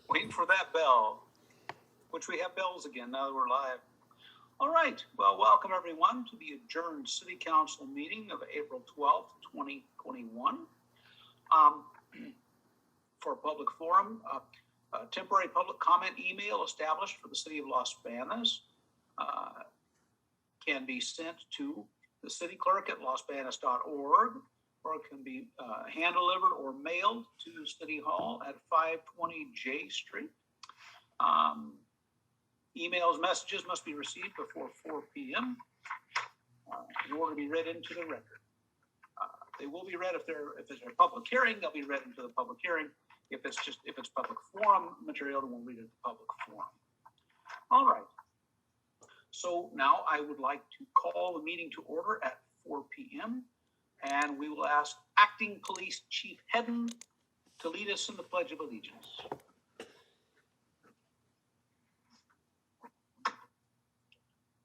Waiting for that bell, which we have bells again now that we're live. All right. Well, welcome everyone to the adjourned City Council meeting of April 12th, 2021. For a public forum, a temporary public comment email established for the City of Las Banos can be sent to the city clerk at losbanos.org, or it can be hand-delivered or mailed to City Hall at 520 J Street. Emails, messages must be received before 4 p.m. In order to be read into the record. They will be read if it's a public hearing. They'll be read into the public hearing. If it's public forum material, then we'll read it at the public forum. All right. So now I would like to call the meeting to order at 4 p.m. and we will ask Acting Police Chief Hedden to lead us in the Pledge of Allegiance.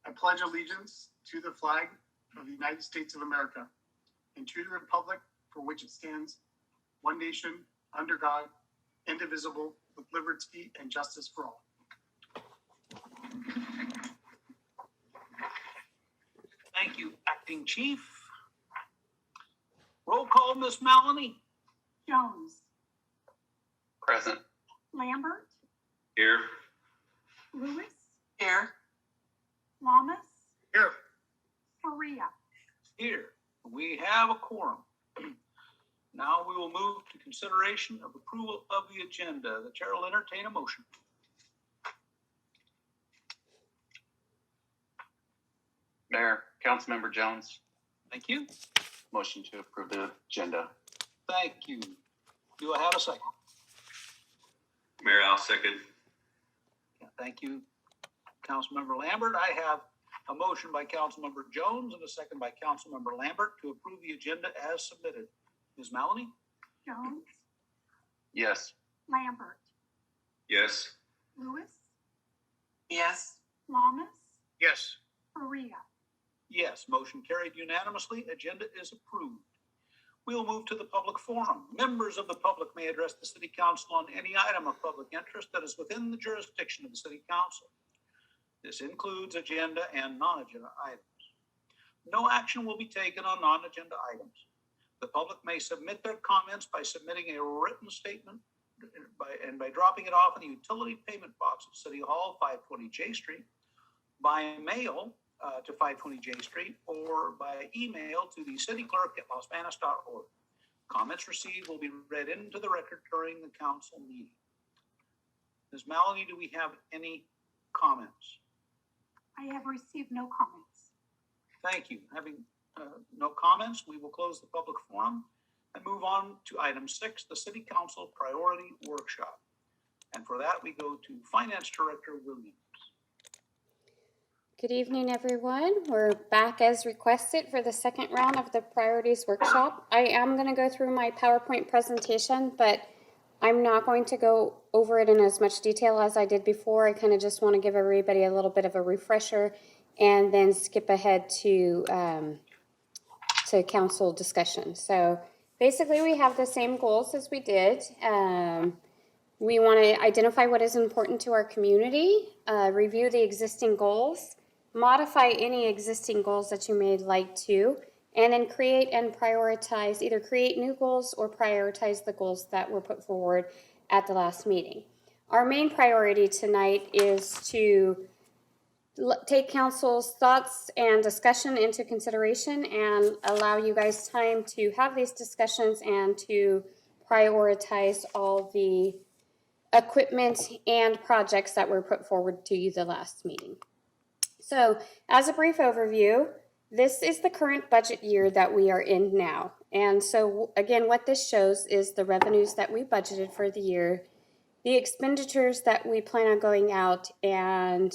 I pledge allegiance to the flag of the United States of America and to the republic for which it stands, one nation, under God, indivisible, with liberty and justice for all. Thank you, Acting Chief. Roll call, Miss Maloney. Jones. Present. Lambert. Here. Lewis. Here. Lamas. Here. Faria. Here. We have a quorum. Now we will move to consideration of approval of the agenda. The chair will entertain a motion. Mayor, Councilmember Jones. Thank you. Motion to approve the agenda. Thank you. Do I have a second? Mayor, I'll second. Thank you, Councilmember Lambert. I have a motion by Councilmember Jones and a second by Councilmember Lambert to approve the agenda as submitted. Ms. Maloney? Jones. Yes. Lambert. Yes. Lewis. Yes. Lamas. Yes. Faria. Yes, motion carried unanimously. Agenda is approved. We'll move to the public forum. Members of the public may address the City Council on any item of public interest that is within the jurisdiction of the City Council. This includes agenda and non-agenda items. No action will be taken on non-agenda items. The public may submit their comments by submitting a written statement by dropping it off in the utility payment box at City Hall, 520 J Street, by mail to 520 J Street, or by email to the city clerk at losbanos.org. Comments received will be read into the record during the council meeting. Ms. Maloney, do we have any comments? I have received no comments. Thank you. Having no comments, we will close the public forum and move on to item 6, the City Council Priority Workshop. And for that, we go to Finance Director Williams. Good evening, everyone. We're back as requested for the second round of the Priorities Workshop. I am going to go through my PowerPoint presentation, but I'm not going to go over it in as much detail as I did before. I kind of just want to give everybody a little bit of a refresher and then skip ahead to council discussion. So basically, we have the same goals as we did. We want to identify what is important to our community, review the existing goals, modify any existing goals that you may like to, and then create and prioritize, either create new goals or prioritize the goals that were put forward at the last meeting. Our main priority tonight is to take council's thoughts and discussion into consideration and allow you guys time to have these discussions and to prioritize all the equipment and projects that were put forward to you the last meeting. So as a brief overview, this is the current budget year that we are in now. And so again, what this shows is the revenues that we budgeted for the year, the expenditures that we plan on going out and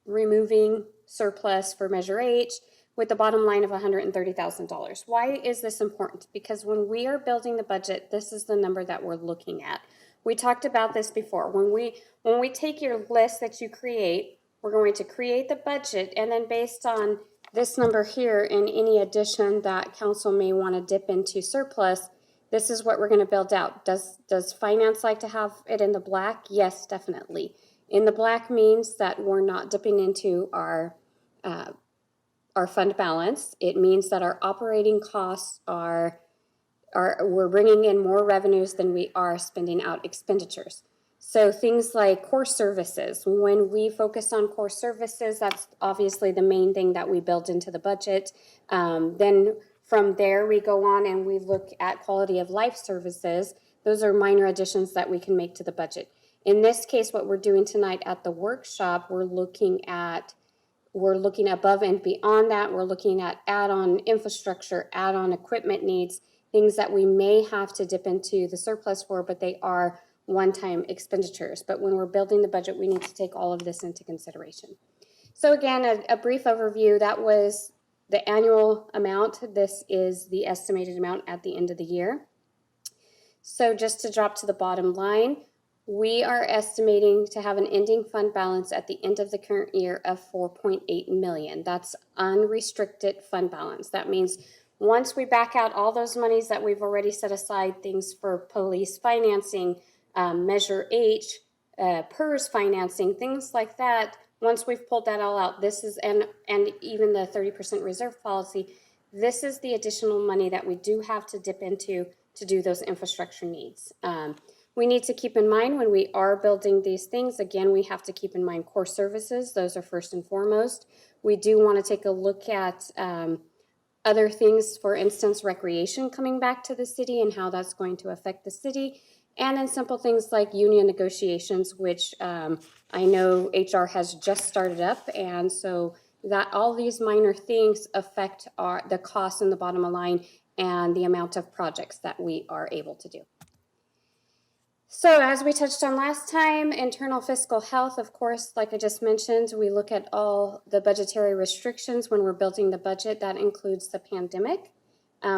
removing surplus for Measure H with the bottom line of $130,000. Why is this important? Because when we are building the budget, this is the number that we're looking at. We talked about this before. When we take your list that you create, we're going to create the budget, and then based on this number here and any addition that council may want to dip into surplus, this is what we're going to build out. Does finance like to have it in the black? Yes, definitely. In the black means that we're not dipping into our fund balance. It means that our operating costs we're bringing in more revenues than we are spending out expenditures. So things like core services, when we focus on core services, that's obviously the main thing that we build into the budget. Then from there, we go on and we look at quality of life services. Those are minor additions that we can make to the budget. In this case, what we're doing tonight at the workshop, we're looking above and beyond that. We're looking at add-on infrastructure, add-on equipment needs, things that we may have to dip into the surplus for, but they are one-time expenditures. But when we're building the budget, we need to take all of this into consideration. So again, a brief overview. That was the annual amount. This is the estimated amount at the end of the year. So just to drop to the bottom line, we are estimating to have an ending fund balance at the end of the current year of $4.8 million. That's unrestricted fund balance. That means once we back out all those monies that we've already set aside, things for police financing, Measure H, PERS financing, things like that, once we've pulled that all out, this is, and even the 30% reserve policy, this is the additional money that we do have to dip into to do those infrastructure needs. We need to keep in mind when we are building these things, again, we have to keep in mind core services. Those are first and foremost. We do want to take a look at other things, for instance, recreation coming back to the city and how that's going to affect the city. And then simple things like union negotiations, which I know HR has just started up. And so that all these minor things affect the cost in the bottom line and the amount of projects that we are able to do. So as we touched on last time, internal fiscal health, of course, like I just mentioned, we look at all the budgetary restrictions when we're building the budget. That includes the pandemic.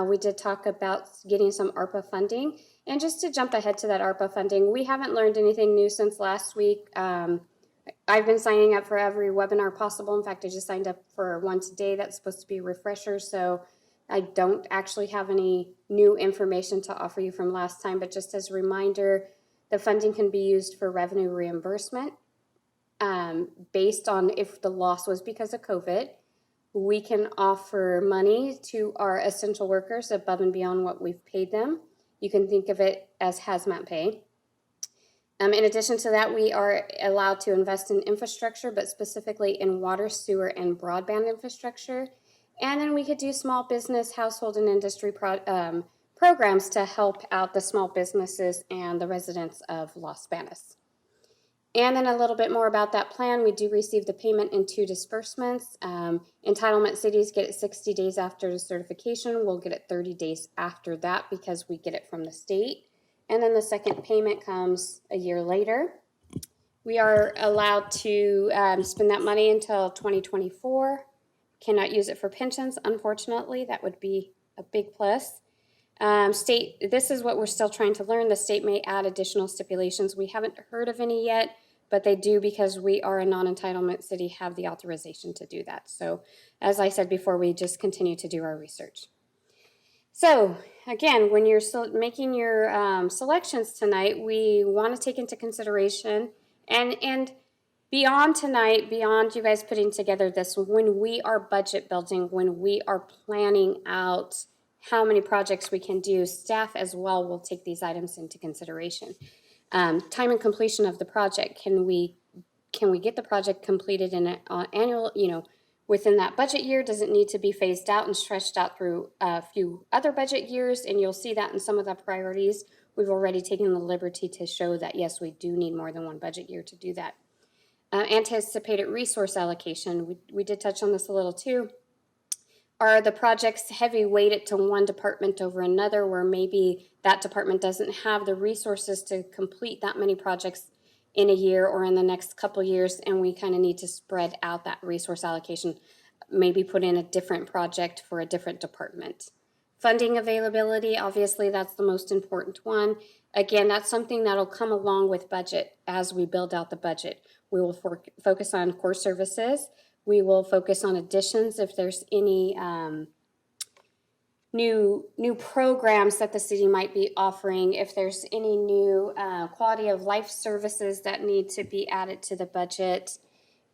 We did talk about getting some ARPA funding. And just to jump ahead to that ARPA funding, we haven't learned anything new since last week. I've been signing up for every webinar possible. In fact, I just signed up for one today that's supposed to be a refresher. So I don't actually have any new information to offer you from last time, but just as a reminder, the funding can be used for revenue reimbursement based on if the loss was because of COVID. We can offer money to our essential workers above and beyond what we've paid them. You can think of it as hazmat pay. In addition to that, we are allowed to invest in infrastructure, but specifically in water, sewer, and broadband infrastructure. And then we could do small business, household, and industry programs to help out the small businesses and the residents of Los Banos. And then a little bit more about that plan. We do receive the payment in 2 disbursements. Entitlement cities get it 60 days after the certification. We'll get it 30 days after that because we get it from the state. And then the second payment comes a year later. We are allowed to spend that money until 2024. Cannot use it for pensions, unfortunately. That would be a big plus. This is what we're still trying to learn. The state may add additional stipulations. We haven't heard of any yet, but they do, because we are a non-entitlement city, have the authorization to do that. So as I said before, we just continue to do our research. So again, when you're making your selections tonight, we want to take into consideration and beyond tonight, beyond you guys putting together this, when we are budget building, when we are planning out how many projects we can do, staff as well will take these items into consideration. Time and completion of the project. Can we get the project completed in an annual, within that budget year? Does it need to be phased out and stretched out through a few other budget years? And you'll see that in some of the priorities. We've already taken the liberty to show that, yes, we do need more than one budget year to do that. Anticipated resource allocation. We did touch on this a little too. Are the projects heavy weighted to one department over another, where maybe that department doesn't have the resources to complete that many projects in a year or in the next couple years, and we kind of need to spread out that resource allocation, maybe put in a different project for a different department. Funding availability, obviously that's the most important one. Again, that's something that'll come along with budget as we build out the budget. We will focus on core services. We will focus on additions if there's any new programs that the city might be offering, if there's any new quality of life services that need to be added to the budget,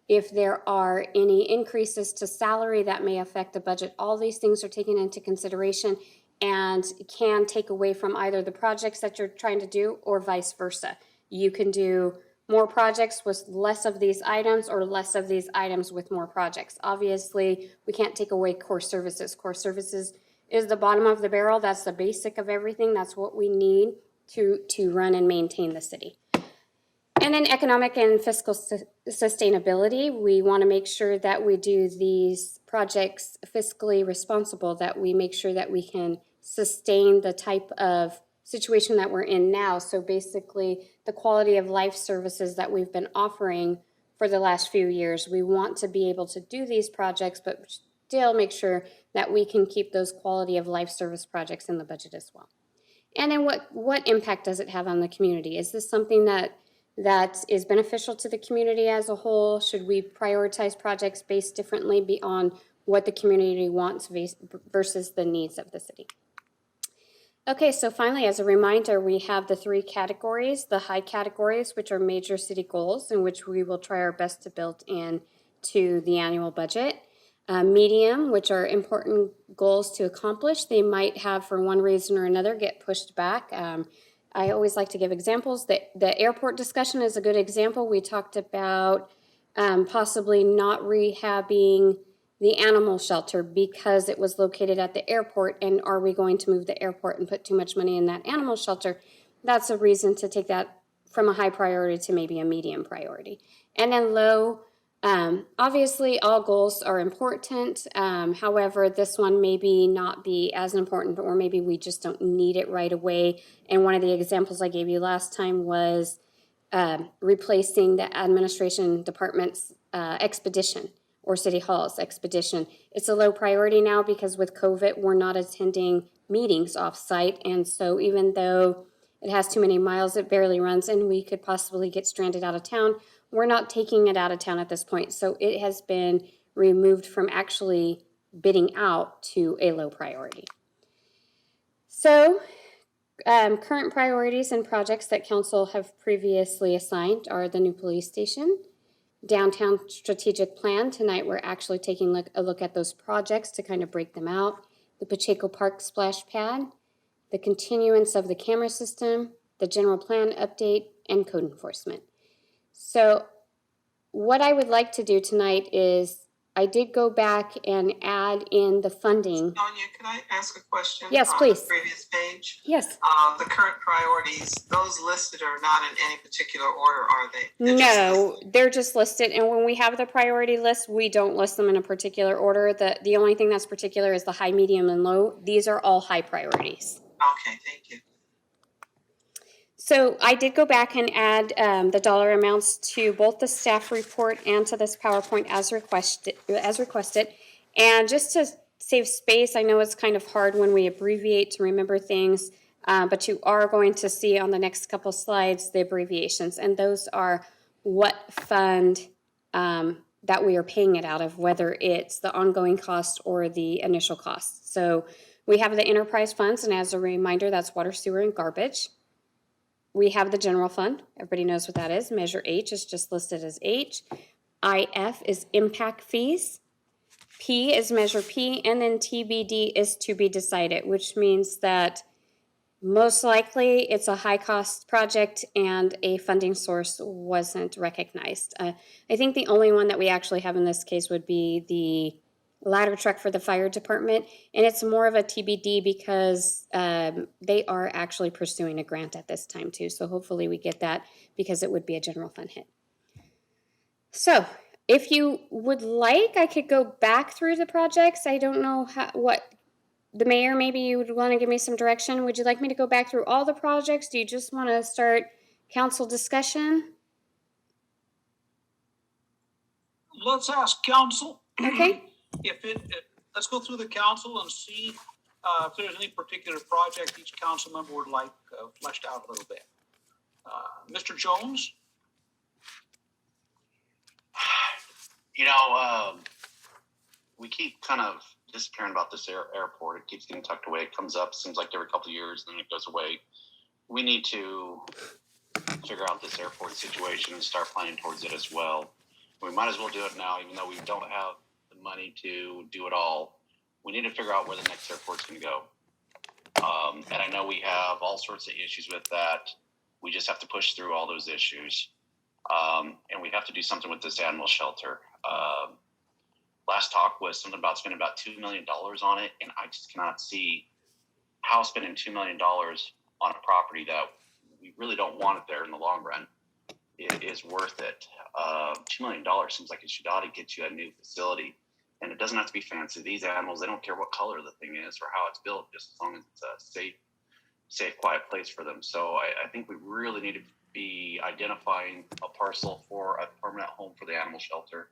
if there are any increases to salary that may affect the budget. All these things are taken into consideration and can take away from either the projects that you're trying to do or vice versa. You can do more projects with less of these items or less of these items with more projects. Obviously, we can't take away core services. Core services is the bottom of the barrel. That's the basic of everything. That's what we need to run and maintain the city. And then economic and fiscal sustainability. We want to make sure that we do these projects fiscally responsible, that we make sure that we can sustain the type of situation that we're in now. So basically, the quality of life services that we've been offering for the last few years, we want to be able to do these projects, but still make sure that we can keep those quality of life service projects in the budget as well. And then what impact does it have on the community? Is this something that is beneficial to the community as a whole? Should we prioritize projects based differently beyond what the community wants versus the needs of the city? Okay, so finally, as a reminder, we have the 3 categories. The high categories, which are major city goals, in which we will try our best to build in to the annual budget. Medium, which are important goals to accomplish. They might have, for one reason or another, get pushed back. I always like to give examples. The airport discussion is a good example. We talked about possibly not rehabbing the animal shelter because it was located at the airport, and are we going to move the airport and put too much money in that animal shelter? That's a reason to take that from a high priority to maybe a medium priority. And then low, obviously all goals are important. However, this one maybe not be as important, or maybe we just don't need it right away. And one of the examples I gave you last time was replacing the administration department's expedition, or City Hall's expedition. It's a low priority now because with COVID, we're not attending meetings off-site. And so even though it has too many miles, it barely runs, and we could possibly get stranded out of town, we're not taking it out of town at this point. So it has been removed from actually bidding out to a low priority. So current priorities and projects that council have previously assigned are the new police station, downtown strategic plan. Tonight we're actually taking a look at those projects to kind of break them out. The Pacheco Park splash pad, the continuance of the camera system, the general plan update, and code enforcement. So what I would like to do tonight is I did go back and add in the funding. Sonia, can I ask a question? Yes, on please. The previous page. Yes. The current priorities, those listed are not in any particular order, are they? No, they're just listed. And when we have the priority list, we don't list them in a particular order. The only thing that's particular is the high, medium, and low. These are all high priorities. Okay, thank you. So I did go back and add the dollar amounts to both the staff report and to this PowerPoint as requested. And just to save space, I know it's kind of hard when we abbreviate to remember things, but you are going to see on the next couple slides the abbreviations, and those are what fund that we are paying it out of, whether it's the ongoing cost or the initial cost. So we have the enterprise funds, and as a reminder, that's water, sewer, and garbage. We have the general fund. Everybody knows what that is. Measure H is just listed as H. IF is impact fees. P is Measure P, and then TBD is to be decided, which means that most likely it's a high-cost project and a funding source wasn't recognized. I think the only one that we actually have in this case would be the ladder truck for the fire department, and it's more of a TBD because they are actually pursuing a grant at this time too, so hopefully we get that because it would be a general fund hit. So if you would like, I could go back through the projects. I don't know what the mayor, maybe you would want to give me some direction. Would you like me to go back through all the projects? Do you just want to start council discussion? Let's ask council. Okay. Let's go through the council and see if there's any particular project each council member would like fleshed out a little bit. Mr. Jones? You know, we keep kind of just caring about this airport. It keeps getting tucked away. It comes up, seems like every couple of years, and then it goes away. We need to figure out this airport situation and start planning towards it as well. We might as well do it now, even though we don't have the money to do it all. We need to figure out where the next airport's going to go. And I know we have all sorts of issues with that. We just have to push through all those issues. And we have to do something with this animal shelter. Last talk was something about spending about $2 million on it, and I just cannot see how spending $2 million on a property that we really don't want it there in the long run it is worth it. $2 million seems like it should ought to get you a new facility, and it doesn't have to be fancy. These animals, they don't care what color the thing is or how it's built, just as long as it's a safe, quiet place for them. So I think we really need to be identifying a parcel for a permanent home for the animal shelter,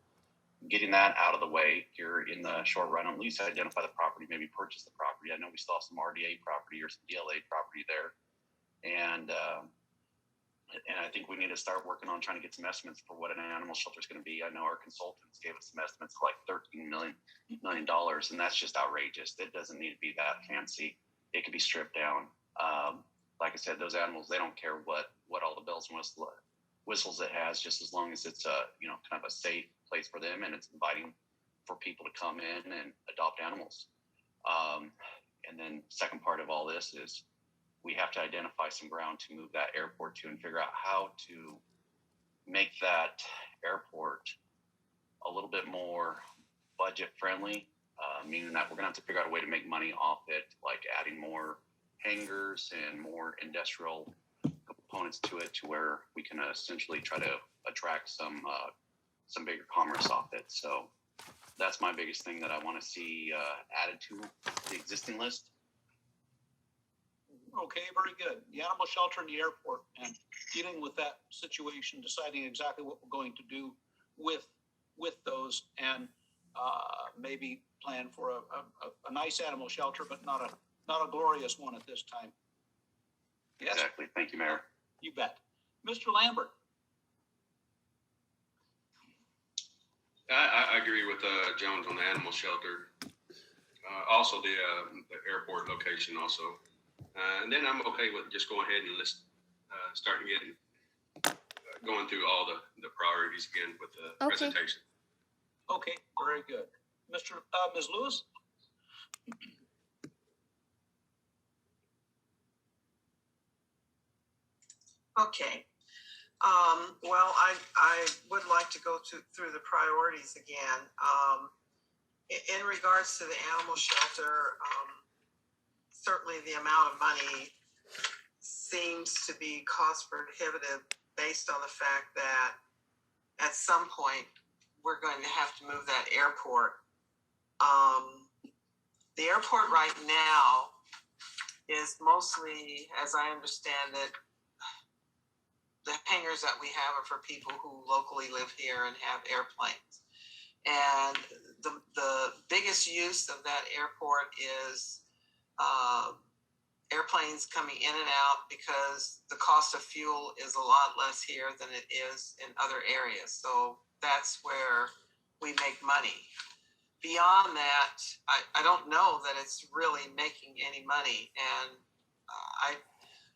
getting that out of the way here in the short run, at least identify the property, maybe purchase the property. I know we still have some RDA property or some DLA property there. And I think we need to start working on trying to get some estimates for what an animal shelter is going to be. I know our consultants gave us some estimates like $13 million, and that's just outrageous. It doesn't need to be that fancy. It could be stripped down. Like I said, those animals, they don't care what all the bells and whistles it has, just as long as it's kind of a safe place for them and it's inviting for people to come in and adopt animals. And then second part of all this is we have to identify some ground to move that airport to and figure out how to make that airport a little bit more budget friendly, meaning that we're going to have to figure out a way to make money off it, like adding more hangars and more industrial components to it, to where we can essentially try to attract some bigger commerce off it. So that's my biggest thing that I want to see added to the existing list. Okay, very good. The animal shelter and the airport, and dealing with that situation, deciding exactly what we're going to do with those, and maybe plan for a nice animal shelter, but not a glorious one at this time. Yes? Exactly. Thank you, Mayor. You bet. Mr. Lambert. I agree with Jones on the animal shelter. Also the airport location also. And then I'm okay with just going ahead and starting going through all the priorities again with the presentation. Okay, very good. Ms. Lewis? Okay. Well, I would like to go through the priorities again. In regards to the animal shelter, certainly the amount of money seems to be cost prohibitive based on the fact that at some point we're going to have to move that airport. The airport right now is mostly, as I understand it, the hangars that we have are for people who locally live here and have airplanes. And the biggest use of that airport is airplanes coming in and out, because the cost of fuel is a lot less here than it is in other areas. So that's where we make money. Beyond that, I don't know that it's really making any money. And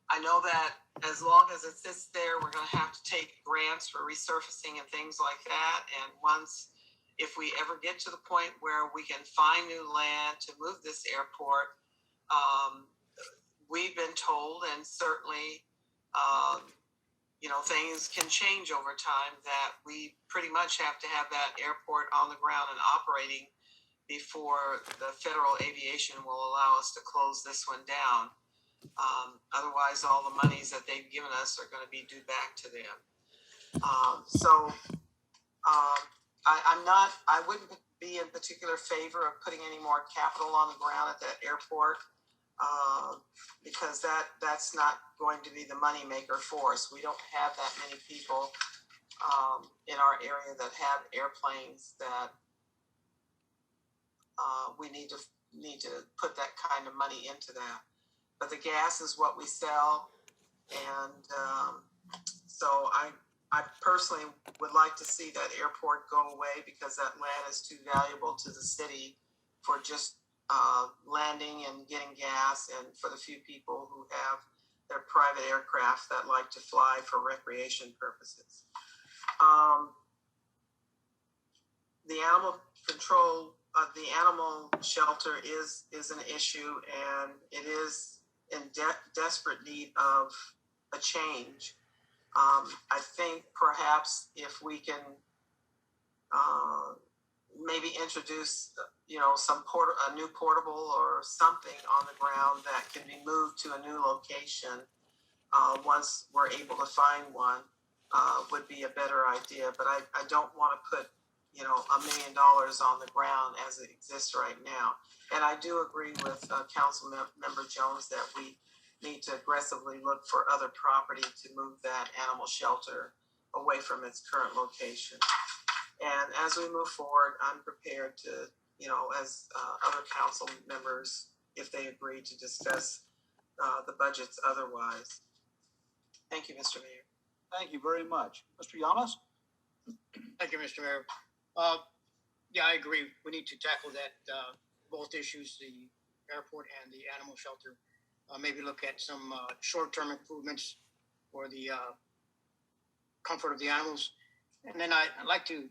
I know that as long as it sits there, we're going to have to take grants for resurfacing and things like that. And if we ever get to the point where we can find new land to move this airport, we've been told, and certainly, things can change over time, that we pretty much have to have that airport on the ground and operating before the Federal Aviation will allow us to close this one down. Otherwise, all the monies that they've given us are going to be due back to them. I wouldn't be in particular favor of putting any more capital on the ground at that airport, because that's not going to be the money maker for us. We don't have that many people in our area that have airplanes that we need to put that kind of money into that. But the gas is what we sell, and so I personally would like to see that airport go away, because that land is too valuable to the city for just landing and getting gas, and for the few people who have their private aircraft that like to fly for recreation purposes. The animal control, the animal shelter is an issue, and it is in desperate need of a change. I think perhaps if we can maybe introduce, a new portable or something on the ground that can be moved to a new location once we're able to find one would be a better idea. But I don't want to put, $1 million on the ground as it exists right now. And I do agree with Council Member Jones that we need to aggressively look for other property to move that animal shelter away from its current location. And as we move forward, I'm prepared to, as other council members, if they agree, to discuss the budgets otherwise. Thank you, Mr. Mayor. Thank you very much. Mr. Yamas? Thank you, Mr. Mayor. Yeah, I agree. We need to tackle that, both issues, the airport and the animal shelter. Maybe look at some short-term improvements for the comfort of the animals. And then I'd like to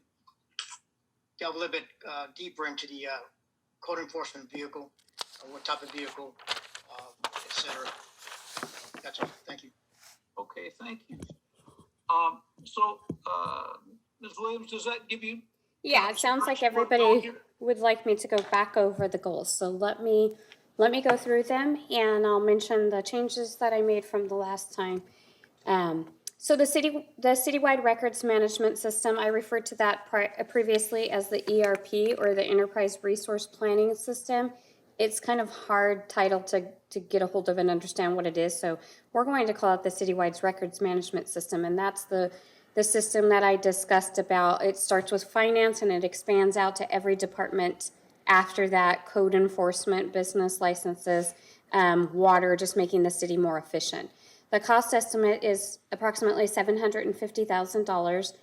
delve a little bit deeper into the code enforcement vehicle, what type of vehicle, et cetera. That's all. Thank you. Okay, thank you. Ms. Williams, does that give you? Yeah, it sounds like everybody would like me to go back over the goals. So let me go through them, and I'll mention the changes that I made from the last time. So the Citywide Records Management System, I referred to that previously as the ERP, or the Enterprise Resource Planning System. It's kind of hard title to get a hold of and understand what it is. So we're going to call it the Citywide Records Management System, and that's the system that I discussed about. It starts with finance and it expands out to every department after that: code enforcement, business licenses, water, just making the city more efficient. The cost estimate is approximately $750,000.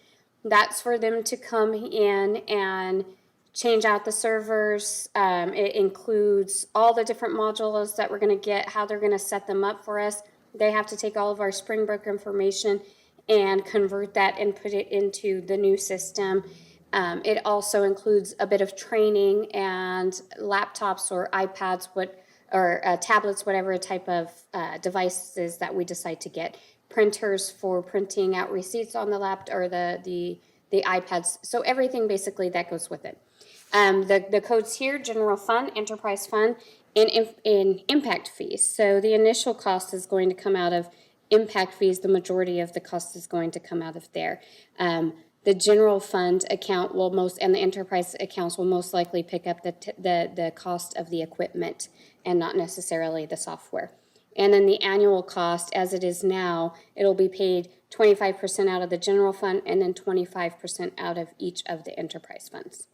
That's for them to come in and change out the servers. It includes all the different modules that we're going to get, how they're going to set them up for us. They have to take all of our Springbrook information and convert that and put it into the new system. It also includes a bit of training and laptops or iPads, tablets, whatever type of devices that we decide to get. Printers for printing out receipts on the laptop or the iPads. So everything basically that goes with it. The codes here: general fund, enterprise fund, and impact fees. So the initial cost is going to come out of impact fees. The majority of the cost is going to come out of there. The general fund account and the enterprise accounts will most likely pick up the cost of the equipment and not necessarily the software. And then the annual cost, as it is now, it'll be paid 25% out of the general fund and then 25% out of each of the enterprise funds.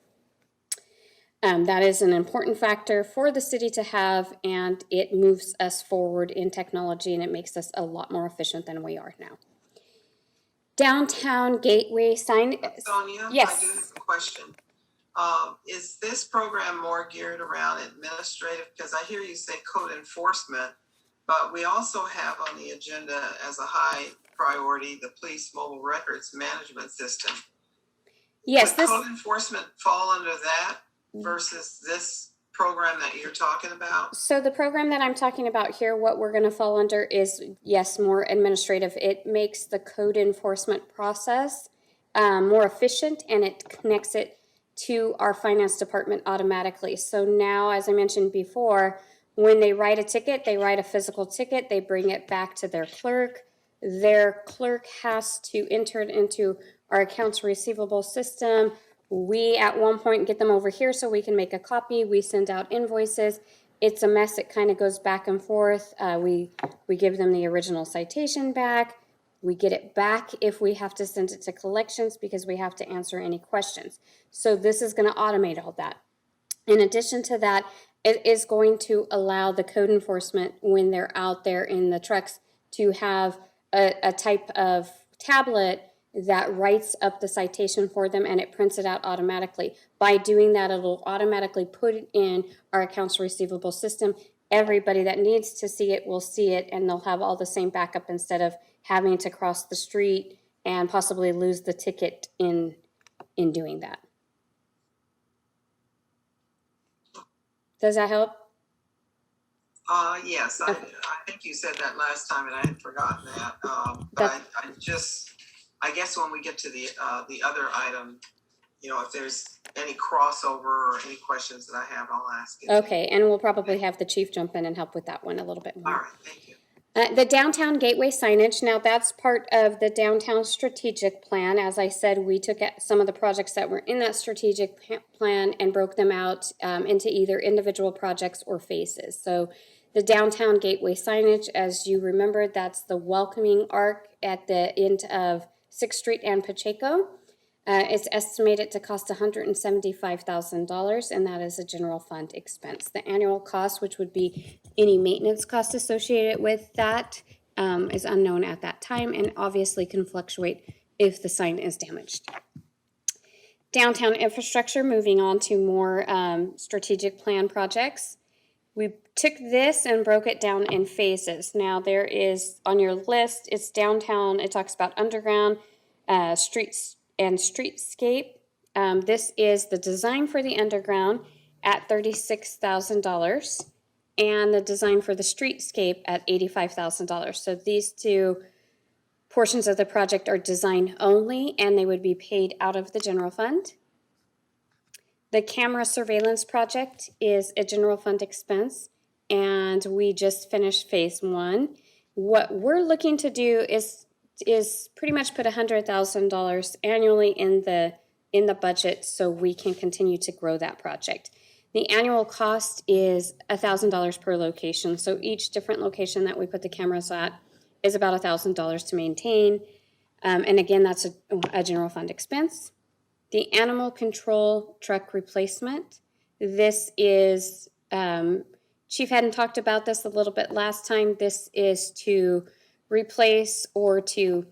That is an important factor for the city to have, and it moves us forward in technology, and it makes us a lot more efficient than we are now. Downtown gateway sign. Sonia, Yes. I do have a question. Is this program more geared around administrative? Because I hear you say code enforcement, but we also have on the agenda as a high priority the police mobile records management system. Yes, Would code enforcement fall under that versus this program that you're talking about? So the program that I'm talking about here, what we're going to fall under is, yes, more administrative. It makes the code enforcement process more efficient, and it connects it to our finance department automatically. So now, as I mentioned before, when they write a ticket, they write a physical ticket, they bring it back to their clerk. Their clerk has to enter it into our accounts receivable system. We at one point get them over here so we can make a copy. We send out invoices. It's a mess. It kind of goes back and forth. We give them the original citation back. We get it back if we have to send it to collections because we have to answer any questions. So this is going to automate all that. In addition to that, it is going to allow the code enforcement, when they're out there in the trucks, to have a type of tablet that writes up the citation for them and it prints it out automatically. By doing that, it'll automatically put it in our accounts receivable system. Everybody that needs to see it will see it, and they'll have all the same backup instead of having to cross the street and possibly lose the ticket in doing that. Does that help? Yes, I think you said that last time and I had forgotten that. But I guess when we get to the other item, you know, if there's any crossover or any questions that I have, I'll ask it. Okay, and we'll probably have the chief jump in and help with that one a little bit more. All right, thank you. The downtown gateway signage, now that's part of the downtown strategic plan. As I said, we took some of the projects that were in that strategic plan and broke them out into either individual projects or phases. So the downtown gateway signage, as you remember, that's the welcoming arc at the end of 6th Street and Pacheco. It's estimated to cost $175,000, and that is a general fund expense. The annual cost, which would be any maintenance cost associated with that, is unknown at that time and obviously can fluctuate if the sign is damaged. Downtown infrastructure, moving on to more strategic plan projects. We took this and broke it down in phases. Now there is, on your list, it's downtown, it talks about underground, streets, and streetscape. This is the design for the underground at $36,000 and the design for the streetscape at $85,000. So these two portions of the project are design only and they would be paid out of the general fund. The camera surveillance project is a general fund expense and we just finished phase 1. What we're looking to do is pretty much put $100,000 annually in the budget so we can continue to grow that project. The annual cost is $1,000 per location. So each different location that we put the cameras at is about $1,000 to maintain. And again, that's a general fund expense. The animal control truck replacement. This is, Chief hadn't talked about this a little bit last time. This is to replace or to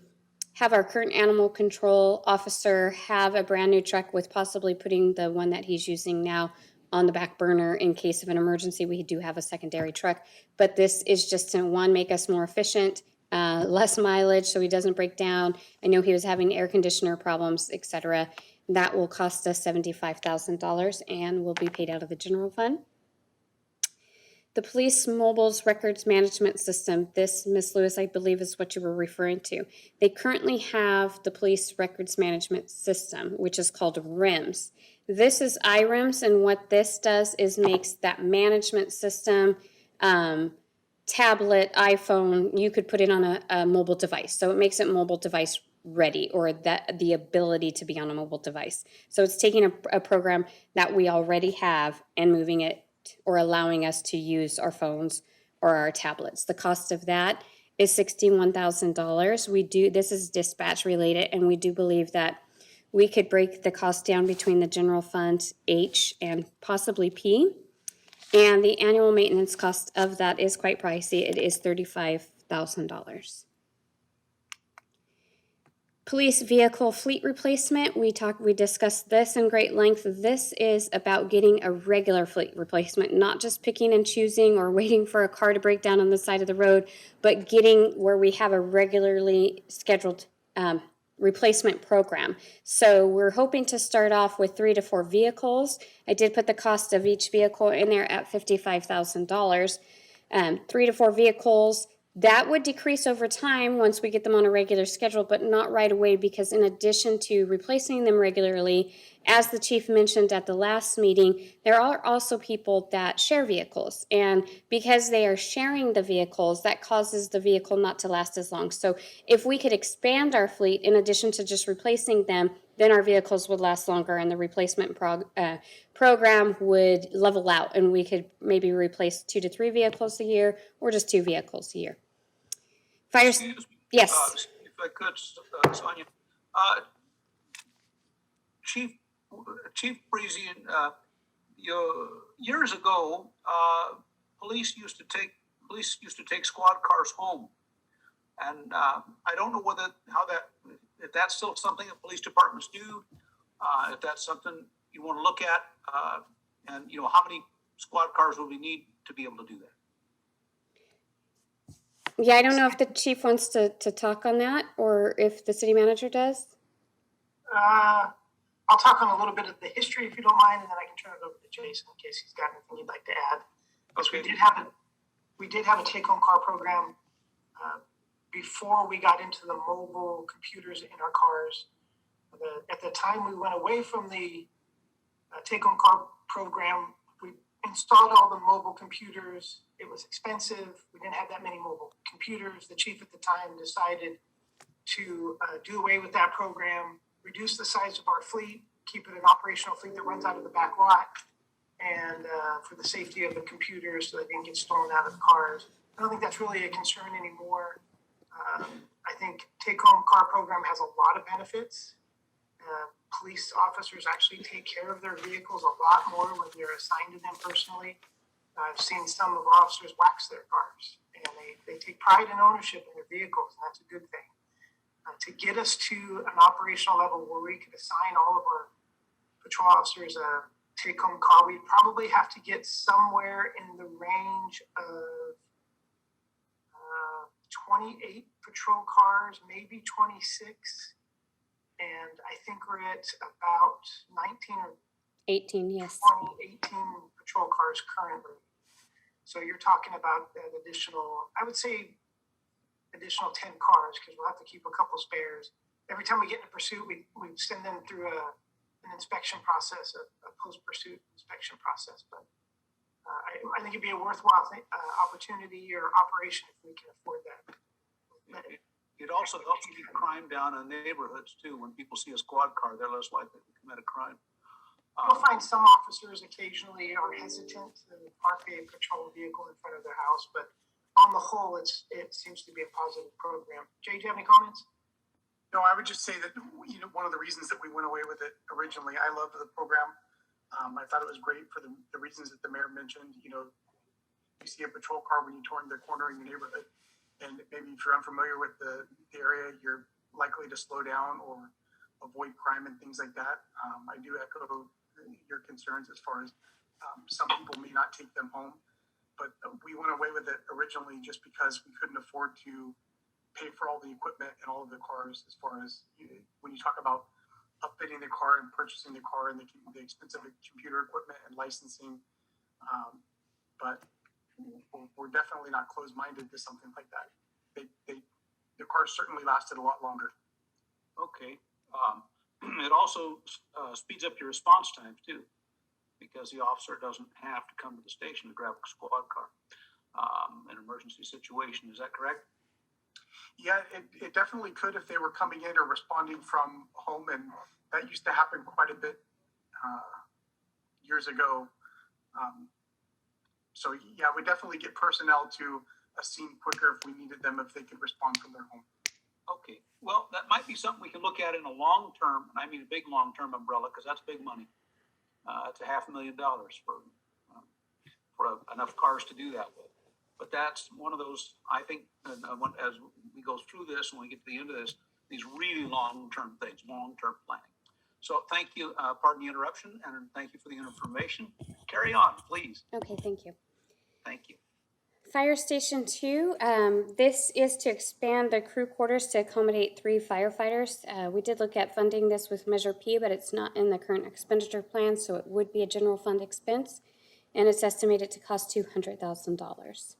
have our current animal control officer have a brand new truck with possibly putting the one that he's using now on the back burner in case of an emergency. We do have a secondary truck, but this is just to, one, make us more efficient, less mileage so he doesn't break down. I know he was having air conditioner problems, etc. That will cost us $75,000 and will be paid out of the general fund. The police mobiles records management system, this, Ms. Lewis, I believe is what you were referring to. They currently have the police records management system, which is called RIMS. This is iRIMS, and what this does is makes that management system, tablet, iPhone, you could put it on a mobile device. So it makes it mobile device ready, or that the ability to be on a mobile device. So it's taking a program that we already have and moving it or allowing us to use our phones or our tablets. The cost of that is $61,000. This is dispatch related, and we do believe that we could break the cost down between the general fund H and possibly P. And the annual maintenance cost of that is quite pricey. It is $35,000. Police vehicle fleet replacement, we discussed this in great length. This is about getting a regular fleet replacement, not just picking and choosing or waiting for a car to break down on the side of the road, but getting where we have a regularly scheduled replacement program. So we're hoping to start off with 3 to 4 vehicles. I did put the cost of each vehicle in there at $55,000. 3 to 4 vehicles. That would decrease over time once we get them on a regular schedule, but not right away, because in addition to replacing them regularly, as the chief mentioned at the last meeting, there are also people that share vehicles. And because they are sharing the vehicles, that causes the vehicle not to last as long. So if we could expand our fleet in addition to just replacing them, then our vehicles would last longer and the replacement program would level out, and we could maybe replace 2 to 3 vehicles a year or just 2 vehicles a year. Fire. Excuse me. Yes. If I could, Sonia. Chief Parisian, years ago, police used to take squad cars home, and I don't know how that if that's still something that police departments do, if that's something you want to look at, and how many squad cars will we need to be able to do that? Yeah, I don't know if the chief wants to talk on that or if the city manager does. I'll talk on a little bit of the history if you don't mind, and then I can turn it over to Jason in case he's got anything he'd like to add. Because Okay. we did have a take-home car program before we got into the mobile computers in our cars. At the time we went away from the take-home car program, we installed all the mobile computers. It was expensive. We didn't have that many mobile computers. The chief at the time decided to do away with that program, reduce the size of our fleet, keep it an operational fleet that runs out of the back lot, and for the safety of the computers so they didn't get stolen out of the cars. I don't think that's really a concern anymore. I think take-home car program has a lot of benefits. Police officers actually take care of their vehicles a lot more when they're assigned to them personally. I've seen some of our officers wax their cars, and they take pride in ownership in their vehicles, and that's a good thing. To get us to an operational level where we could assign all of our patrol officers a take-home car, we'd probably have to get somewhere in the range of 28 patrol cars, maybe 26. And I think we're at about 19 or 18, yes. 18 patrol cars currently. So you're talking about an additional, I would say, additional 10 cars, because we'll have to keep a couple spares. Every time we get in a pursuit, we send them through an inspection process, a post-pursuit inspection process. But I think it'd be a worthwhile opportunity or operation if we can afford that. It also helps keep crime down in neighborhoods too. When people see a squad car, they're less likely to commit a crime. You'll find some officers occasionally are hesitant to park a patrol vehicle in front of their house, but on the whole, it seems to be a positive program. Jay, do you have any comments? No, I would just say that one of the reasons that we went away with it originally, I loved the program. I thought it was great for the reasons that the mayor mentioned. You see a patrol car when you turn the corner in your neighborhood, and maybe if you're unfamiliar with the area, you're likely to slow down or avoid crime and things like that. I do echo your concerns as far as some people may not take them home, but we went away with it originally just because we couldn't afford to pay for all the equipment and all of the cars. As far as when you talk about upfitting the car and purchasing the car and the expensive computer equipment and licensing, but we're definitely not closed-minded to something like that. The cars certainly lasted a lot longer. Okay. It also speeds up your response times too, because the officer doesn't have to come to the station to grab a squad car in an emergency situation. Is that correct? Yeah, it definitely could if they were coming in or responding from home, and that used to happen quite a bit years ago. So yeah, we definitely get personnel to a scene quicker if we needed them, if they could respond from their home. Okay. Well, that might be something we can look at in a long-term, and I mean a big long-term umbrella, because that's big money. It's $500,000 for enough cars to do that with. But that's one of those, I think, as we go through this and we get to the end of this, these really long-term things, long-term planning. So thank you, pardon the interruption, and thank you for the information. Carry on, please. Okay, thank you. Thank you. Fire Station 2, this is to expand the crew quarters to accommodate 3 firefighters. We did look at funding this with Measure P, but it's not in the current expenditure plan, so it would be a general fund expense, and it's estimated to cost $200,000.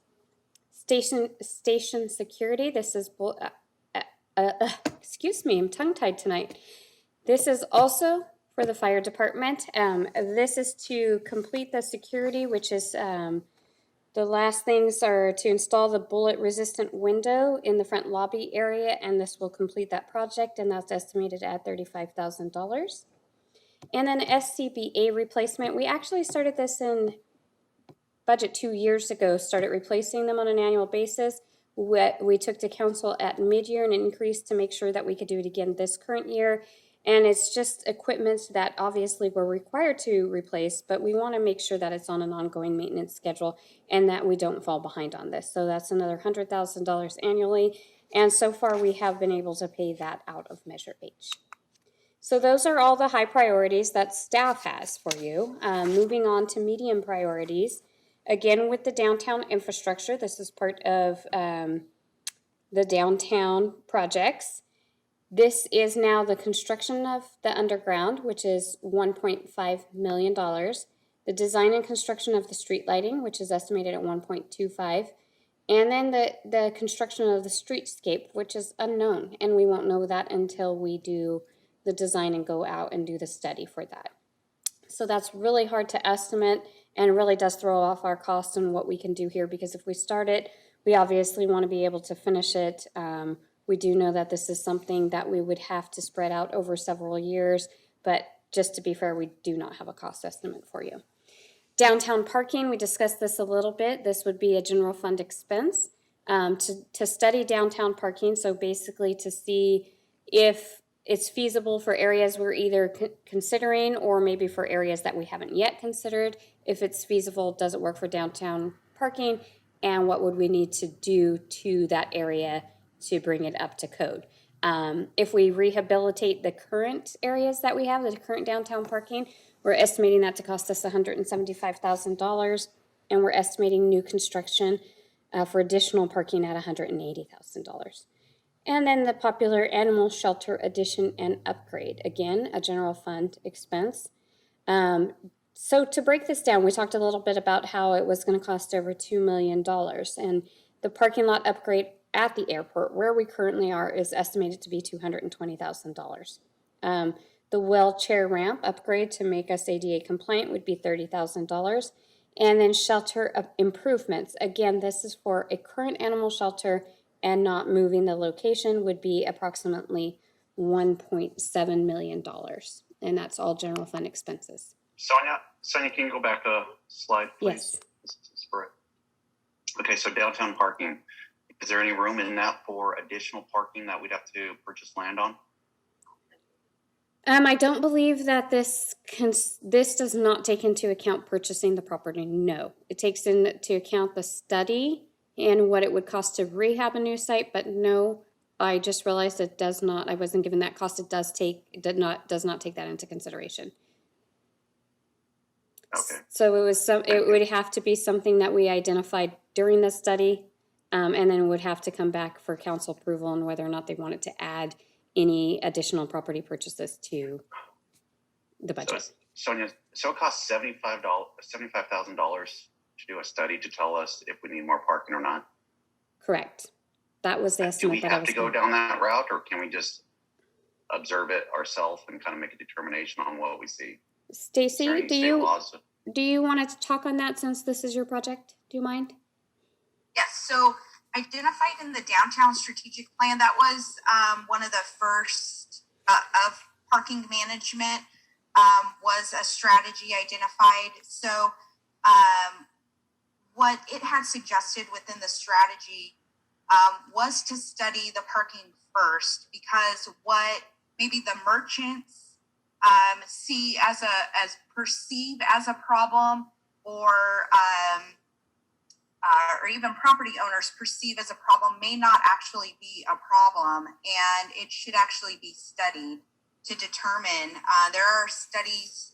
Station security, this is, excuse me, I'm tongue-tied tonight. This is also for the fire department. This is to complete the security, which is the last things are to install the bullet-resistant window in the front lobby area, and this will complete that project, and that's estimated at $35,000. And then Scpa replacement. We actually started this in budget 2 years ago, started replacing them on an annual basis. We took to council at mid-year and increased to make sure that we could do it again this current year. And it's just equipment that obviously we're required to replace, but we want to make sure that it's on an ongoing maintenance schedule and that we don't fall behind on this. So that's another $100,000 annually. And so far, we have been able to pay that out of Measure H. So those are all the high priorities that staff has for you. Moving on to medium priorities. Again, with the downtown infrastructure, this is part of the downtown projects. This is now the construction of the underground, which is $1.5 million. The design and construction of the street lighting, which is estimated at 1.25. And then the construction of the streetscape, which is unknown. And we won't know that until we do the design and go out and do the study for that. So that's really hard to estimate and really does throw off our costs and what we can do here, because if we start it, we obviously want to be able to finish it. We do know that this is something that we would have to spread out over several years, but just to be fair, we do not have a cost estimate for you. Downtown parking, we discussed this a little bit. This would be a general fund expense to study downtown parking. So basically to see if it's feasible for areas we're either considering or maybe for areas that we haven't yet considered. If it's feasible, does it work for downtown parking? And what would we need to do to that area to bring it up to code? If we rehabilitate the current areas that we have, the current downtown parking, we're estimating that to cost us $175,000, and we're estimating new construction for additional parking at $180,000. And then the popular animal shelter addition and upgrade, again, a general fund expense. So to break this down, we talked a little bit about how it was going to cost over $2 million, and the parking lot upgrade at the airport, where we currently are, is estimated to be $220,000. The wheelchair ramp upgrade to make us ADA compliant would be $30,000. And then shelter improvements. Again, this is for a current animal shelter and not moving the location, would be approximately $1.7 million. And that's all general fund expenses. Sonia, can you go back a slide, please? Yes. This is for it. Okay, so downtown parking. Is there any room in that for additional parking that we'd have to purchase land on? I don't believe that this does not take into account purchasing the property. No, it takes into account the study and what it would cost to rehab a new site. But no, I just realized it does not. I wasn't given that cost. It does not take that into consideration. Okay. So it would have to be something that we identified during the study, and then would have to come back for council approval on whether or not they wanted to add any additional property purchases to the budget. So, Sonia, so it costs $75,000 to do a study to tell us if we need more parking or not? Correct. That was the estimate. Do we have to go down that route, or can we just observe it ourselves and kind of make a determination on what we see? Stacy, do you want to talk on that since this is your project? Do you mind? Yes. So identified in the downtown strategic plan, that was one of the first of parking management, was a strategy identified. So what it had suggested within the strategy was to study the parking first, because what maybe the merchants perceive as a problem, or even property owners perceive as a problem, may not actually be a problem, and it should actually be studied to determine. There are studies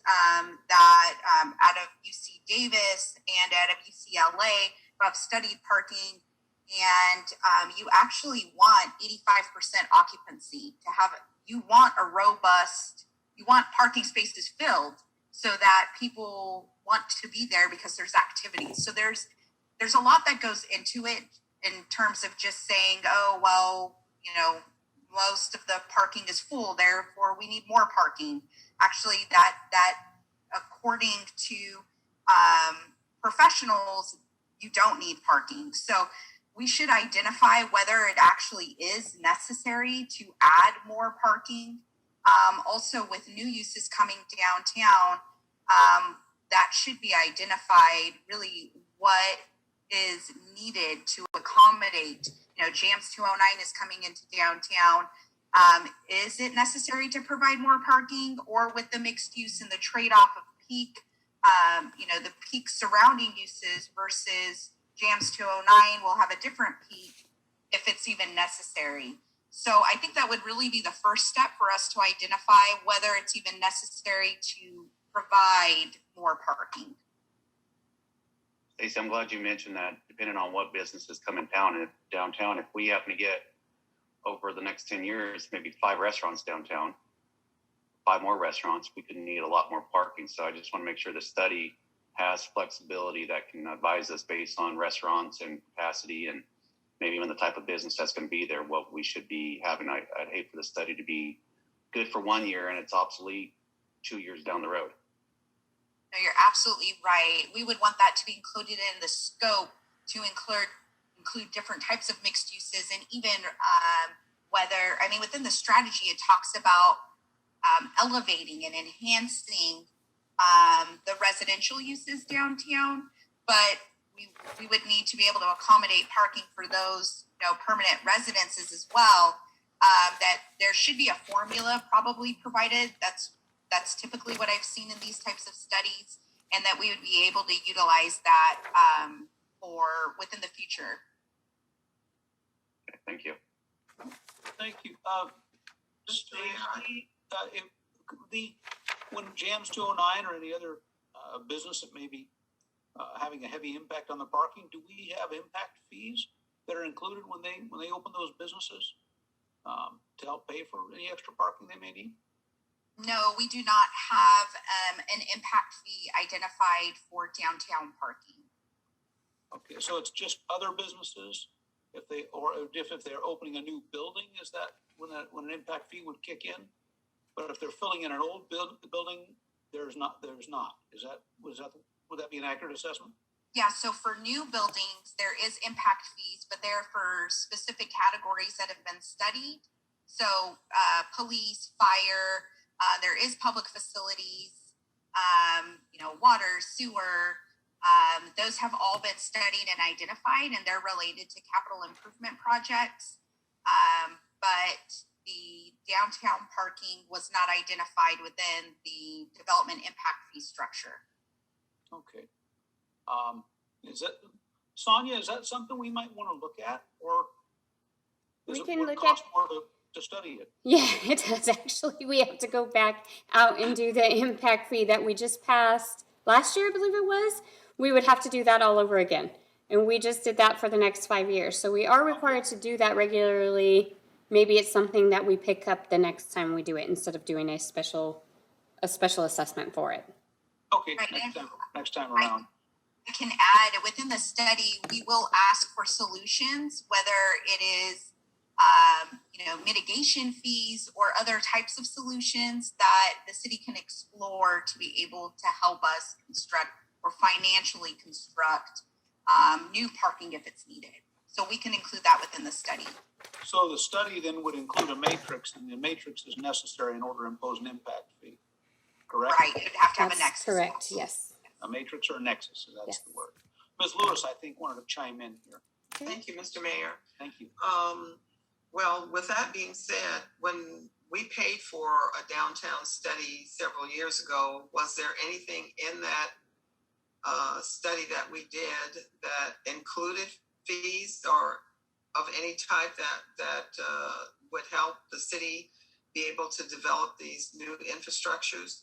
that out of UC Davis and out of UCLA who have studied parking, and you actually want 85% occupancy to have. You want parking spaces filled so that people want to be there because there's activity. So there's a lot that goes into it in terms of just saying, oh, well, most of the parking is full, therefore we need more parking. Actually, that according to professionals, you don't need parking. So we should identify whether it actually is necessary to add more parking. Also, with new uses coming downtown, that should be identified really what is needed to accommodate. Jams 209 is coming into downtown. Is it necessary to provide more parking, or with the mixed use and the trade-off of peak, the peak surrounding uses versus Jams 209 will have a different peak? if it's even necessary. So I think that would really be the first step for us to identify whether it's even necessary to provide more parking. Stacey, I'm glad you mentioned that. Depending on what businesses come in town, downtown, if we happen to get over the next 10 years, maybe 5 restaurants downtown, 5 more restaurants, we could need a lot more parking. So I just want to make sure the study has flexibility that can advise us based on restaurants and capacity and maybe even the type of business that's going to be there, what we should be having. I'd hate for the study to be good for 1 year and it's obsolete 2 years down the road. No, you're absolutely right. We would want that to be included in the scope to include different types of mixed uses, and even within the strategy, it talks about elevating and enhancing the residential uses downtown, but we would need to be able to accommodate parking for those, permanent residences as well. That there should be a formula probably provided. That's typically what I've seen in these types of studies, and that we would be able to utilize that for within the future. Okay, thank you. Thank you. Stacey, when Jams 209 or any other business that may be having a heavy impact on the parking, do we have impact fees that are included when they open those businesses to help pay for any extra parking they may need? No, we do not have an impact fee identified for downtown parking. Okay, so it's just other businesses. If they're opening a new building, is that when an impact fee would kick in? But if they're filling in an old building, there's not. Would that be an accurate assessment? Yeah, so for new buildings, there is impact fees, but they're for specific categories that have been studied. So police, fire, there is public facilities, water, sewer. Those have all been studied and identified, and they're related to capital improvement projects. But the downtown parking was not identified within the development impact fee structure. Okay. Sonia, is that something we might want to look at, or does it cost more to study it? Yeah, it does actually. We have to go back out and do the impact fee that we just passed last year, I believe it was. We would have to do that all over again. And we just did that for the next 5 years. So we are required to do that regularly. Maybe it's something that we pick up the next time we do it instead of doing a special assessment for it. Okay, right. Next time around. I can add, within the study, we will ask for solutions, whether it is mitigation fees or other types of solutions that the city can explore to be able to help us construct or financially construct new parking if it's needed. So we can include that within the study. So the study then would include a matrix, and the matrix is necessary in order to impose an impact fee, correct? Right, it would have to have a nexus. Correct, yes. A matrix or a nexus, so that's the word. Ms. Lewis, I think, wanted to chime in here. Thank you, Mr. Mayor. Thank you. Well, with that being said, when we paid for a downtown study several years ago, was there anything in that study that we did that included fees or of any type that would help the city be able to develop these new infrastructures?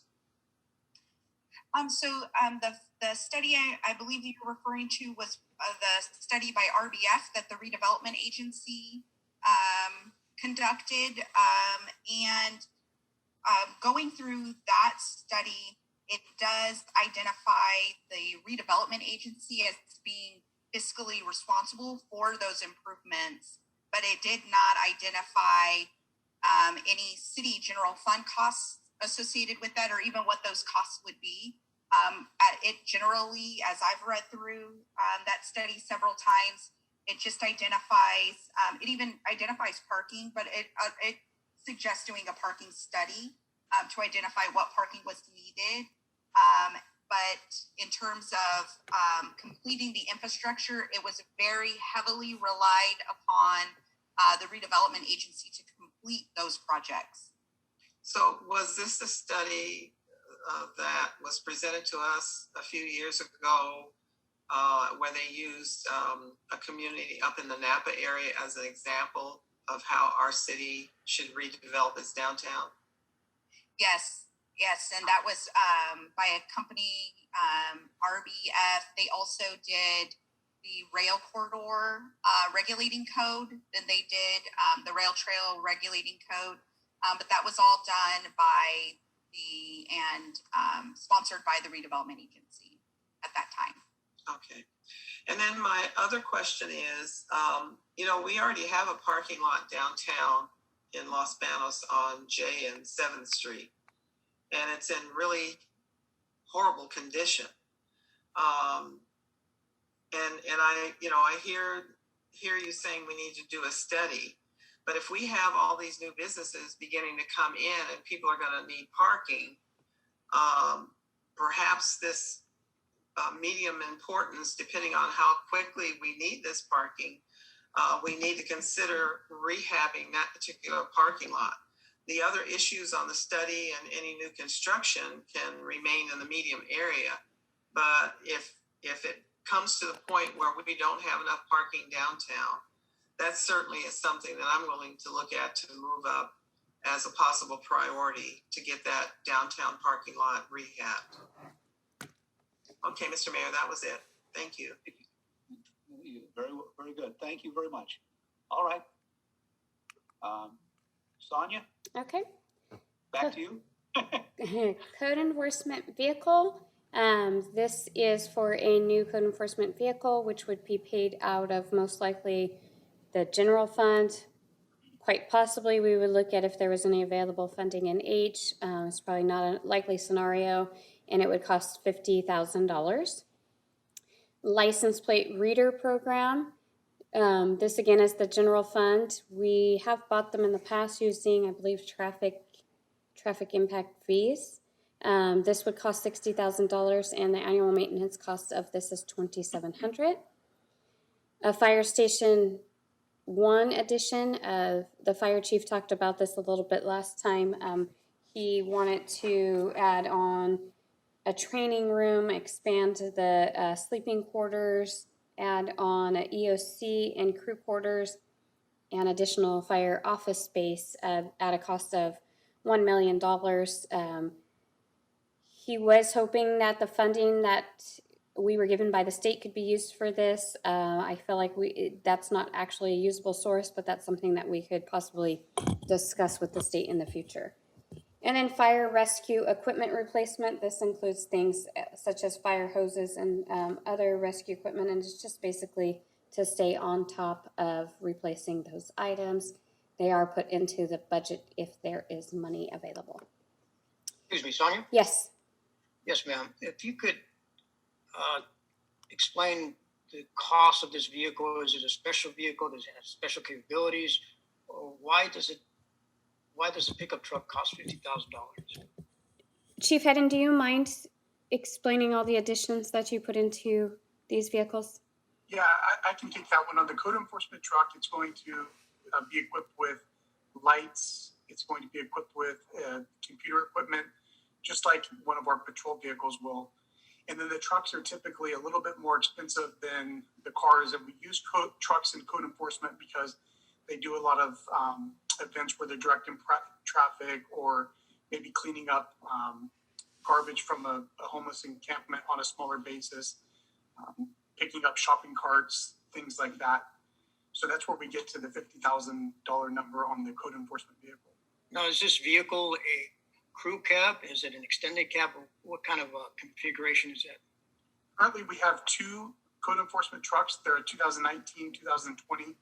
The study I believe you were referring to was the study by RBF that the redevelopment agency conducted, and going through that study, it does identify the redevelopment agency as being fiscally responsible for those improvements, but it did not identify any city general fund costs associated with that, or even what those costs would be. It generally, as I've read through that study several times, it just identifies, it even identifies parking, but it suggests doing a parking study to identify what parking was needed. But in terms of completing the infrastructure, it was very heavily relied upon the redevelopment agency to complete those projects. So was this a study that was presented to us a few years ago where they used a community up in the Napa area as an example of how our city should redevelop its downtown? Yes, yes, and that was by a company, RBF. They also did the rail corridor regulating code. Then they did the rail trail regulating code, but that was all done by sponsored by the redevelopment agency at that time. Okay. And then my other question is, we already have a parking lot downtown in Los Banos on J and 7th Street, and it's in really horrible condition. And I hear you saying we need to do a study, but if we have all these new businesses beginning to come in and people are going to need parking, perhaps this medium importance, depending on how quickly we need this parking, we need to consider rehabbing that particular parking lot. The other issues on the study and any new construction can remain in the medium area, but if it comes to the point where we don't have enough parking downtown, that certainly is something that I'm willing to look at to move up as a possible priority to get that downtown parking lot rehabbed. Okay, Mr. Mayor, that was it. Thank you. Very, very good. Thank you very much. All right. Sonia, Okay. back to you. Code enforcement vehicle. This is for a new code enforcement vehicle, which would be paid out of most likely the general fund. Quite possibly, we would look at if there was any available funding in H. It's probably not a likely scenario, and it would cost $50,000. License plate reader program. This again is the general fund. We have bought them in the past using, I believe, traffic impact fees. This would cost $60,000, and the annual maintenance cost of this is $2,700. A fire station 1 edition of the fire chief talked about this a little bit last time. He wanted to add on a training room, expand the sleeping quarters, add on an EOC and crew quarters, and additional fire office space at a cost of $1 million. He was hoping that the funding that we were given by the state could be used for this. I feel like that's not actually a usable source, but that's something that we could possibly discuss with the state in the future. And then fire rescue equipment replacement. This includes things such as fire hoses and other rescue equipment, and it's just basically to stay on top of replacing those items. They are put into the budget if there is money available. Excuse me, Sonia? Yes. Yes, ma'am. If you could explain the cost of this vehicle. Is it a special vehicle? Does it have special capabilities? Or why does the pickup truck cost $50,000? Chief Hedden, do you mind explaining all the additions that you put into these vehicles? Yeah, I can take that one. On the code enforcement truck, it's going to be equipped with lights. It's going to be equipped with computer equipment, just like one of our patrol vehicles will. And then the trucks are typically a little bit more expensive than the cars. And we use trucks in code enforcement because they do a lot of events where they're directing traffic or maybe cleaning up garbage from a homeless encampment on a smaller basis, picking up shopping carts, things like that. So that's where we get to the $50,000 number on the code enforcement vehicle. Now, is this vehicle a crew cab? Is it an extended cab? What kind of configuration is that? Currently, we have two code enforcement trucks. They're a 2019, 2020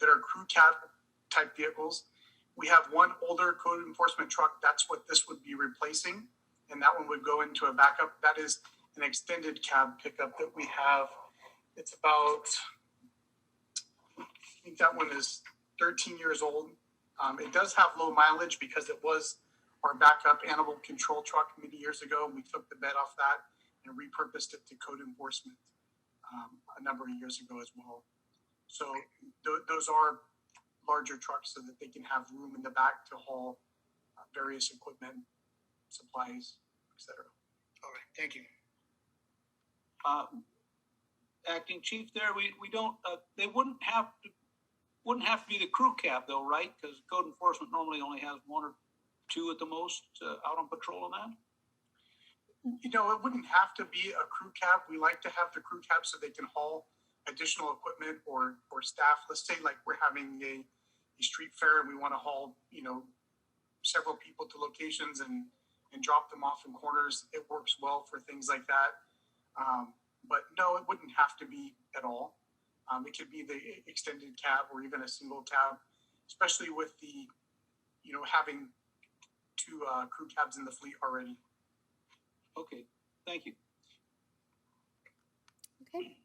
that are crew cab type vehicles. We have one older code enforcement truck. That's what this would be replacing. And that one would go into a backup. That is an extended cab pickup that we have. It's about, I think that one is 13 years old. It does have low mileage because it was our backup animal control truck many years ago. We took the bed off that and repurposed it to code enforcement a number of years ago as well. So those are larger trucks so that they can have room in the back to haul various equipment, supplies, etc. All right, thank you. Acting Chief there, we don't, they wouldn't have to be the crew cab though, right? Because code enforcement normally only has one or two at the most out on patrol on that. You know, it wouldn't have to be a crew cab. We like to have the crew cab so they can haul additional equipment or staff. Let's say like we're having a street fair and we want to haul, you know, several people to locations and drop them off in corners. It works well for things like that. But no, it wouldn't have to be at all. It could be the extended cab or even a single cab, especially with the, you know, having two crew cabs in the fleet already. Okay, thank you. Okay.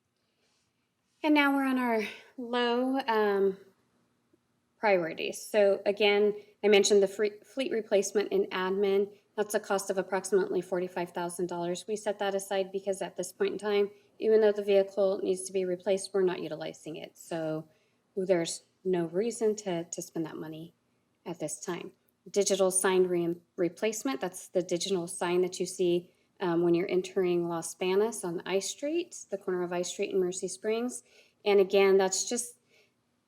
And now we're on our low priorities. So again, I mentioned the fleet replacement and admin. That's a cost of approximately $45,000. We set that aside because at this point in time, even though the vehicle needs to be replaced, we're not utilizing it. So there's no reason to spend that money at this time. Digital sign replacement, that's the digital sign that you see when you're entering Los Banos on I Street, the corner of I Street and Mercy Springs. And again, that's just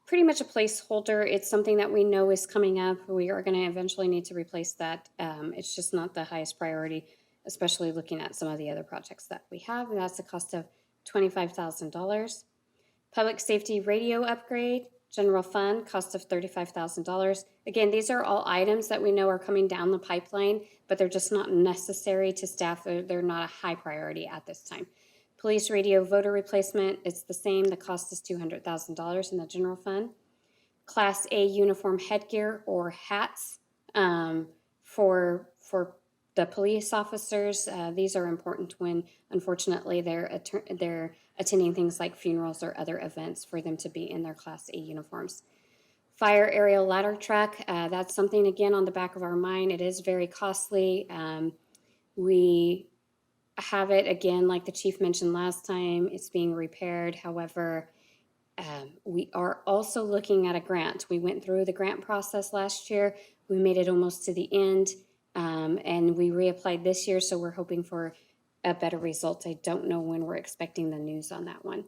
pretty much a placeholder. It's something that we know is coming up. We are going to eventually need to replace that. It's just not the highest priority, especially looking at some of the other projects that we have. And that's a cost of $25,000. Public safety radio upgrade, general fund, cost of $35,000. Again, these are all items that we know are coming down the pipeline, but they're just not necessary to staff. They're not a high priority at this time. Police radio voter replacement, it's the same. The cost is $200,000 in the general fund. Class A uniform headgear or hats for the police officers. These are important when, unfortunately, they're attending things like funerals or other events for them to be in their Class A uniforms. Fire aerial ladder truck, that's something, again, on the back of our mind. It is very costly. We have it, again, like the chief mentioned last time, it's being repaired. However, we are also looking at a grant. We went through the grant process last year. We made it almost to the end, and we reapplied this year, so we're hoping for a better result. I don't know when we're expecting the news on that one.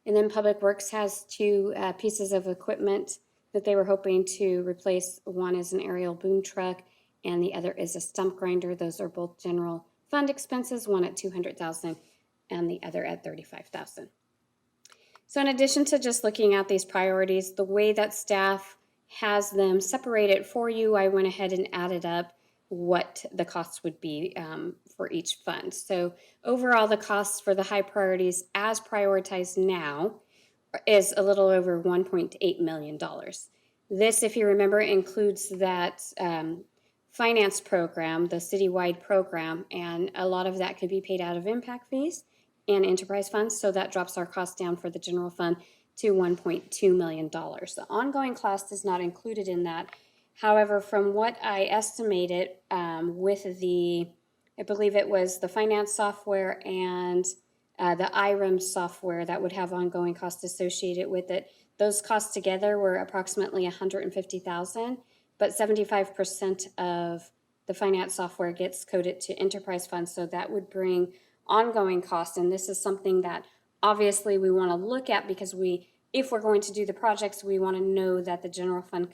And then Public Works has two pieces of equipment that they were hoping to replace. One is an aerial boom truck, and the other is a stump grinder. Those are both general fund expenses, one at $200,000 and the other at $35,000. So in addition to just looking at these priorities, the way that staff has them separated for you, I went ahead and added up what the costs would be for each fund. So overall, the costs for the high priorities as prioritized now is a little over $1.8 million. This, if you remember, includes that finance program, the Citywide program, and a lot of that could be paid out of impact fees and enterprise funds, so that drops our cost down for the general fund to $1.2 million. The ongoing cost is not included in that. However, from what I estimated with the, I believe it was the finance software and the IREM software that would have ongoing costs associated with it, those costs together were approximately $150,000. But 75% of the finance software gets coded to enterprise funds, so that would bring ongoing costs. And this is something that obviously we want to look at because if we're going to do the projects, we want to know that the general fund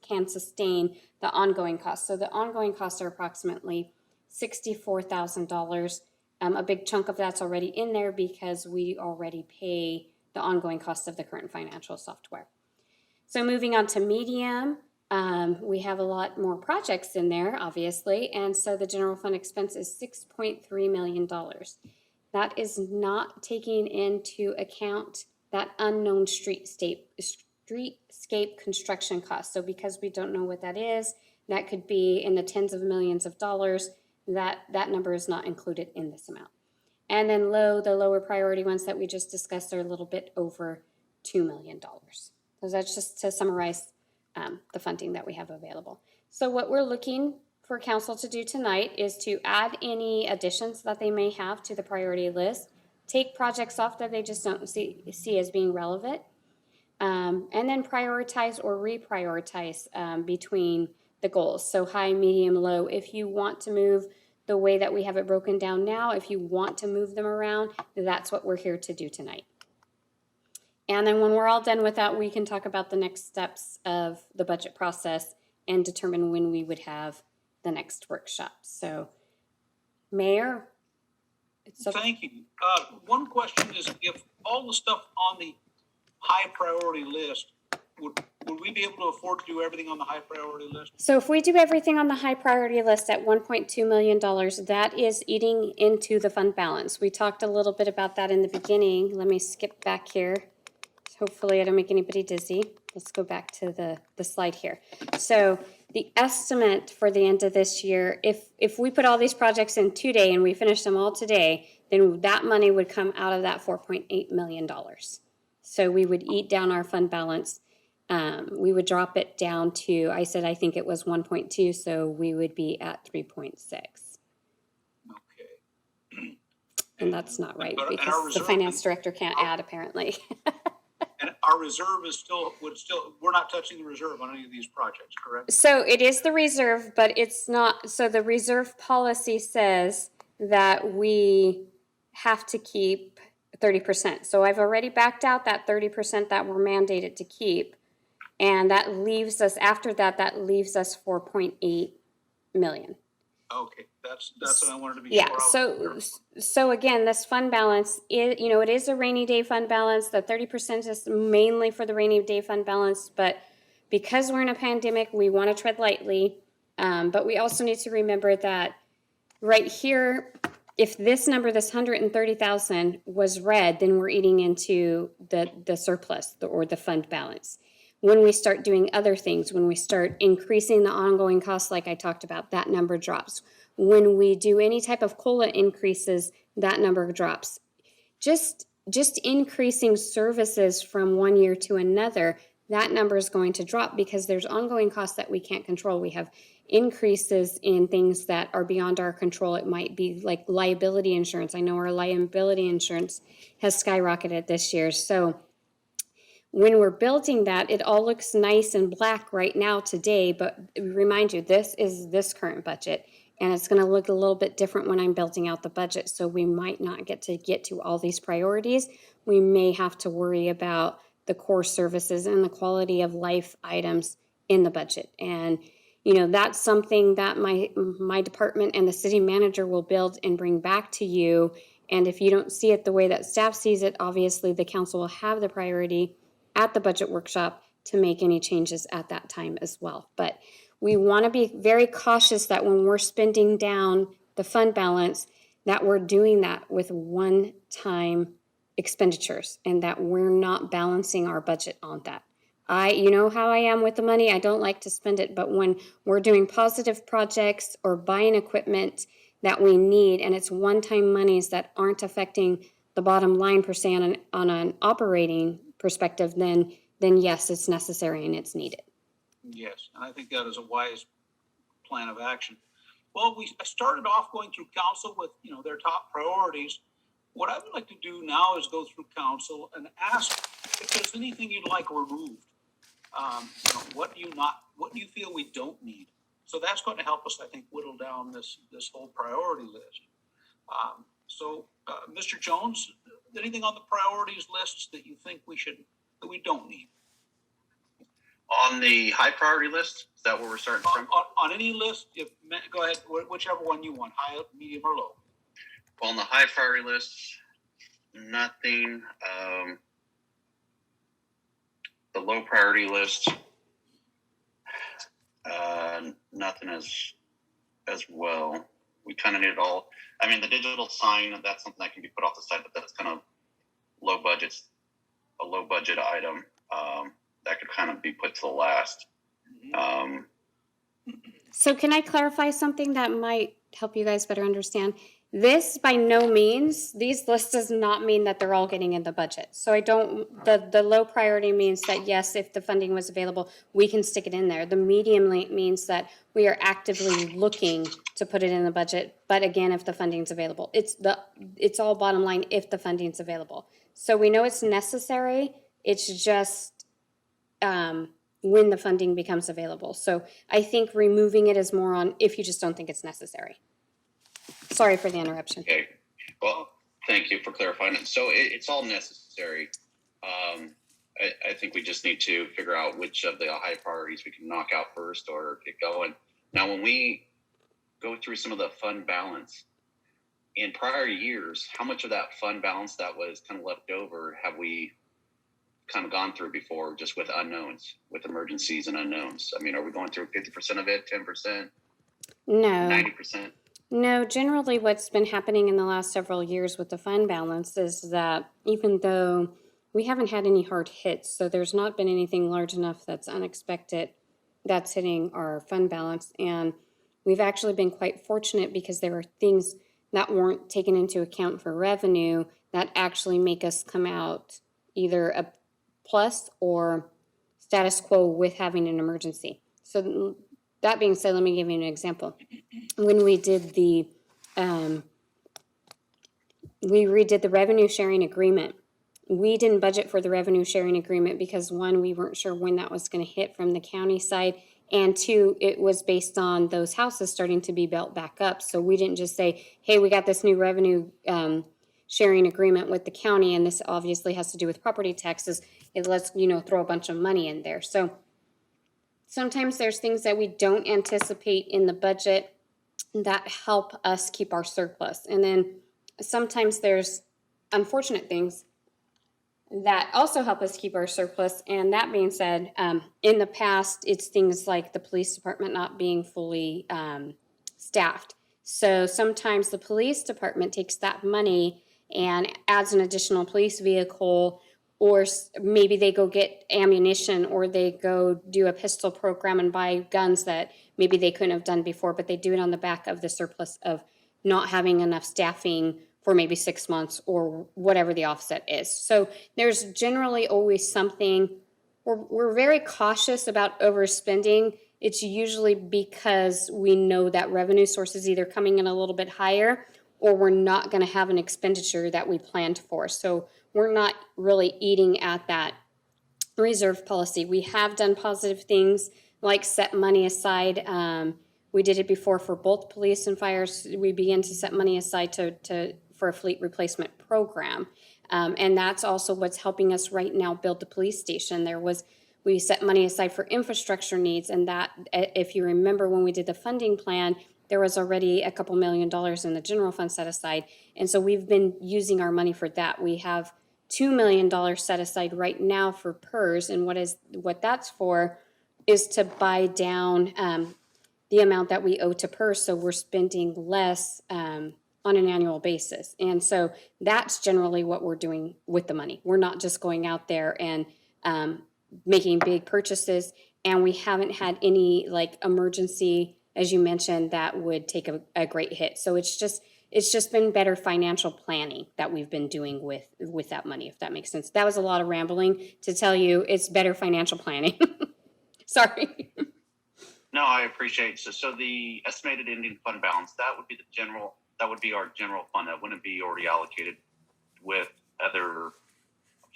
can sustain the ongoing costs. So the ongoing costs are approximately $64,000. A big chunk of that's already in there because we already pay the ongoing costs of the current financial software. So moving on to medium. We have a lot more projects in there, obviously, and so the general fund expense is $6.3 million. That is not taking into account that unknown streetscape construction cost. So because we don't know what that is, that could be in the tens of millions of dollars. That number is not included in this amount. And then the lower priority ones that we just discussed are a little bit over $2 million. So that's just to summarize the funding that we have available. So what we're looking for council to do tonight is to add any additions that they may have to the priority list, take projects off that they just don't see as being relevant, and then prioritize or reprioritize between the goals. So high, medium, low. If you want to move the way that we have it broken down now, if you want to move them around, that's what we're here to do tonight. And then when we're all done with that, we can talk about the next steps of the budget process and determine when we would have the next workshop. So, Mayor? Thank you. One question is, if all the stuff on the high priority list, would we be able to afford to do everything on the high priority list? So if we do everything on the high priority list at $1.2 million, that is eating into the fund balance. We talked a little bit about that in the beginning. Let me skip back here. Hopefully I don't make anybody dizzy. Let's go back to the slide here. So the estimate for the end of this year, if we put all these projects in today and we finish them all today, then that money would come out of that $4.8 million. So we would eat down our fund balance. We would drop it down to, I said I think it was 1.2, so we would be at 3.6. Okay. And that's not right, But- and our because the reserve finance is- director can't add, apparently. And our reserve is we're not touching the reserve on any of these projects, correct? So it is the reserve, but it's not, so the reserve policy says that we have to keep 30%. So I've already backed out that 30% that we're mandated to keep. And that leaves us, after that, that leaves us 4.8 million. Okay, that's what I wanted to be Yeah, sure. so again, this fund balance, it is a rainy day fund balance. The 30% is mainly for the rainy day fund balance, but because we're in a pandemic, we want to tread lightly. But we also need to remember that right here, if this number, this 130,000 was red, then we're eating into the surplus or the fund balance. When we start doing other things, when we start increasing the ongoing costs like I talked about, that number drops. When we do any type of COLA increases, that number drops. Just increasing services from one year to another, that number is going to drop because there's ongoing costs that we can't control. We have increases in things that are beyond our control. It might be like liability insurance. I know our liability insurance has skyrocketed this year. So when we're building that, it all looks nice and black right now today, but remind you, this is this current budget, and it's going to look a little bit different when I'm building out the budget. So we might not get to all these priorities. We may have to worry about the core services and the quality of life items in the budget. And that's something that my department and the city manager will build and bring back to you. And if you don't see it the way that staff sees it, obviously the council will have the priority at the budget workshop to make any changes at that time as well. But we want to be very cautious that when we're spending down the fund balance, that we're doing that with one-time expenditures and that we're not balancing our budget on that. You know how I am with the money. I don't like to spend it, but when we're doing positive projects or buying equipment that we need and it's one-time monies that aren't affecting the bottom line per se on an operating perspective, then yes, it's necessary and it's needed. Yes, and I think that is a wise plan of action. Well, I started off going through council with their top priorities. What I would like to do now is go through council and ask if there's anything you'd like removed. What do you feel we don't need? So that's going to help us, I think, whittle down this whole priority list. Mr. Jones, anything on the priorities lists that you think that we don't need? On the high priority list, is that where we're starting from? On any list, go ahead, whichever one you want, high, medium, or low. Well, on the high priority list, nothing. The low priority list, nothing as well. We kind of need it all. I mean, the digital sign, that's something that can be put off the side, but that's kind of a low budget item. That could kind of be put to the last. So can I clarify something that might help you guys better understand? This, by no means, these lists does not mean that they're all getting in the budget. So the low priority means that yes, if the funding was available, we can stick it in there. The medium means that we are actively looking to put it in the budget. But again, if the funding's available, it's all bottom line if the funding's available. So we know it's necessary. It's just when the funding becomes available. So I think removing it is more on if you just don't think it's necessary. Sorry for the interruption. Okay. Well, thank you for clarifying it. So it's all necessary. I think we just need to figure out which of the high priorities we can knock out first or get going. Now, when we go through some of the fund balance in prior years, how much of that fund balance that was kind of left over have we kind of gone through before, just with unknowns, with emergencies and unknowns? I mean, are we going through 50% of it, 10%, No. 90%? No, generally what's been happening in the last several years with the fund balance is that even though we haven't had any hard hits, so there's not been anything large enough that's unexpected that's hitting our fund balance. And we've actually been quite fortunate because there are things that weren't taken into account for revenue that actually make us come out either a plus or status quo with having an emergency. So that being said, let me give you an example. When we did we redid the revenue sharing agreement, we didn't budget for the revenue sharing agreement because one, we weren't sure when that was going to hit from the county side, and two, it was based on those houses starting to be built back up. So we didn't just say, hey, we got this new revenue sharing agreement with the county, and this obviously has to do with property taxes. Let's throw a bunch of money in there. So sometimes there's things that we don't anticipate in the budget that help us keep our surplus. And then sometimes there's unfortunate things that also help us keep our surplus. And that being said, in the past, it's things like the police department not being fully staffed. So sometimes the police department takes that money and adds an additional police vehicle, or maybe they go get ammunition, or they go do a pistol program and buy guns that maybe they couldn't have done before, but they do it on the back of the surplus of not having enough staffing for maybe 6 months or whatever the offset is. So there's generally always something. We're very cautious about overspending. It's usually because we know that revenue source is either coming in a little bit higher, or we're not going to have an expenditure that we planned for. So we're not really eating at that reserve policy. We have done positive things like set money aside. We did it before for both police and fires. We began to set money aside for a fleet replacement program. And that's also what's helping us right now build the police station. We set money aside for infrastructure needs, and that, if you remember when we did the funding plan, there was already a couple $1 million in the general fund set aside. And so we've been using our money for that. We have $2 million set aside right now for PERS, and what that's for is to buy down the amount that we owe to PERS, so we're spending less on an annual basis. And so that's generally what we're doing with the money. We're not just going out there and making big purchases, and we haven't had any emergency, as you mentioned, that would take a great hit. So it's just been better financial planning that we've been doing with that money, if that makes sense. That was a lot of rambling to tell you it's better financial planning. Sorry. No, I appreciate. So the estimated ending fund balance, that would be our general fund. That wouldn't be already allocated with other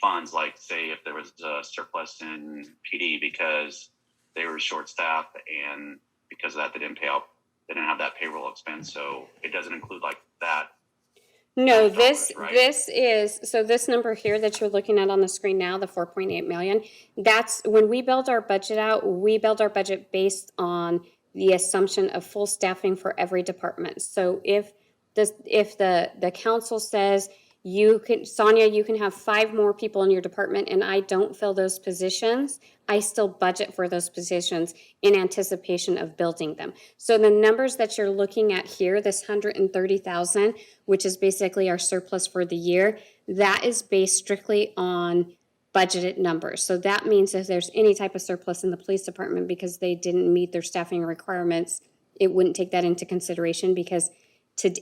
funds, like say if there was a surplus in PD because they were short staffed, and because of that they didn't have that payroll expense. So it doesn't include like that. No, dollars, right? This number here that you're looking at on the screen now, the 4.8 million, that's when we build our budget out, we build our budget based on the assumption of full staffing for every department. So if the council says Sonia, you can have 5 more people in your department, and I don't fill those positions, I still budget for those positions in anticipation of building them. So the numbers that you're looking at here, this 130,000, which is basically our surplus for the year, that is based strictly on budgeted numbers. So that means if there's any type of surplus in the police department because they didn't meet their staffing requirements, it wouldn't take that into consideration, because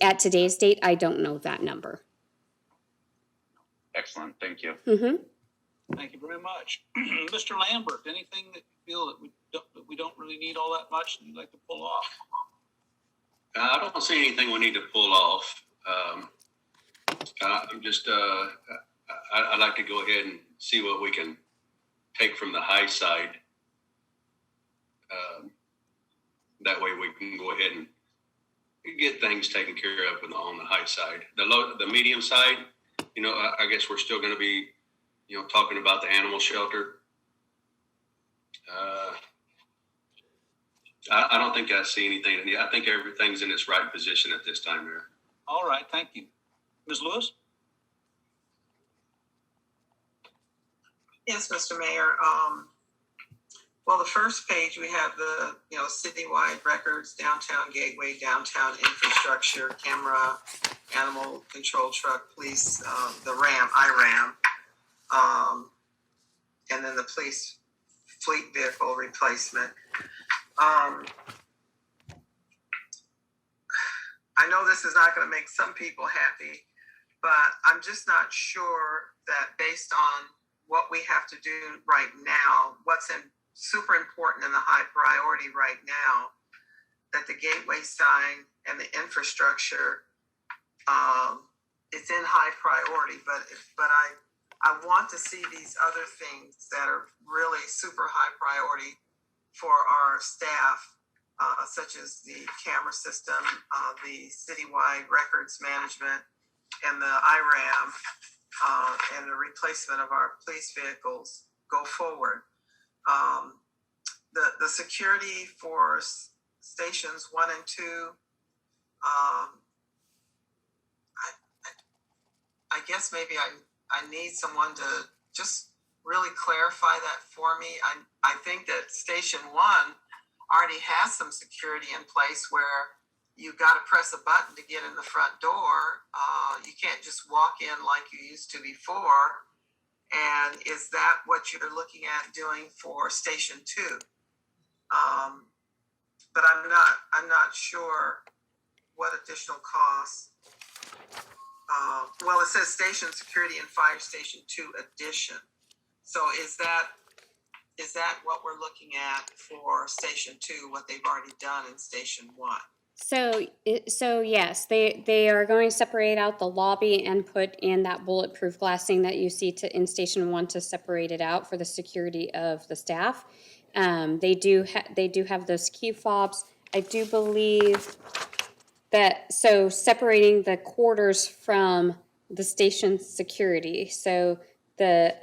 at today's date, I don't know that number. Excellent, thank you. Mm-hmm. Thank you very much. Mr. Lambert, anything that you feel that we don't really need all that much and you'd like to pull off? I don't see anything we need to pull off. I'm just, I'd like to go ahead and see what we can take from the high side. That way we can go ahead and get things taken care of on the high side. The medium side, I guess we're still going to be talking about the animal shelter. I don't think I see anything. I think everything's in its right position at this time, Mayor. All right, thank you. Ms. Lewis? Yes, Mr. Mayor. Well, the first page, we have the, citywide records, downtown gateway, downtown infrastructure, camera, animal control truck, police, the IRAM, and then the police fleet vehicle replacement. I know this is not going to make some people happy, but I'm just not sure that based on what we have to do right now, what's super important and the high priority right now, that the gateway sign and the infrastructure, it's in high priority, but I want to see these other things that are really super high priority for our staff, such as the camera system, the citywide records management, and the IRAM, and the replacement of our police vehicles go forward. The security for stations 1 and 2, I guess maybe I need someone to just really clarify that for me. I think that station 1 already has some security in place where you got to press a button to get in the front door. You can't just walk in like you used to before. And is that what you're looking at doing for station 2? But I'm not sure what additional costs. Well, it says station security and fire station 2 addition. So is that what we're looking at for station 2, what they've already done in station 1? So yes, they are going to separate out the lobby and put in that bulletproof glassing that you see in station 1 to separate it out for the security of the staff. They do have those key fobs. I do believe that, so separating the quarters from the station security. So the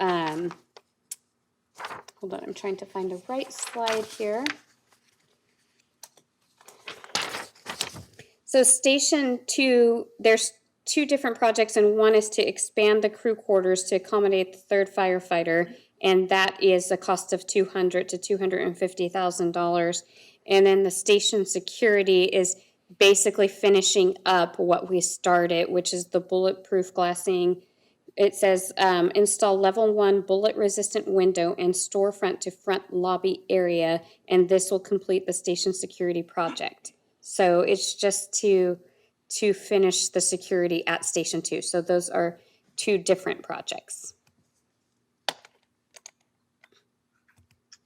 hold on, I'm trying to find the right slide here. So station 2, there's 2 different projects, and one is to expand the crew quarters to accommodate the 3rd firefighter, and that is a cost of $200,000 to $250,000. And then the station security is basically finishing up what we started, which is the bulletproof glassing. It says install level 1 bullet resistant window and storefront to front lobby area, and this will complete the station security project. So it's just to finish the security at station 2. So those are 2 different projects.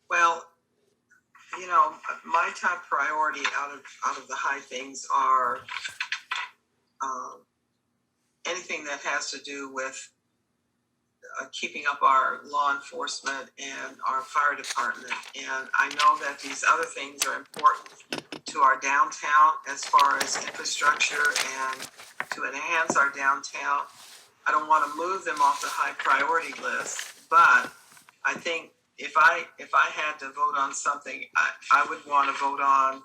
Well, my top priority out of the high things are anything that has to do with keeping up our law enforcement and our fire department. And I know that these other things are important to our downtown as far as infrastructure and to enhance our downtown. I don't want to move them off the high priority list, but I think if I had to vote on something, I would want to vote on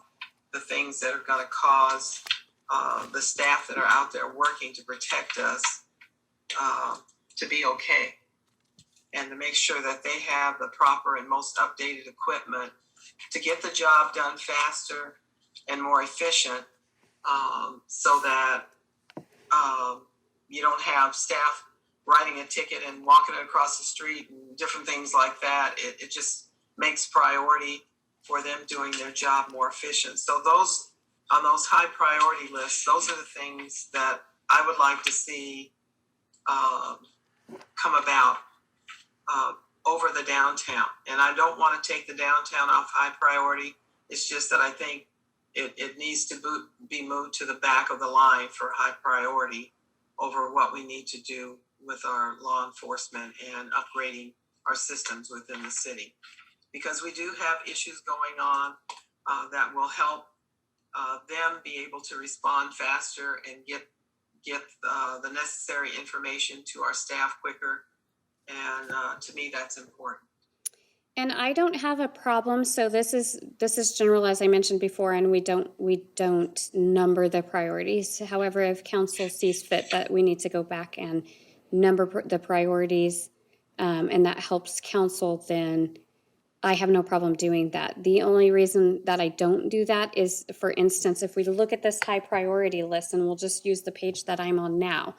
the things that are going to cause the staff that are out there working to protect us to be okay, and to make sure that they have the proper and most updated equipment to get the job done faster and more efficient, so that you don't have staff writing a ticket and walking it across the street and different things like that. It just makes priority for them doing their job more efficient. So those, on those high priority lists, those are the things that I would like to see come about over the downtown. And I don't want to take the downtown off high priority. It's just that I think it needs to be moved to the back of the line for high priority over what we need to do with our law enforcement and upgrading our systems within the city. Because we do have issues going on that will help them be able to respond faster and get the necessary information to our staff quicker. And to me, that's important. And I don't have a problem. So this is general, as I mentioned before, and we don't number the priorities. However, if council sees fit that we need to go back and number the priorities, and that helps council, then I have no problem doing that. The only reason that I don't do that is, for instance, if we look at this high priority list, and we'll just use the page that I'm on now,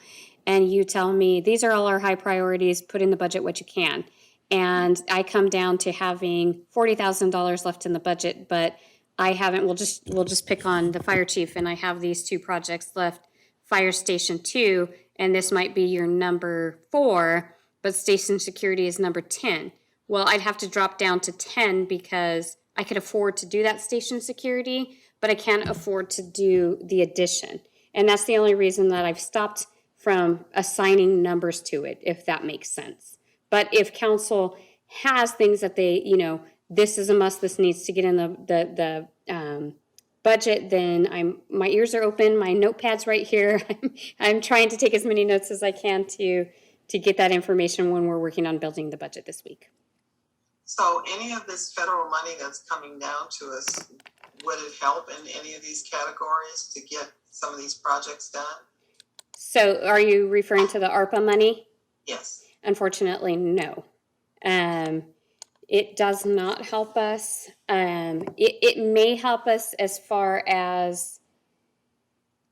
and you tell me, these are all our high priorities, put in the budget what you can. And I come down to having $40,000 left in the budget, but I haven't, we'll just pick on the fire chief, and I have these 2 projects left, Fire Station 2, and this might be your number 4, but station security is number 10. Well, I'd have to drop down to 10 because I could afford to do that station security, but I can't afford to do the addition. And that's the only reason that I've stopped from assigning numbers to it, if that makes sense. But if council has things that they, this is a must, this needs to get in the budget, then my ears are open, my notepad's right here. I'm trying to take as many notes as I can to get that information when we're working on building the budget this week. So any of this federal money that's coming down to us, would it help in any of these categories to get some of these projects done? So are you referring to the ARPA money? Yes. Unfortunately, no. It does not help us. It may help us as far as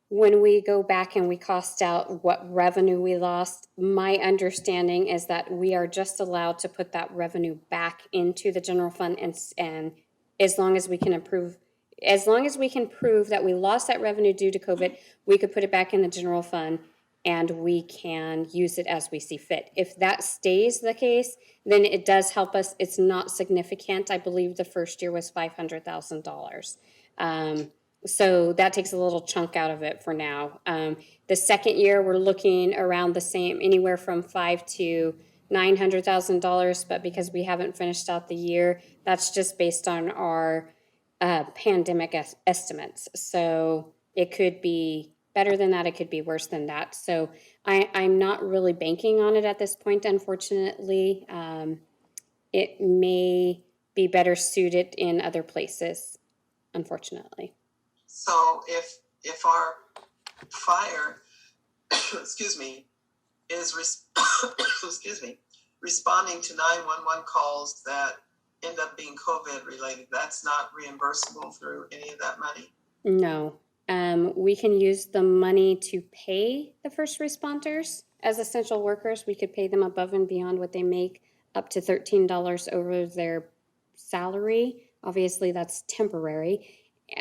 when we go back and we cost out what revenue we lost. My understanding is that we are just allowed to put that revenue back into the general fund, and as long as we can prove that we lost that revenue due to COVID, we could put it back in the general fund and we can use it as we see fit. If that stays the case, then it does help us. It's not significant. I believe the first year was $500,000. So that takes a little chunk out of it for now. The second year, we're looking around the same, anywhere from $500,000 to $900,000. But because we haven't finished out the year, that's just based on our pandemic estimates. So it could be better than that. It could be worse than that. So I'm not really banking on it at this point, unfortunately. It may be better suited in other places, unfortunately. So if our fire, excuse me, is responding to 911 calls that end up being COVID related, that's not reimbursable through any of that money? No. We can use the money to pay the first responders as essential workers. We could pay them above and beyond what they make, up to $13 over their salary. Obviously, that's temporary.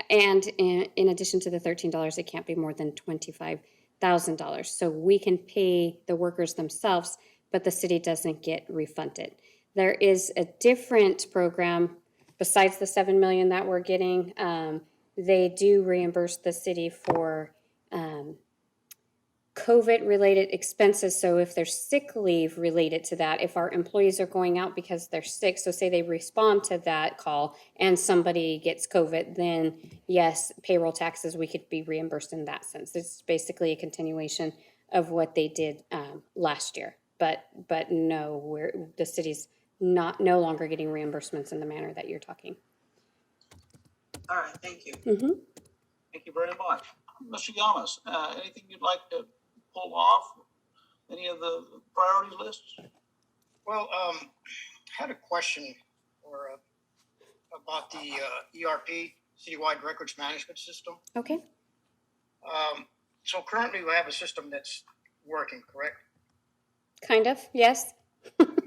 And in addition to the $13, it can't be more than $25,000. So we can pay the workers themselves, but the city doesn't get refunded. There is a different program besides the $7 million that we're getting. They do reimburse the city for COVID-related expenses. So if there's sick leave related to that, if our employees are going out because they're sick, so say they respond to that call and somebody gets COVID, then yes, payroll taxes, we could be reimbursed in that sense. It's basically a continuation of what they did last year. But no, the city's no longer getting reimbursements in the manner that you're talking. All right, thank you. Mm-hmm. Thank you very much. Mr. Yamas, anything you'd like to pull off? Any of the priority lists? Well, I had a question about the ERP, Citywide Records Management System. Okay. So currently we have a system that's working, correct? Kind of, yes. And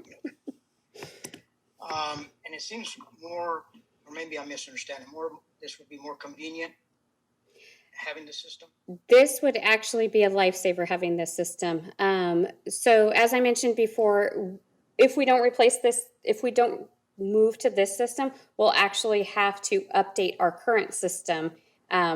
it seems more, or maybe I'm misunderstanding, this would be more convenient having the system? This would actually be a lifesaver, having this system. So as I mentioned before, if we don't replace this, if we don't move to this system, we'll actually have to update our current system,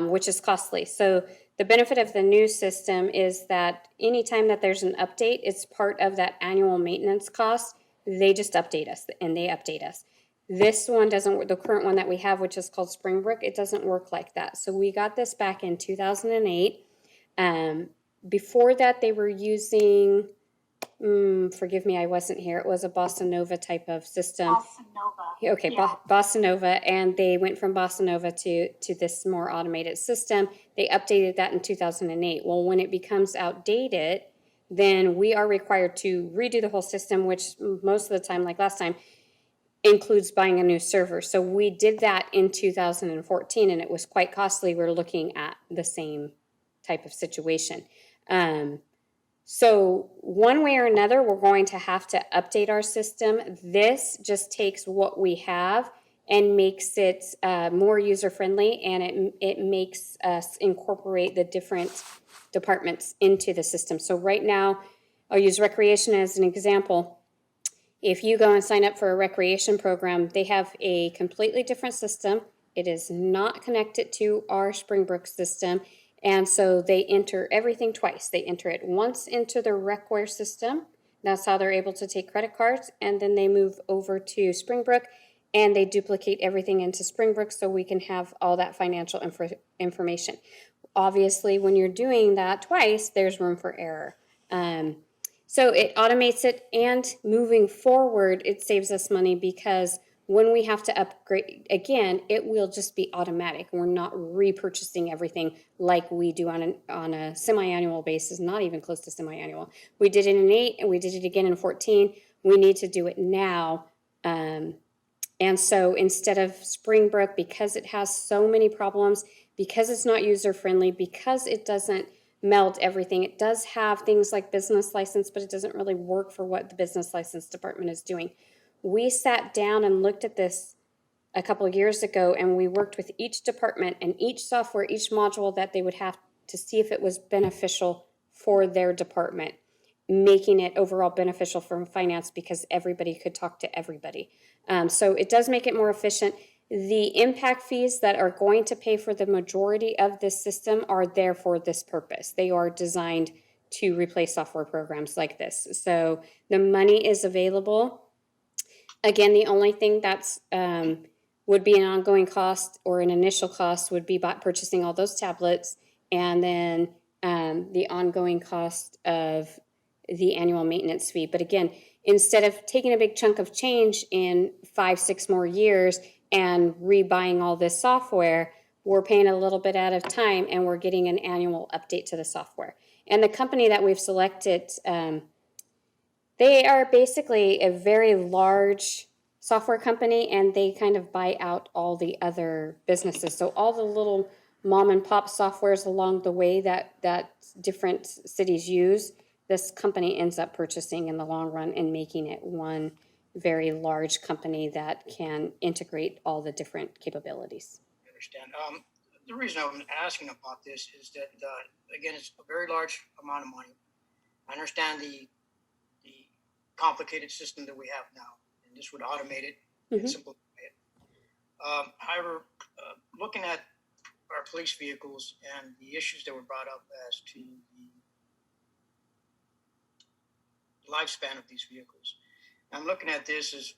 which is costly. So the benefit of the new system is that anytime that there's an update, it's part of that annual maintenance cost. They just update us and they update us. This one doesn't work. The current one that we have, which is called Springbrook, it doesn't work like that. So we got this back in 2008. Before that, they were using, forgive me, I wasn't here. It was a Bossa Nova type of system. Bossa Nova. Okay, Yeah. Bossa Nova, and they went from Bossa Nova to this more automated system. They updated that in 2008. Well, when it becomes outdated, then we are required to redo the whole system, which most of the time, like last time, includes buying a new server. So we did that in 2014, and it was quite costly. We're looking at the same type of situation. So one way or another, we're going to have to update our system. This just takes what we have and makes it more user-friendly, and it makes us incorporate the different departments into the system. So right now, I'll use recreation as an example. If you go and sign up for a recreation program, they have a completely different system. It is not connected to our Springbrook system. And so they enter everything twice. They enter it once into the Recware system. That's how they're able to take credit cards. And then they move over to Springbrook and they duplicate everything into Springbrook so we can have all that financial information. Obviously, when you're doing that twice, there's room for error. So it automates it, and moving forward, it saves us money because when we have to upgrade again, it will just be automatic. We're not repurchasing everything like we do on a semi-annual basis, not even close to semi-annual. We did it in 8 and we did it again in 14. We need to do it now. And so instead of Springbrook, because it has so many problems, because it's not user-friendly, because it doesn't meld everything, it does have things like business license, but it doesn't really work for what the business license department is doing. We sat down and looked at this a couple of years ago, and we worked with each department and each software, each module that they would have to see if it was beneficial for their department, making it overall beneficial for finance because everybody could talk to everybody. So it does make it more efficient. The impact fees that are going to pay for the majority of this system are there for this purpose. They are designed to replace software programs like this. So the money is available. Again, the only thing that's would be an ongoing cost or an initial cost would be purchasing all those tablets, and then the ongoing cost of the annual maintenance fee. But again, instead of taking a big chunk of change in 5-6 more years and rebuying all this software, we're paying a little bit at a time, and we're getting an annual update to the software. And the company that we've selected, they are basically a very large software company, and they kind of buy out all the other businesses. So all the little mom and pop softwares along the way that different cities use, this company ends up purchasing in the long run and making it one very large company that can integrate all the different capabilities. I understand. The reason I'm asking about this is that, again, it's a very large amount of money. I understand the complicated system that we have now, and this would automate it and simplify it. However, looking at our police vehicles and the issues that were brought up as to the lifespan of these vehicles, I'm looking at this as,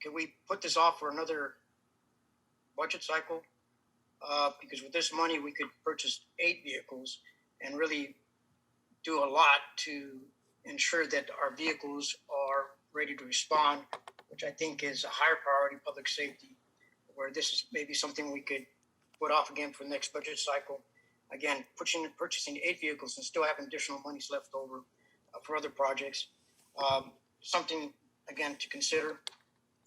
can we put this off for another budget cycle? Because with this money, we could purchase 8 vehicles and really do a lot to ensure that our vehicles are ready to respond, which I think is a higher priority, public safety, where this is maybe something we could put off again for the next budget cycle. Again, purchasing 8 vehicles and still having additional monies left over for other projects. Something, again, to consider.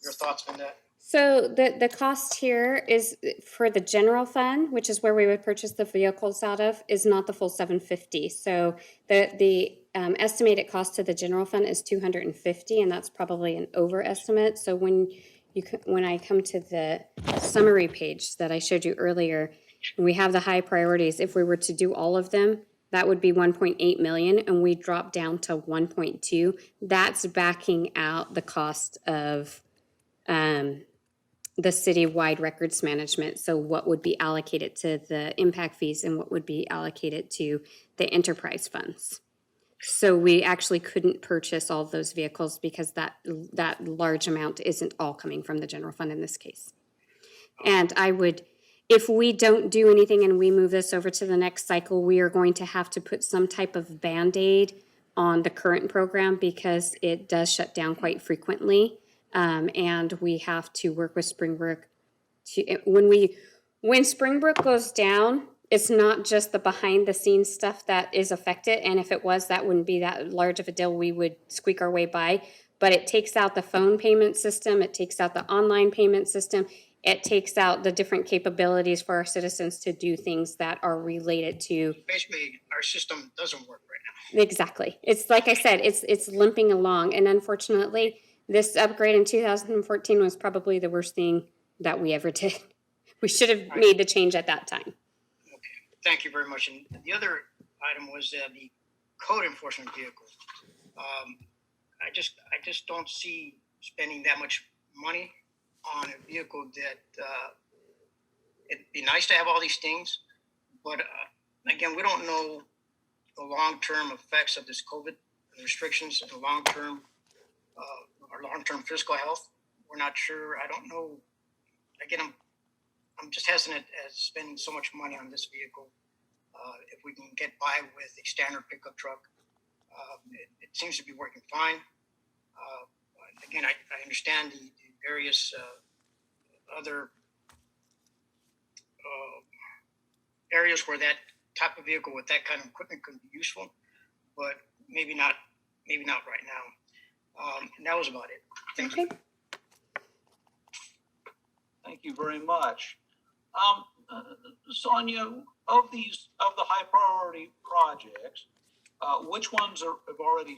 Your thoughts on that? So the cost here is for the general fund, which is where we would purchase the vehicles out of, is not the full $750. So the estimated cost to the general fund is $250, and that's probably an overestimate. So when I come to the summary page that I showed you earlier, we have the high priorities. If we were to do all of them, that would be 1.8 million, and we drop down to 1.2. That's backing out the cost of the citywide records management. So what would be allocated to the impact fees and what would be allocated to the enterprise funds. So we actually couldn't purchase all of those vehicles because that large amount isn't all coming from the general fund in this case. And I would, if we don't do anything and we move this over to the next cycle, we are going to have to put some type of Band-Aid on the current program because it does shut down quite frequently. And we have to work with Springbrook to, when Springbrook goes down, it's not just the behind the scenes stuff that is affected. And if it was, that wouldn't be that large of a deal. We would squeak our way by, but it takes out the phone payment system. It takes out the online payment system. It takes out the different capabilities for our citizens to do things that are related to. Basically, our system doesn't work right now. Exactly. It's like I said, it's limping along. And unfortunately, this upgrade in 2014 was probably the worst thing that we ever did. We should have made the change at that time. Thank you very much. And the other item was the code enforcement vehicle. I just don't see spending that much money on a vehicle that it'd be nice to have all these things, but again, we don't know the long-term effects of this COVID restrictions and the long-term our long-term fiscal health. We're not sure. I don't know. Again, I'm just hesitant as spending so much money on this vehicle. If we can get by with a standard pickup truck, it seems to be working fine. Again, I understand the various other areas where that type of vehicle with that kind of equipment could be useful, but maybe not right now. And that was about it. Thank you. Thank you very much. Sonia, of the high priority projects, which ones have already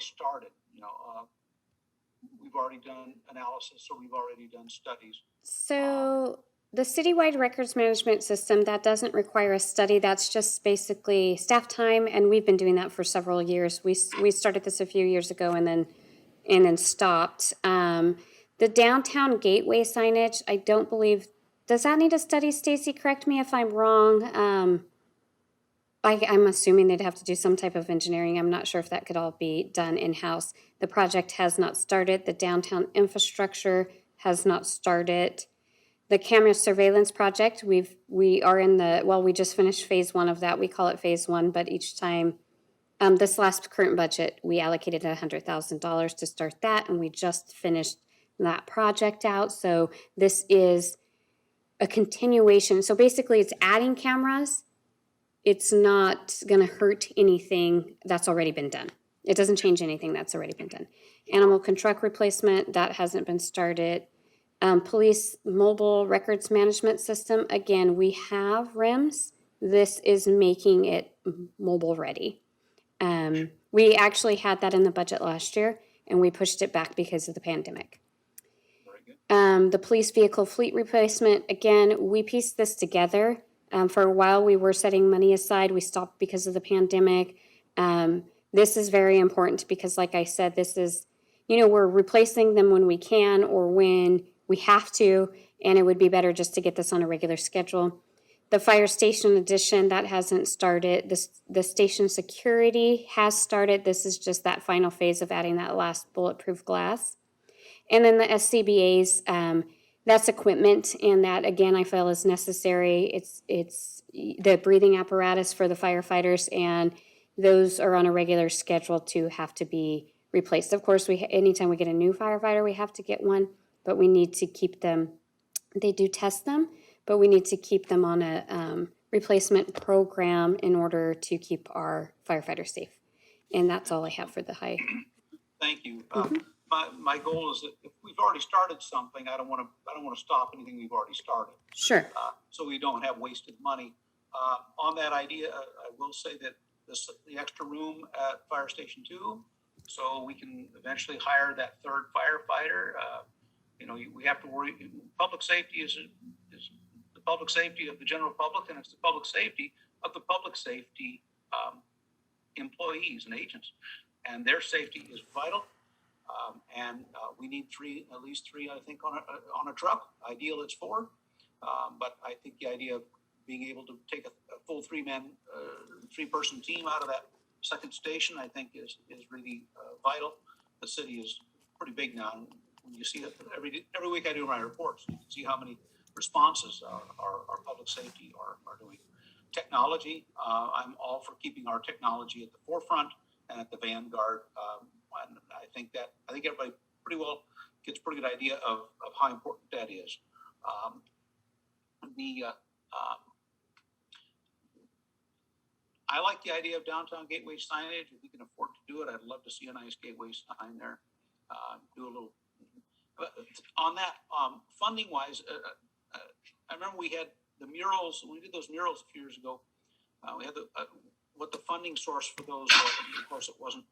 started? We've already done analysis, or we've already done studies. So the Citywide records management system, that doesn't require a study. That's just basically staff time, and we've been doing that for several years. We started this a few years ago and then stopped. The downtown gateway signage, I don't believe, does that need a study, Stacy? Correct me if I'm wrong. I'm assuming they'd have to do some type of engineering. I'm not sure if that could all be done in-house. The project has not started. The downtown infrastructure has not started. The camera surveillance project, we just finished phase 1 of that. We call it phase 1, but each time, this last current budget, we allocated $100,000 to start that, and we just finished that project out. So this is a continuation. So basically it's adding cameras. It's not going to hurt anything that's already been done. It doesn't change anything that's already been done. Animal control replacement, that hasn't been started. Police mobile records management system, again, we have RIMS. This is making it mobile ready. We actually had that in the budget last year, and we pushed it back because of the pandemic. The police vehicle fleet replacement, again, we pieced this together. For a while, we were setting money aside. We stopped because of the pandemic. This is very important because, like I said, this is, we're replacing them when we can or when we have to, and it would be better just to get this on a regular schedule. The fire station addition, that hasn't started. The station security has started. This is just that final phase of adding that last bulletproof glass. And then the SCBA's, that's equipment, and that, again, I feel is necessary. It's the breathing apparatus for the firefighters, and those are on a regular schedule to have to be replaced. Of course, anytime we get a new firefighter, we have to get one, but we need to keep them. They do test them, but we need to keep them on a replacement program in order to keep our firefighters safe. And that's all I have for the high. Thank you. My goal is that if we've already started something, I don't want to stop anything we've already started. Sure. So we don't have wasted money. On that idea, I will say that the extra room at Fire Station 2, so we can eventually hire that third firefighter. We have to worry. Public safety is the public safety of the general public, and it's the public safety of the public safety employees and agents, and their safety is vital. And we need at least three, I think, on a truck. Ideal, it's 4. But I think the idea of being able to take a full 3-person team out of that second station, I think, is really vital. The city is pretty big now. And when you see it every week, I do my reports. You can see how many responses our public safety are doing. technology. I'm all for keeping our technology at the forefront and at the vanguard. And I think everybody pretty well gets a pretty good idea of how important that is. I like the idea of downtown gateway signage. If we can afford to do it, I'd love to see a nice gateway sign there. Do a little, on that, funding wise, I remember we had the murals, when we did those murals a few years ago, we had what the funding source for those was. Of course, it wasn't.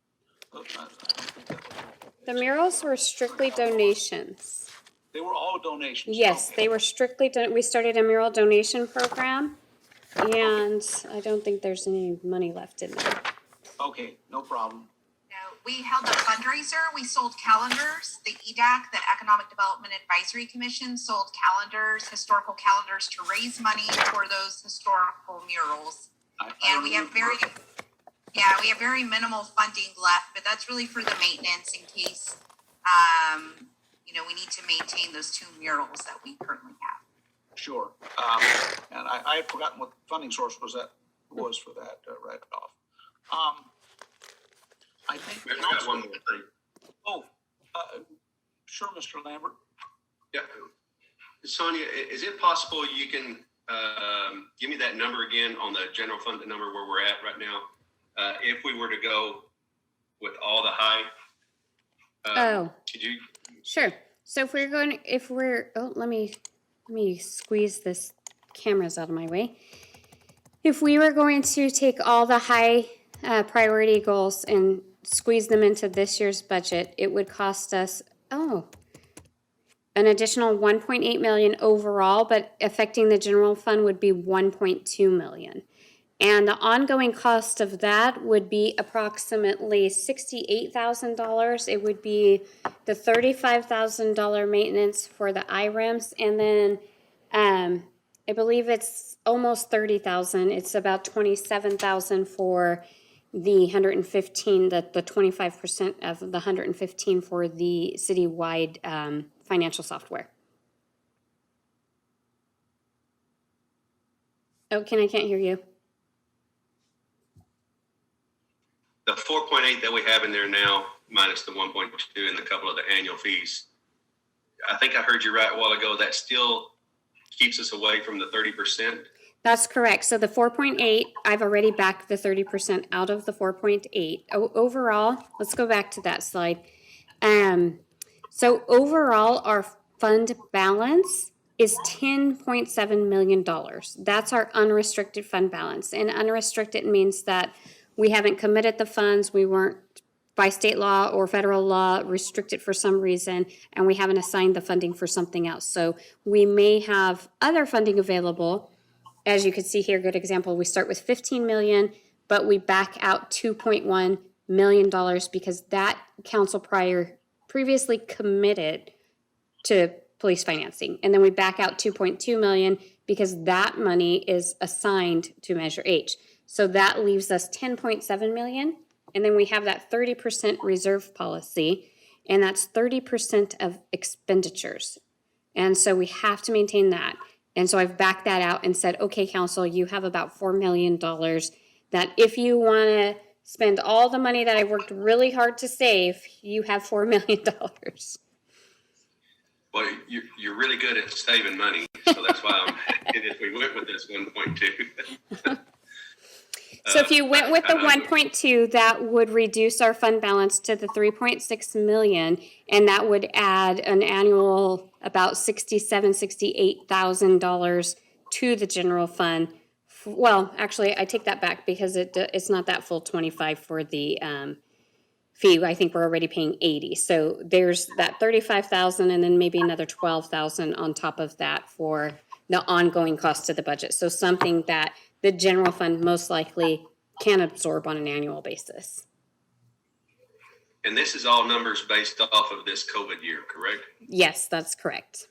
The murals were strictly donations. They were all donations. Yes, Okay. they were strictly, we started a mural donation program, and I don't think there's any money left in there. Okay, no problem. No, we held a fundraiser. We sold calendars. The EDAC, the Economic Development Advisory Commission, sold calendars, historical calendars, to raise money for those historical murals. And we have very minimal funding left, but that's really for the maintenance in case, we need to maintain those 2 murals that we currently have. Sure. And I had forgotten what the funding source was for that write-off. I think. I got one more thing. Oh, sure, Mr. Lambert. Yeah. Sonia, is it possible you can give me that number again on the general fund, the number where we're at right now? If we were to go with all the high, could you? Sure. So let me squeeze this cameras out of my way. If we were going to take all the high priority goals and squeeze them into this year's budget, it would cost us, an additional 1.8 million overall, but affecting the general fund would be 1.2 million. And the ongoing cost of that would be approximately $68,000. It would be the $35,000 maintenance for the IREMs, and then I believe it's almost $30,000. It's about $27,000 for the 115, the 25% of the 115 for the citywide financial software. Oh, I can't hear you. The 4.8 that we have in there now, minus the 1.2 and a couple of the annual fees, I think I heard you right a while ago, that still keeps us away from the 30%. That's correct. So the 4.8, I've already backed the 30% out of the 4.8. Overall, let's go back to that slide. So overall, our fund balance is $10.7 million. That's our unrestricted fund balance. And unrestricted means that we haven't committed the funds, we weren't by state law or federal law restricted for some reason, and we haven't assigned the funding for something else. So we may have other funding available. As you can see here, good example, we start with 15 million, but we back out $2.1 million because that council previously committed to police financing. And then we back out 2.2 million because that money is assigned to Measure H. So that leaves us 10.7 million. And then we have that 30% reserve policy, and that's 30% of expenditures. And so we have to maintain that. And so I've backed that out and said, okay, council, you have about $4 million that if you want to spend all the money that I worked really hard to save, you have $4 million. Well, you're really good at saving money, so that's why I'm if we went with this 1.2. So if you went with the 1.2, that would reduce our fund balance to the 3.6 million, and that would add an annual about $68,000 to the general fund. Well, actually, I take that back because it's not that full 25 for the fee. I think we're already paying 80. So there's that 35,000 and then maybe another 12,000 on top of that for the ongoing cost of the budget. So something that the general fund most likely can absorb on an annual basis. And this is all numbers based off of this COVID year, correct? Yes, that's correct.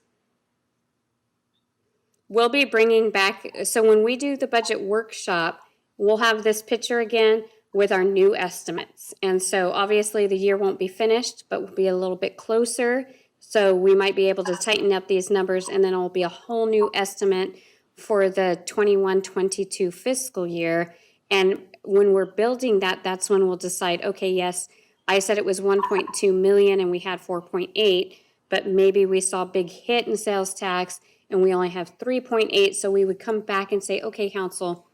We'll be bringing back, so when we do the budget workshop, we'll have this picture again with our new estimates. And so obviously the year won't be finished, but we'll be a little bit closer. So we might be able to tighten up these numbers, and then it'll be a whole new estimate for the 21-22 fiscal year. And when we're building that, that's when we'll decide, okay, yes, I said it was 1.2 million and we had 4.8, but maybe we saw a big hit in sales tax and we only have 3.8. So we would come back and say, okay, council,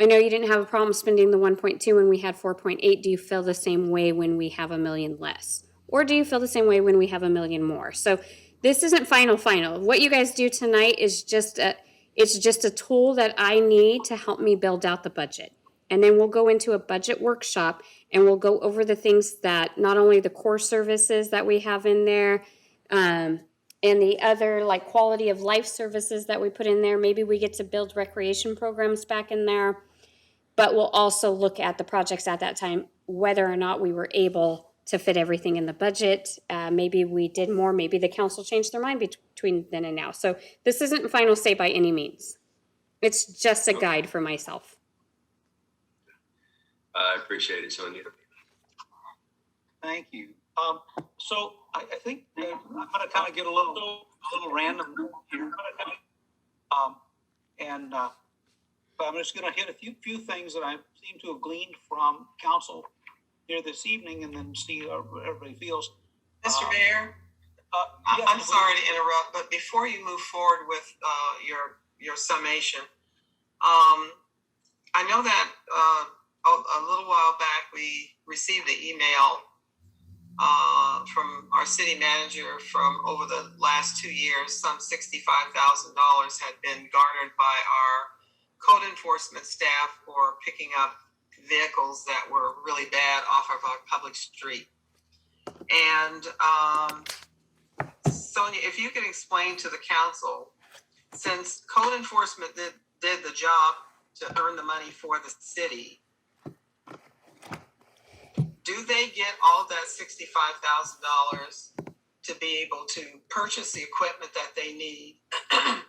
I know you didn't have a problem spending the 1.2 when we had 4.8. Do you feel the same way when we have $1 million less? Or do you feel the same way when we have $1 million more? So this isn't final. What you guys do tonight is just a tool that I need to help me build out the budget. And then we'll go into a budget workshop and we'll go over the things that not only the core services that we have in there, and the other like quality of life services that we put in there. Maybe we get to build recreation programs back in there, but we'll also look at the projects at that time, whether or not we were able to fit everything in the budget. Maybe we did more, maybe the council changed their mind between then and now. So this isn't final say by any means. It's just a guide for myself. I appreciate it, Sonia. Thank you. So I think I'm going to kind of get a little random here. But I'm just going to hit a few things that I seem to have gleaned from council here this evening, and then see how everybody feels. Mr. Mayor, yes, I'm sorry to interrupt, but before you move forward with your summation, I know that a little while back we received an email from our city manager from over the last 2 years. Some $65,000 had been garnered by our code enforcement staff for picking up vehicles that were really bad off of our public street. And Sonia, if you could explain to the council, since code enforcement did the job to earn the money for the city, do they get all of that $65,000 to be able to purchase the equipment that they need? And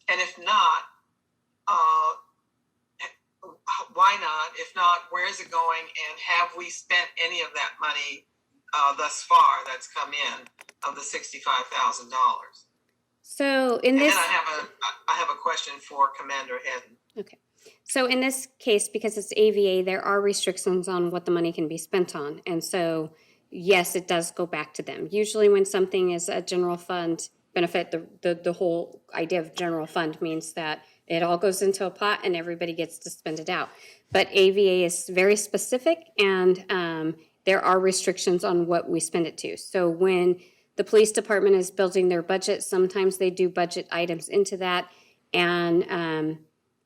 if not, why not? If not, where is it going? And have we spent any of that money thus far that's come in of the $65,000? So in this, and then I have a question for Commander Hedden. okay. So in this case, because it's AVA, there are restrictions on what the money can be spent on. And so, yes, it does go back to them. Usually when something is a general fund benefit, the whole idea of general fund means that it all goes into a pot and everybody gets to spend it out. But AVA is very specific, and there are restrictions on what we spend it to. So when the police department is building their budget, sometimes they do budget items into that. And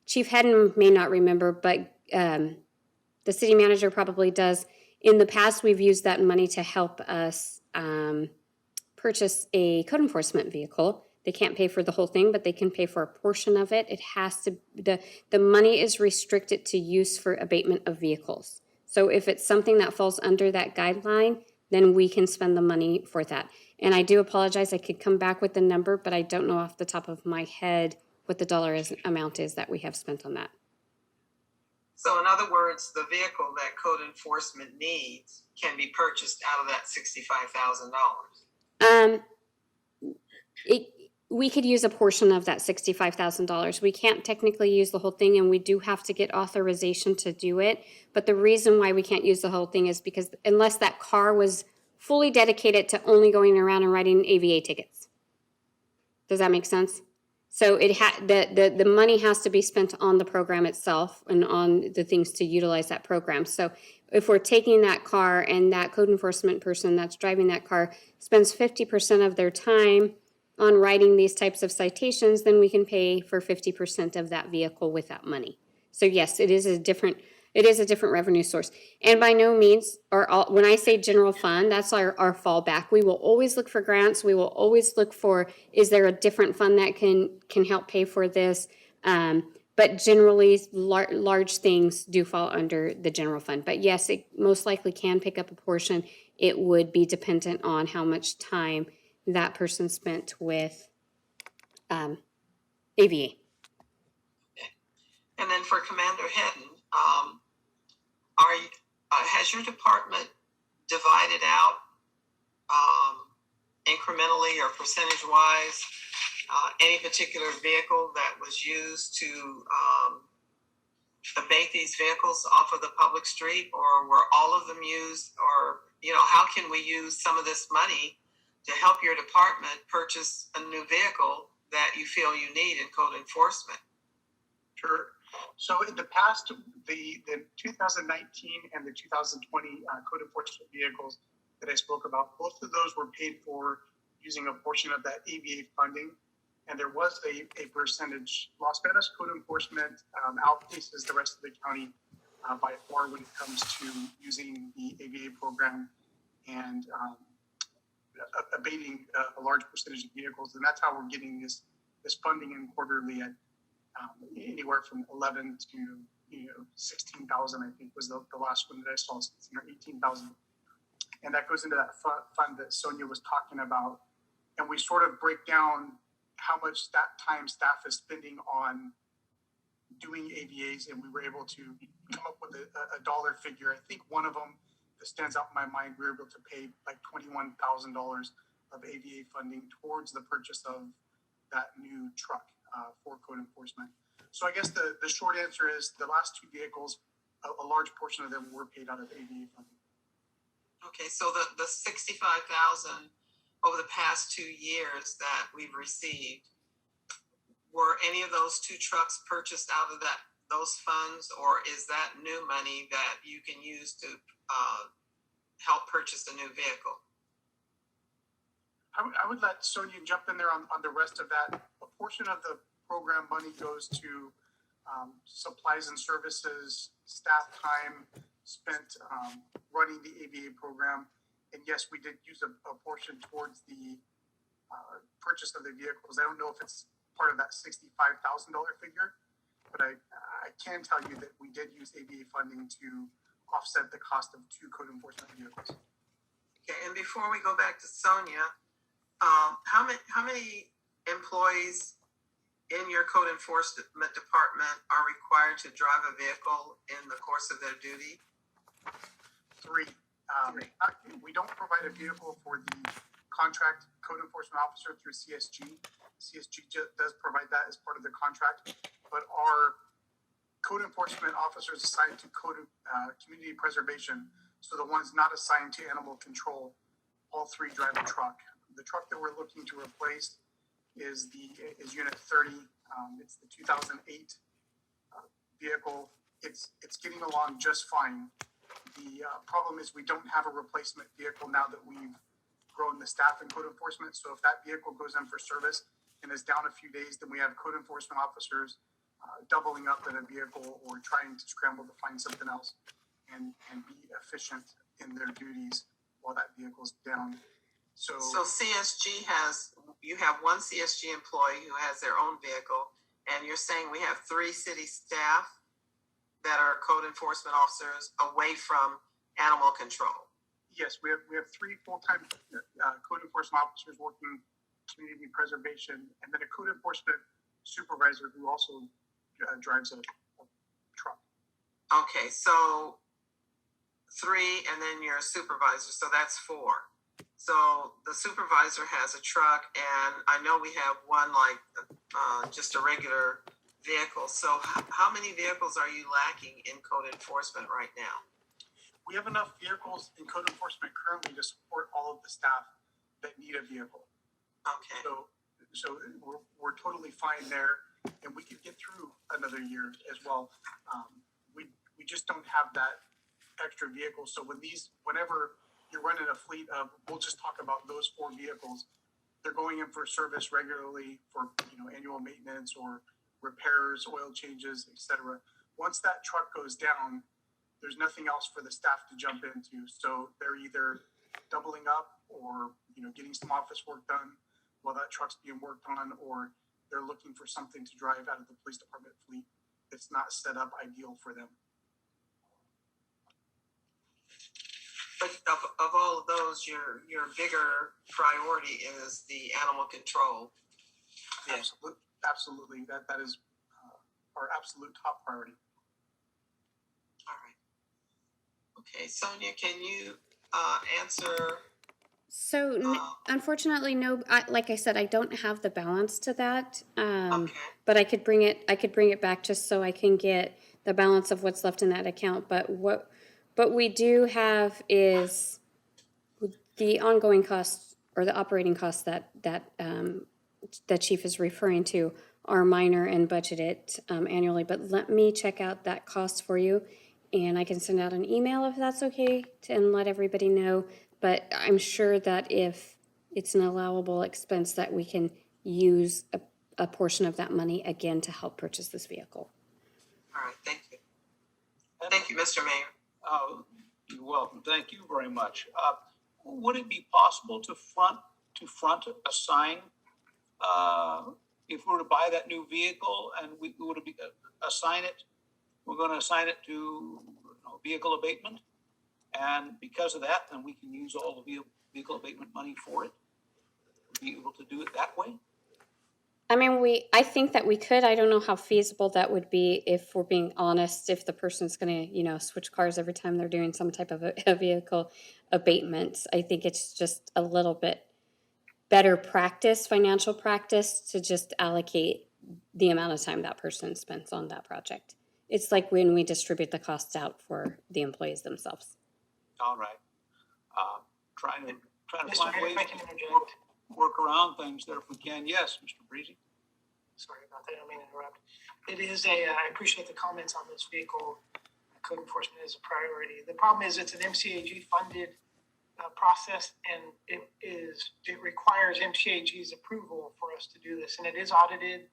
Chief Hedden may not remember, but the city manager probably does. In the past, we've used that money to help us purchase a code enforcement vehicle. They can't pay for the whole thing, but they can pay for a portion of it. It has to, the money is restricted to use for abatement of vehicles. So if it's something that falls under that guideline, then we can spend the money for that. And I do apologize, I could come back with the number, but I don't know off the top of my head what the dollar amount is that we have spent on that. So in other words, the vehicle that code enforcement needs can be purchased out of that $65,000. We could use a portion of that $65,000. We can't technically use the whole thing, and we do have to get authorization to do it. But the reason why we can't use the whole thing is because unless that car was fully dedicated to only going around and writing AVA tickets. Does that make sense? So the money has to be spent on the program itself and on the things to utilize that program. So if we're taking that car and that code enforcement person that's driving that car spends 50% of their time on writing these types of citations, then we can pay for 50% of that vehicle with that money. So yes, it is a different revenue source. And by no means, when I say general fund, that's our fallback. We will always look for grants. We will always look for, is there a different fund that can help pay for this? But generally, large things do fall under the general fund. But yes, it most likely can pick up a portion. It would be dependent on how much time that person spent with AVA. And then for Commander Hedden, has your department divided out incrementally or percentage-wise any particular vehicle that was used to abate these vehicles off of the public street, or were all of them used, or, how can we use some of this money to help your department purchase a new vehicle that you feel you need in code enforcement? Sure. So in the past, the 2019 and the 2020 code enforcement vehicles that I spoke about, both of those were paid for using a portion of that ABA funding. And there was a percentage. Las Banos code enforcement outpaces the rest of the county by far when it comes to using the ABA program and abating a large percentage of vehicles. And that's how we're getting this funding in quarterly at anywhere from 11 to 16,000. I think was the last one that I saw, 16 or 18,000. And that goes into that fund that Sonia was talking about. And we sort of break down how much that time staff is spending on doing AVAs, and we were able to come up with a dollar figure. I think one of them that stands out in my mind, we were able to pay like $21,000 of AVA funding towards the purchase of that new truck for code enforcement. So I guess the short answer is the last two vehicles, a large portion of them were paid out of AVA funding. Okay, so the 65,000 over the past 2 years that we've received, were any of those two trucks purchased out of those funds, or is that new money that you can use to help purchase a new vehicle? I would let Sonia jump in there on the rest of that. A portion of the program money goes to supplies and services, staff time spent running the ABA program. And yes, we did use a portion towards the purchase of the vehicles. I don't know if it's part of that $65,000 figure, but I can tell you that we did use ABA funding to offset the cost of two code enforcement vehicles. Okay, and before we go back to Sonia, how many employees in your code enforcement department are required to drive a vehicle in the course of their duty? 3. We don't provide a vehicle for the contract code enforcement officer through CSG. CSG does provide that as part of the contract, but our code enforcement officers assigned to community preservation, so the ones not assigned to animal control, all 3 drive a truck. The truck that we're looking to replace is Unit 30. It's the 2008 vehicle. It's getting along just fine. The problem is we don't have a replacement vehicle now that we've grown the staff in code enforcement. So if that vehicle goes in for service and is down a few days, then we have code enforcement officers doubling up in a vehicle or trying to scramble to find something else and be efficient in their duties while that vehicle's down. So CSG you have one CSG employee who has their own vehicle, and you're saying we have 3 city staff that are code enforcement officers away from animal control. Yes, we have 3 full-time code enforcement officers working community preservation, and then a code enforcement supervisor who also drives a truck. Okay, so 3, and then you're a supervisor, so that's 4. So the supervisor has a truck, and I know we have one just a regular vehicle. So how many vehicles are you lacking in code enforcement right now? We have enough vehicles in code enforcement currently to support all of the staff that need a vehicle. Okay. So we're totally fine there, and we could get through another year as well. We just don't have that extra vehicle. So whenever you're running a fleet of, we'll just talk about those 4 vehicles, they're going in for service regularly for annual maintenance or repairs, oil changes, etc. Once that truck goes down, there's nothing else for the staff to jump into. So they're either doubling up or getting some office work done while that truck's being worked on, or they're looking for something to drive out of the police department fleet that's not set up ideal for them. But of all of those, your bigger priority is the animal control. Yes. Absolutely. That is our absolute top priority. All right. Okay, Sonia, can you answer So unfortunately, no. Like I said, I don't have the balance to that. Okay. But I could bring it back just so I can get the balance of what's left in that account. But what we do have is the ongoing costs or the operating costs that the chief is referring to are minor and budgeted annually. But let me check out that cost for you, and I can send out an email if that's okay and let everybody know. But I'm sure that if it's an allowable expense, that we can use a portion of that money again to help purchase this vehicle. All right, thank you. Thank you, Mr. Mayor. You're welcome. Thank you very much. Would it be possible to front assign, if we were to buy that new vehicle and we would assign it, we're going to assign it to vehicle abatement, and because of that, then we can use all the vehicle abatement money for it. Be able to do it that way. I mean, I think that we could. I don't know how feasible that would be, if we're being honest, if the person's going to, switch cars every time they're doing some type of a vehicle abatement. I think it's just a little bit better practice, financial practice, to just allocate the amount of time that person spends on that project. It's like when we distribute the costs out for the employees themselves. All right. Trying to Mr. find Mayor, ways if I can to interject. work around things there if we can. Yes, Mr. Breezy. Sorry about that, I don't mean to interrupt. It is I appreciate the comments on this vehicle. Code enforcement is a priority. The problem is it's an MCAG funded process, and it requires MCAG's approval for us to do this, and it is audited,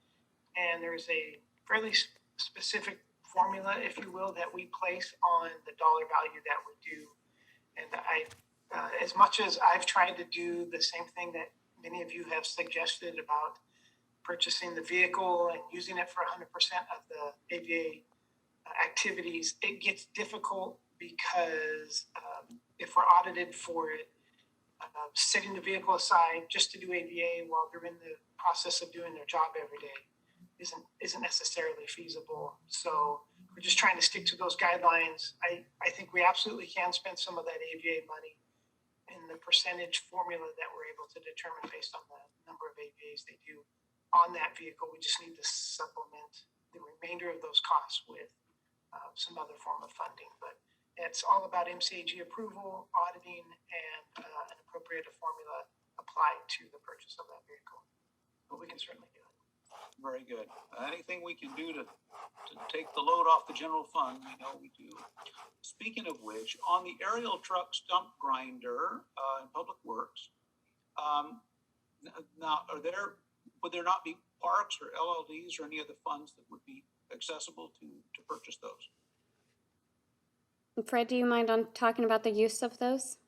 and there's a fairly specific formula, if you will, that we place on the dollar value that we do. And as much as I've tried to do the same thing that many of you have suggested about purchasing the vehicle and using it for 100% of the AVA activities, it gets difficult because if we're audited for it, setting the vehicle aside just to do AVA while they're in the process of doing their job every day isn't necessarily feasible. So we're just trying to stick to those guidelines. I think we absolutely can spend some of that AVA money in the percentage formula that we're able to determine based on the number of AVAs they do on that vehicle. We just need to supplement the remainder of those costs with some other form of funding. But it's all about MCAG approval, auditing, and an appropriate formula applied to the purchase of that vehicle. But we can certainly do it. Very good. Anything we can do to take the load off the general fund, we do. Speaking of which, on the aerial truck stump grinder in Public Works, now would there not be parks or LLDs or any other funds that would be accessible to purchase those? Fred, do you mind on talking about the use of those?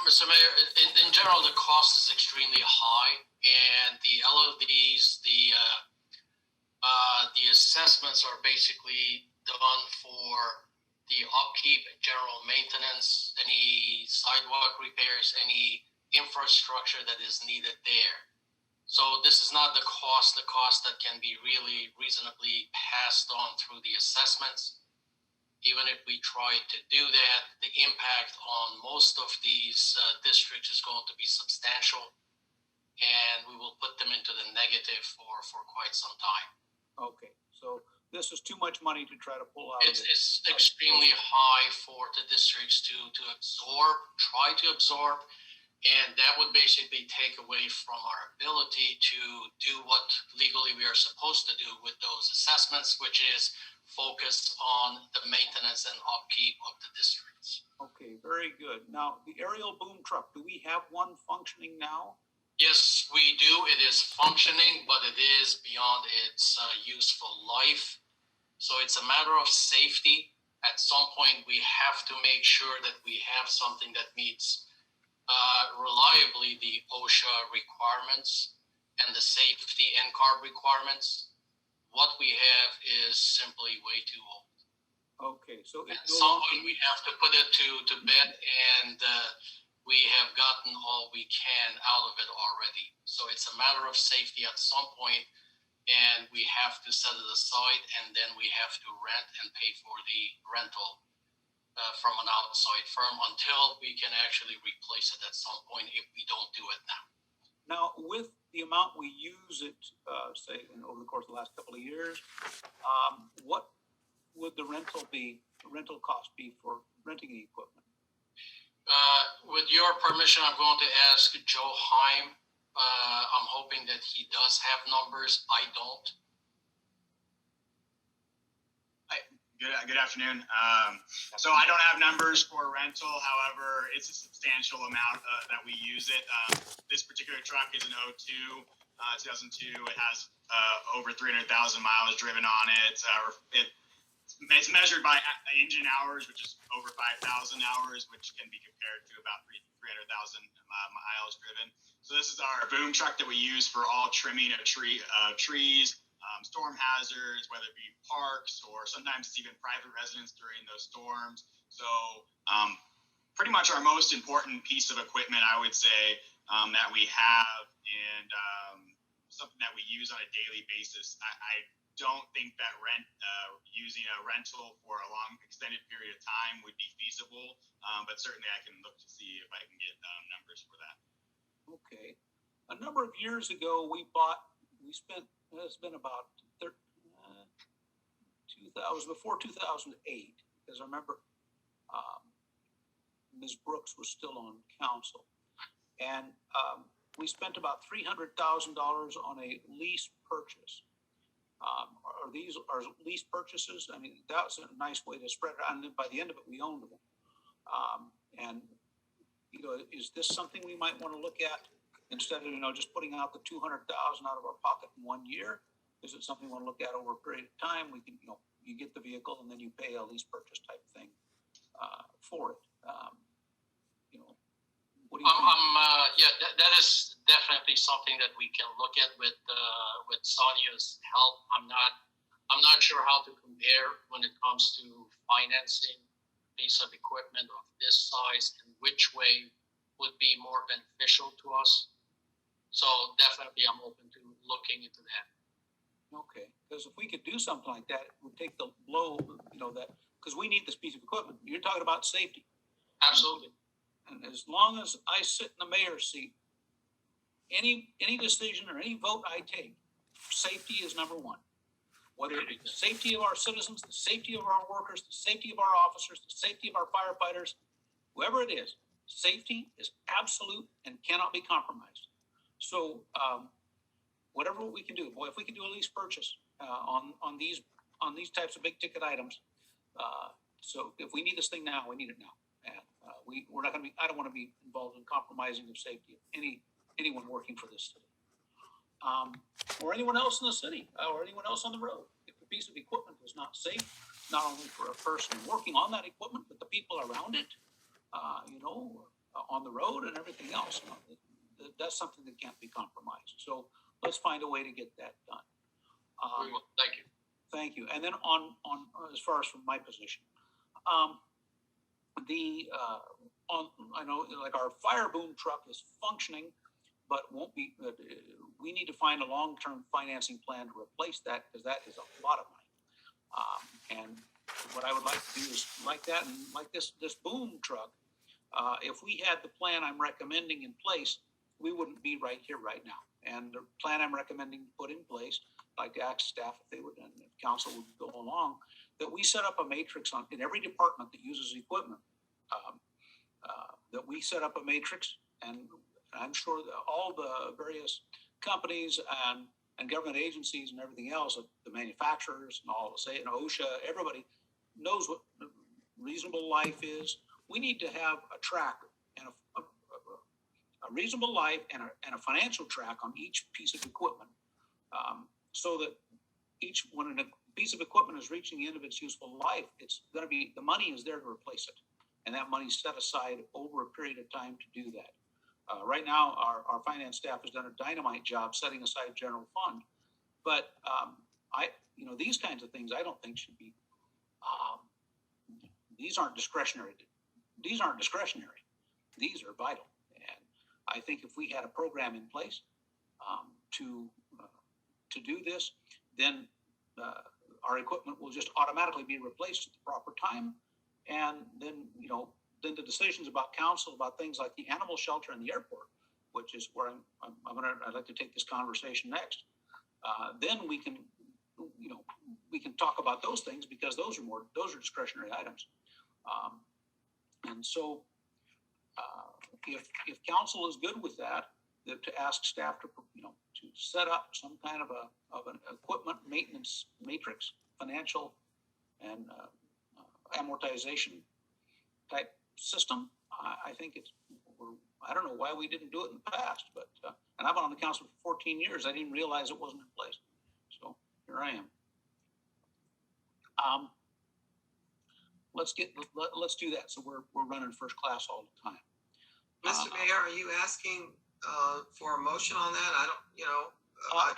Mr. Mayor, in general, the cost is extremely high, and the LODs, the assessments are basically done for the upkeep, general maintenance, any sidewalk repairs, any infrastructure that is needed there. So this is not the cost that can be really reasonably passed on through the assessments. Even if we try to do that, the impact on most of these districts is going to be substantial, and we will put them into the negative for quite some time. Okay, so this is too much money to try to pull out. It's extremely high for the districts to try to absorb, and that would basically take away from our ability to do what legally we are supposed to do with those assessments, which is focus on the maintenance and upkeep of the districts. Okay, very good. Now, the aerial boom truck, do we have one functioning now? Yes, we do. It is functioning, but it is beyond its useful life. So it's a matter of safety. At some point, we have to make sure that we have something that meets reliably the OSHA requirements and the safety NCARB requirements. What we have is simply way too old. Okay, so at some point we have to put it to bed, and we have gotten all we can out of it already. So it's a matter of safety. At some point, and we have to set it aside, and then we have to rent and pay for the rental from an outside firm until we can actually replace it at some point if we don't do it now. Now, with the amount we use it, say, over the course of the last couple of years, what would the rental cost be for renting the equipment? With your permission, I'm going to ask Joe Heim. I'm hoping that he does have numbers. I don't. Good afternoon. So I don't have numbers for rental. However, it's a substantial amount that we use it. This particular truck is an 2002. It has over 300,000 miles driven on it. It's measured by engine hours, which is over 5,000 hours, which can be compared to about 300,000 miles driven. So this is our boom truck that we use for all trimming of trees, storm hazards, whether it be parks or sometimes it's even private residents during those storms. So pretty much our most important piece of equipment, I would say, that we have, and something that we use on a daily basis. I don't think that using a rental for a long extended period of time would be feasible, but certainly I can look to see if I can get numbers for that. Okay. A number of years ago, it's been about 2000, before 2008, because I remember Ms. Brooks was still on council, and we spent about $300,000 on a lease purchase. Are these lease purchases? I mean, that's a nice way to spread it. And then by the end of it, we owned them. And is this something we might want to look at instead of just putting out the $200,000 out of our pocket in 1 year? Is it something we want to look at over a period of time? We can, you get the vehicle and then you pay a lease purchase type thing for it. What do you think? That is definitely something that we can look at with Sonia's help. I'm not sure how to compare when it comes to financing a piece of equipment of this size and which way would be more beneficial to us. So definitely I'm open to looking into that. Okay, because if we could do something like that, it would take the blow, because we need this piece of equipment. You're talking about safety. Absolutely. And as long as I sit in the mayor's seat, any decision or any vote I take, safety is number one. Whether it be the safety of our citizens, the safety of our workers, the safety of our officers, the safety of our firefighters, whoever it is, safety is absolute and cannot be compromised. So whatever we can do, if we can do a lease purchase on these types of big ticket items. So if we need this thing now, we need it now. And we're not going to be. I don't want to be involved in compromising the safety of anyone working for this city, or anyone else in the city, or anyone else on the road. If the piece of equipment is not safe, not only for a person working on that equipment, but the people around it, on the road and everything else, that's something that can't be compromised. So let's find a way to get that done. Thank you. Thank you. And then on as far as from my position. I know like our fire boom truck is functioning, but won't be. We need to find a long-term financing plan to replace that because that is a lot of money. And what I would like to do is like that and like this boom truck. If we had the plan I'm recommending in place, we wouldn't be right here right now. And the plan I'm recommending put in place, I'd like to ask staff if they would and if council would go along, that we set up a matrix in every department that uses equipment. That we set up a matrix, and I'm sure that all the various companies and government agencies and everything else, the manufacturers and all, say, OSHA, everybody knows what reasonable life is. We need to have a track and a reasonable life and a financial track on each piece of equipment, so that when a piece of equipment is reaching the end of its useful life, it's going to be, the money is there to replace it. And that money is set aside over a period of time to do that. Right now, our finance staff has done a dynamite job setting aside general fund. But these kinds of things I don't think should be, these aren't discretionary. These aren't discretionary. These are vital. And I think if we had a program in place to to do this, then our equipment will just automatically be replaced at the proper time. And then, then the decisions about council, about things like the animal shelter and the airport, which is where I'd like to take this conversation next. Then we can, we can talk about those things because those are discretionary items. And so if council is good with that, to ask staff to set up some kind of an equipment maintenance matrix, financial and amortization type system, I think I don't know why we didn't do it in the past, but and I've been on the council for 14 years. I didn't realize it wasn't in place. So here I am. Let's do that. So we're running first class all the time. Mr. Mayor, are you asking for a motion on that? I don't,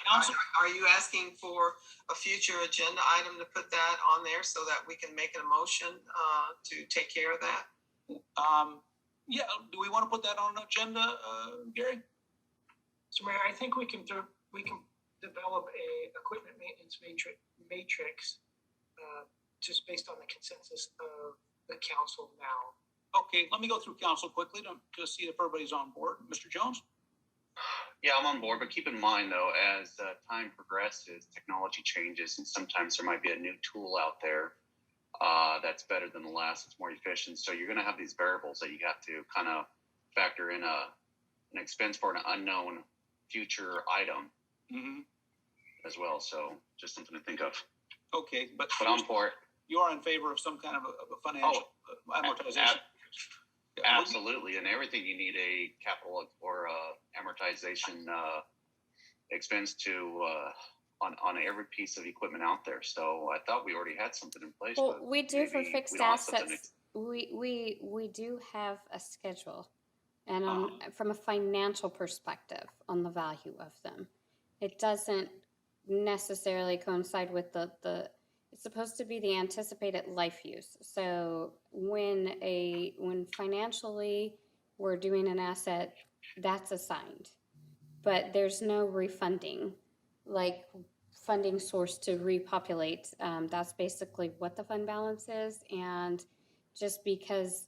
Council, are you asking for a future agenda item to put that on there so that we can make a motion to take care of that? Yeah, do we want to put that on an agenda, Gary? So Mayor, I think we can develop a equipment maintenance matrix just based on the consensus of the council now. Okay, let me go through council quickly to see if everybody's on board. Mr. Jones? Yeah, I'm on board, but keep in mind though, as time progresses, technology changes, and sometimes there might be a new tool out there that's better than the last, it's more efficient. So you're going to have these variables that you have to kind of factor in an expense for an unknown future item as well. So just something to think of. Okay, but I'm for it. You are in favor of some kind of a financial amortization? Absolutely, and everything you need a capital or amortization expense to on every piece of equipment out there. So I thought we already had something in place. Well, but we do for fixed assets. We We do have a schedule, and from a financial perspective on the value of them, it doesn't necessarily coincide with the. It's supposed to be the anticipated life use. So when financially we're doing an asset, that's assigned, but there's no refunding, like funding source to repopulate. That's basically what the fund balance is. And just because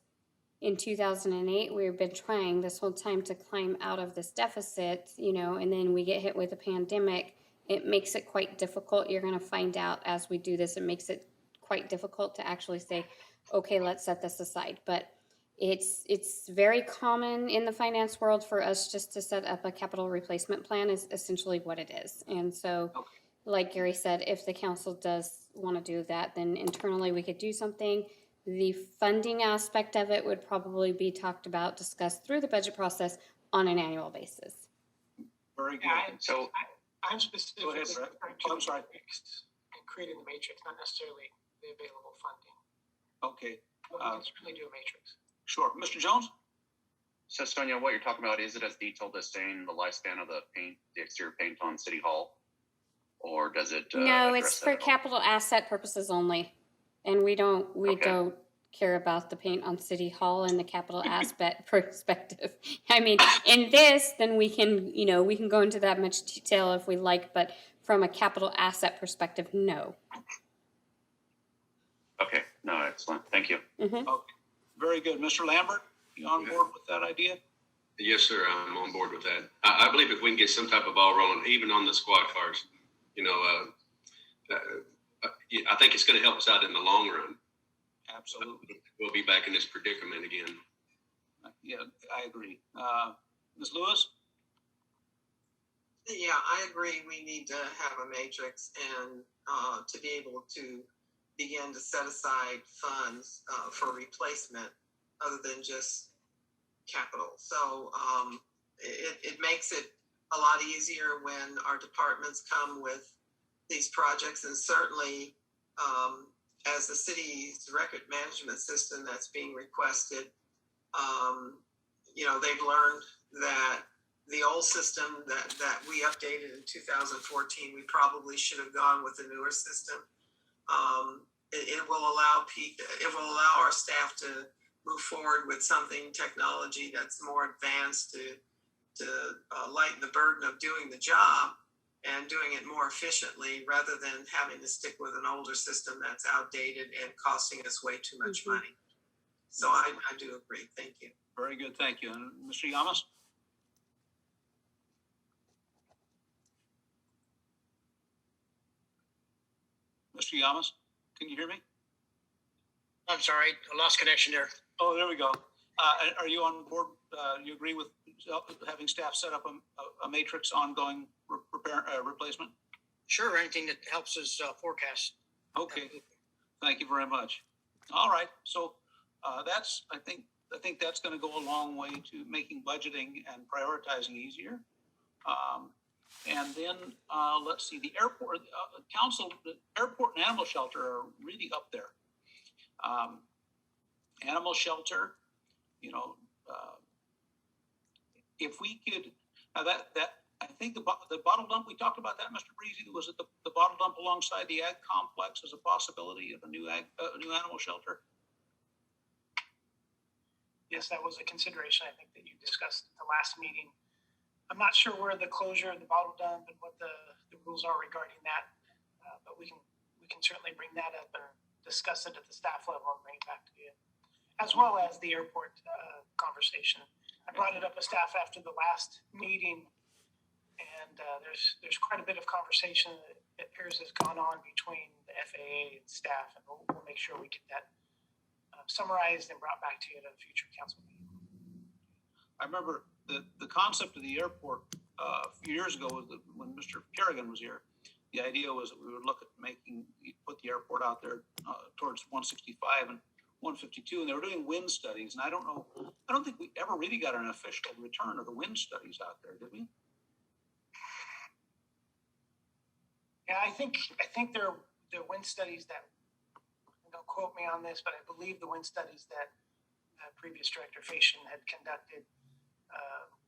in 2008, we've been trying this whole time to climb out of this deficit, and then we get hit with a pandemic, it makes it quite difficult. You're going to find out as we do this, it makes it quite difficult to actually say, okay, let's set this aside. But it's very common in the finance world for us just to set up a capital replacement plan is essentially what it is. And so, like Gary said, if the council does want to do that, then internally we could do something. The funding aspect of it would probably be talked about, discussed through the budget process on an annual basis. Very good. Yeah, I'm specifically referring to I'm sorry. matrix and creating the matrix, not necessarily the available funding. Okay. We can certainly do a matrix. Sure. Mr. Jones? So Sonia, what you're talking about, is it as detailed as saying the lifespan of the exterior paint on City Hall? Or does it No, it's for capital asset purposes only. And we don't care about the paint on City Hall and the capital aspect perspective. I mean, in this, then we can go into that much detail if we like, but from a capital asset perspective, no. Okay, no, excellent. Thank you. Okay. Very good. Mr. Lambert, you on board with that idea? Yes, sir. I'm on board with that. I believe if we can get some type of ball rolling, even on the squad cars, I think it's going to help us out in the long run. Absolutely. We'll be back in this predicament again. Yeah, I agree. Ms. Lewis? Yeah, I agree. We need to have a matrix and to be able to begin to set aside funds for replacement other than just capital. So it makes it a lot easier when our departments come with these projects, and certainly as the city's record management system that's being requested, they've learned that the old system that we updated in 2014, we probably should have gone with the newer system. It will allow our staff to move forward with something technology that's more advanced to lighten the burden of doing the job, and doing it more efficiently rather than having to stick with an older system that's outdated and costing us way too much money. So I do agree. Thank you. Very good, thank you. And Mr. Yamas? Mr. Yamas, can you hear me? I'm sorry, I lost connection there. Oh, there we go. Are you on board? You agree with having staff set up a matrix ongoing replacement? Sure, anything that helps us forecast. Okay, thank you very much. All right, so I think that's going to go a long way to making budgeting and prioritizing easier. And then let's see, the airport council, the airport and animal shelter are really up there. Animal shelter, you know, if we could, I think the bottle dump, we talked about that, Mr. Breezy. Was it the bottle dump alongside the ag complex as a possibility of a new animal shelter? Yes, that was a consideration, I think, that you discussed at the last meeting. I'm not sure where the closure of the bottle dump and what the rules are regarding that, but we can certainly bring that up and discuss it at the staff level and bring it back to you, as well as the airport conversation. I brought it up with staff after the last meeting, and there's quite a bit of conversation that it appears has gone on between the FAA and staff, and we'll make sure we get that summarized and brought back to you at a future council meeting. I remember the concept of the airport a few years ago when Mr. Kerrigan was here. The idea was that we would look at put the airport out there towards 165 and 152, and they were doing wind studies. And I don't think we ever really got an official return of the wind studies out there, did we? Yeah, I think they're wind studies that, don't quote me on this, but I believe the wind studies that previous Director Fashion had conducted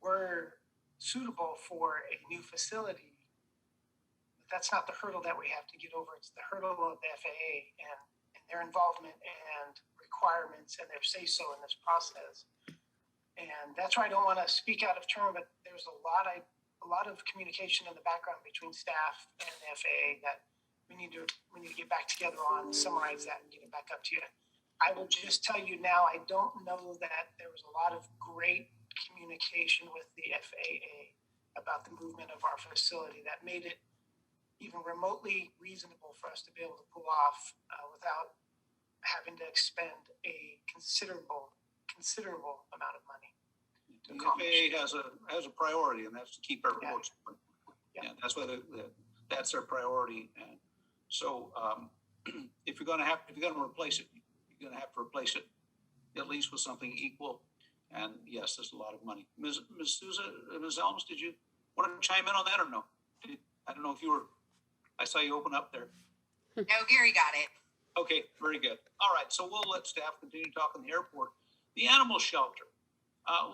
were suitable for a new facility. But that's not the hurdle that we have to get over. It's the hurdle of the FAA and their involvement and requirements and their say-so in this process. And that's why I don't want to speak out of turn, but there's a lot of communication in the background between staff and the FAA that we need to get back together on, summarize that, and get it back up to you. I will just tell you now, I don't know that there was a lot of great communication with the FAA about the movement of our facility that made it even remotely reasonable for us to be able to pull off without having to expend a considerable amount of money. The FAA has a priority, and that's to keep airports. Yeah, that's why that's their priority. And so, if you're going to replace it, you're going to have to replace it at least with something equal. And yes, there's a lot of money. Ms. Souza, Ms. Elms, did you want to chime in on that or no? I don't know if you were. I saw you open up there. No, Gary got it. Okay, very good. All right, so we'll let staff continue talking the airport. The animal shelter.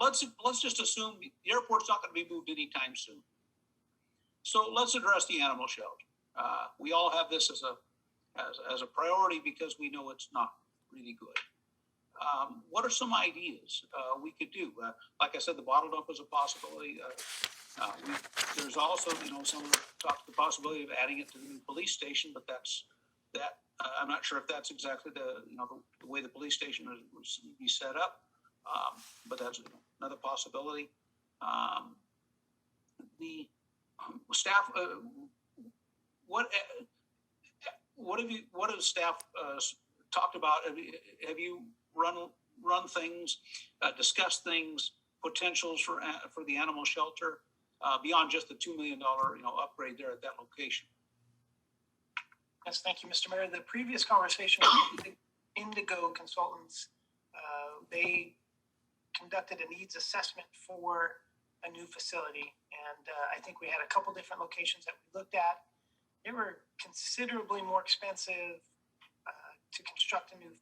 Let's just assume the airport's not going to be moved anytime soon. So let's address the animal shelter. We all have this as a priority because we know it's not really good. What are some ideas we could do? Like I said, the bottle dump is a possibility. There's also, some talk the possibility of adding it to the new police station, but I'm not sure if that's exactly the way the police station was be set up. But that's another possibility. The staff, what have staff talked about? Have you run things, discussed things, potentials for the animal shelter beyond just the $2 million upgrade there at that location? Yes, thank you, Mr. Mayor. The previous conversation with Indigo Consultants, they conducted a needs assessment for a new facility, and I think we had a couple different locations that we looked at. They were considerably more expensive to construct a new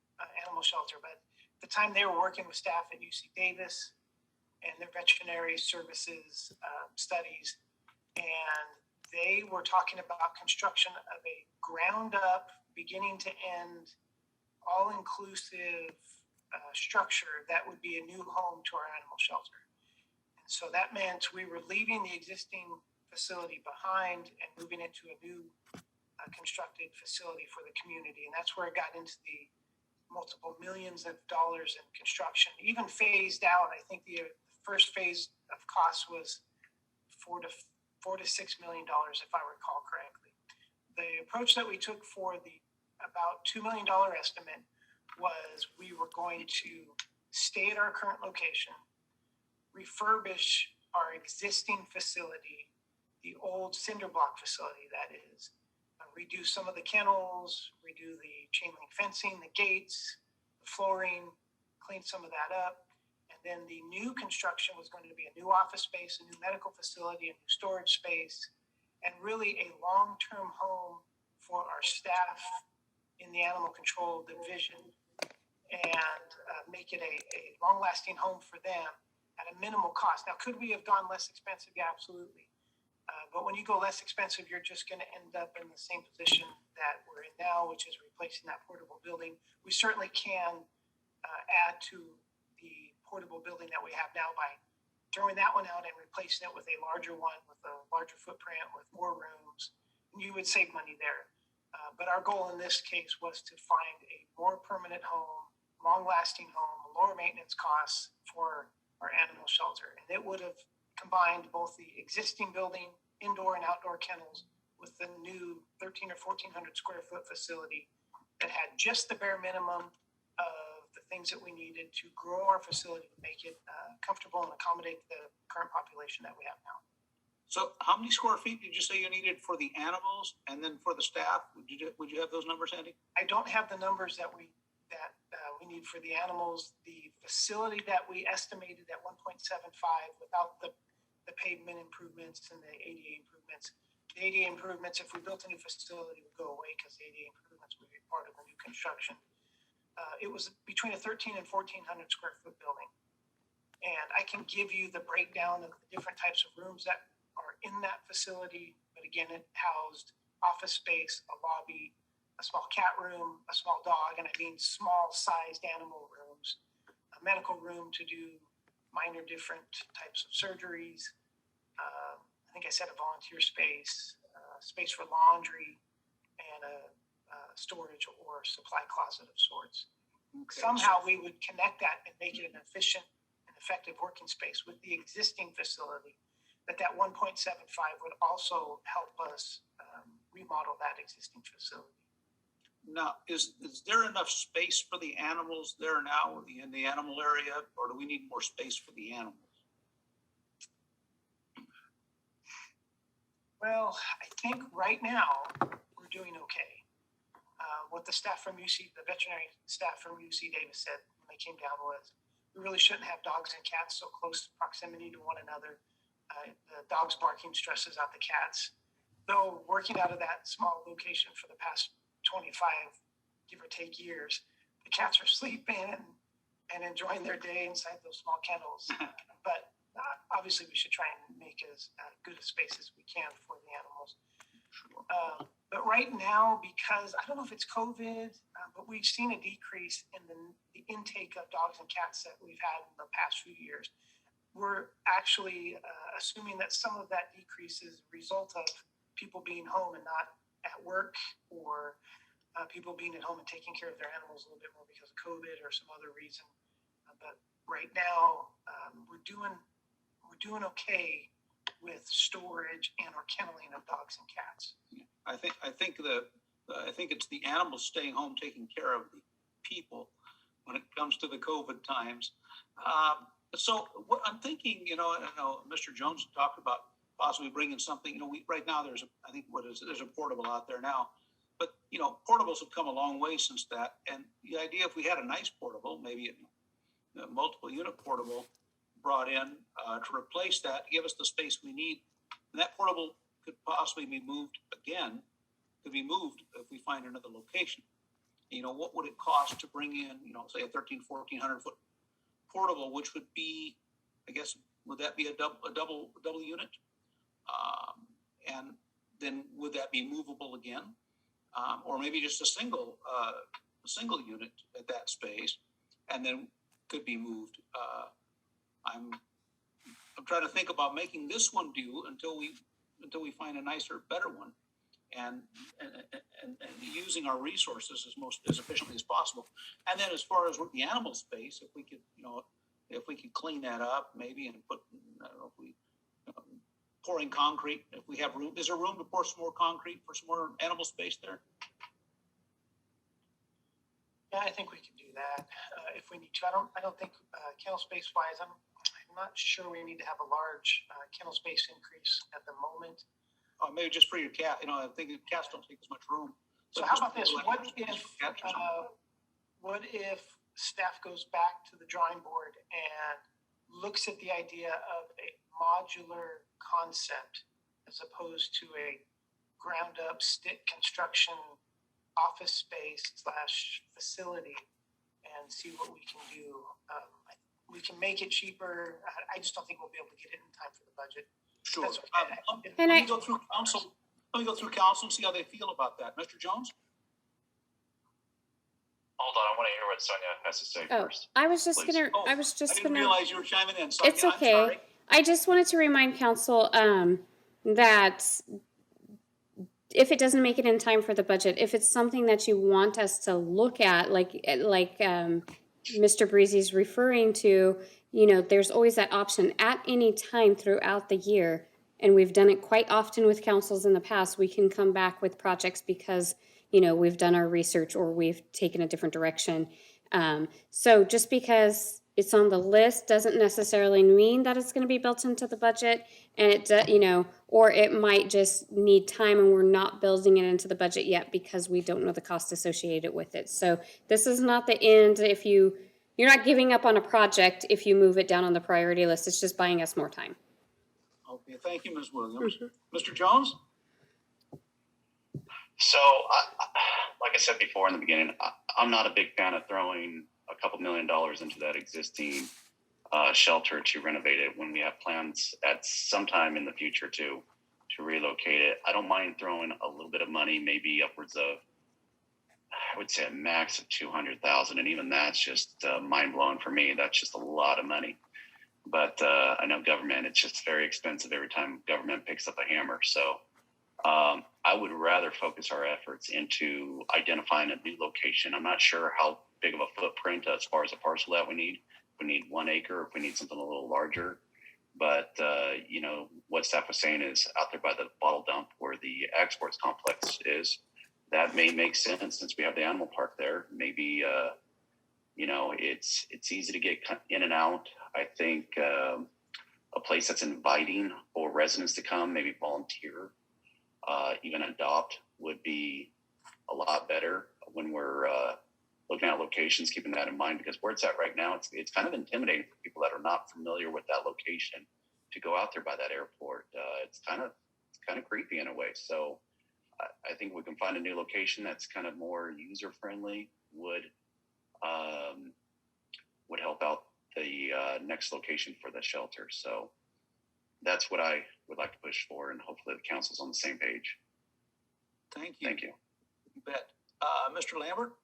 animal shelter, but at the time they were working with staff at UC Davis and their veterinary services studies, and they were talking about construction of a ground up, beginning to end, all-inclusive structure that would be a new home to our animal shelter. And so that meant we were leaving the existing facility behind and moving into a new constructed facility for the community. And that's where it got into the multiple millions of dollars in construction, even phased out. I think the first phase of costs was $4 to $6 million, if I recall correctly. The approach that we took for the about $2 million estimate was we were going to stay at our current location, refurbish our existing facility, the old cinder block facility that is, redo some of the kennels, redo the chain link fencing, the gates, the flooring, clean some of that up. And then the new construction was going to be a new office space, a new medical facility, a new storage space, and really a long-term home for our staff in the animal control division, and make it a long-lasting home for them at a minimal cost. Now, could we have gone less expensive? Yeah, absolutely. But when you go less expensive, you're just going to end up in the same position that we're in now, which is replacing that portable building. We certainly can add to the portable building that we have now by throwing that one out and replacing it with a larger one with a larger footprint with more rooms. And you would save money there. But our goal in this case was to find a more permanent home, long-lasting home, lower maintenance costs for our animal shelter. And it would have combined both the existing building, indoor and outdoor kennels, with the new 1,300 or 1,400 square foot facility that had just the bare minimum of the things that we needed to grow our facility to make it comfortable and accommodate the current population that we have now. So how many square feet did you say you needed for the animals and then for the staff? Would you have those numbers, Andy? I don't have the numbers that we need for the animals. The facility that we estimated at 1.75 without the pavement improvements and the ADA improvements. The ADA improvements, if we built a new facility, would go away because the ADA improvements would be part of the new construction. It was between a 1,300 and 1,400 square foot building. And I can give you the breakdown of the different types of rooms that are in that facility. But again, it housed office space, a lobby, a small cat room, a small dog, and I mean small sized animal rooms, a medical room to do minor different types of surgeries. I think I said a volunteer space, space for laundry, and a storage or supply closet of sorts. Okay. Somehow we would connect that and make it an efficient and effective working space with the existing facility. But that 1.75 would also help us remodel that existing facility. Now, is there enough space for the animals there now in the animal area, or do we need more space for the animals? Well, I think right now we're doing okay. What the staff from UC, the veterinary staff from UC Davis said when they came down was, we really shouldn't have dogs and cats so close proximity to one another. The dogs barking stresses out the cats. Though working out of that small location for the past 25, give or take years, the cats are sleeping and enjoying their day inside those small kennels. But obviously we should try and make as good a space as we can for the animals. But right now, because I don't know if it's COVID, but we've seen a decrease in the intake of dogs and cats that we've had in the past few years. We're actually assuming that some of that decrease is a result of people being home and not at work, or people being at home and taking care of their animals a little bit more because of COVID or some other reason. But right now, we're doing okay with storage and or kenneling of dogs and cats. I think it's the animals staying home taking care of the people when it comes to the COVID times. So what I'm thinking, I know Mr. Jones talked about possibly bringing something. Right now there's a portable out there now, but portables have come a long way since that. And the idea, if we had a nice portable, maybe a multiple unit portable brought in to replace that, give us the space we need, and that portable could possibly be moved again. Could be moved if we find another location. What would it cost to bring in, say a 1,400 foot portable, which would be, I guess, would that be a double unit? And then would that be movable again? Or maybe just a single unit at that space, and then could be moved. I'm trying to think about making this one do until we until we find a nicer, better one, and using our resources as efficiently as possible. And then as far as with the animal space, if we could, if we could clean that up maybe and put, I don't know, if we pouring concrete, if we have room, is there room to pour some more concrete for some more animal space there? Yeah, I think we can do that if we need to. I don't think kennel space wise, I'm not sure we need to have a large kennel space increase at the moment. Maybe just for your cat. I think cats don't take as much room. So how about this? What if staff goes back to the drawing board and looks at the idea of a modular concept as opposed to a ground up stick construction office space / facility, and see what we can do. We can make it cheaper. I just don't think we'll be able to get it in time for the budget. Sure. Okay. Let me go through council. Let me go through council and see how they feel about that. Mr. Jones? Hold on, I want to hear what Sonia has to say first. I was just please. gonna. I didn't realize you were chiming in. Sonia, It's okay. I'm sorry. I just wanted to remind council that if it doesn't make it in time for the budget, if it's something that you want us to look at, like Mr. Breezy's referring to, there's always that option at any time throughout the year. And we've done it quite often with councils in the past. We can come back with projects because, we've done our research or we've taken a different direction. So just because it's on the list doesn't necessarily mean that it's going to be built into the budget. And it, or it might just need time and we're not building it into the budget yet because we don't know the cost associated with it. So this is not the end. If you're not giving up on a project if you move it down on the priority list, it's just buying us more time. Okay, thank you, Ms. Williams. Mr. Jones? So, like I said before in the beginning, I'm not a big fan of throwing a couple $1 million into that existing shelter to renovate it when we have plans at some time in the future to relocate it. I don't mind throwing a little bit of money, maybe upwards of, I would say a max of $200,000, and even that's just mind blowing for me. That's just a lot of money. But I know government, it's just very expensive every time government picks up a hammer. So I would rather focus our efforts into identifying a new location. I'm not sure how big of a footprint as far as a parcel that we need. If we need 1 acre, if we need something a little larger. But, what staff was saying is out there by the bottle dump where the ag sports complex is, that may make sense since we have the animal park there. Maybe, it's easy to get in and out. I think a place that's inviting for residents to come, maybe volunteer, even adopt would be a lot better when we're looking at locations, keeping that in mind, because where it's at right now, it's kind of intimidating for people that are not familiar with that location to go out there by that airport. It's kind of creepy in a way. So I think we can find a new location that's kind of more user friendly would help out the next location for the shelter. So that's what I would like to push for, and hopefully the council's on the same page. Thank you. Thank you. You bet. Mr. Lambert?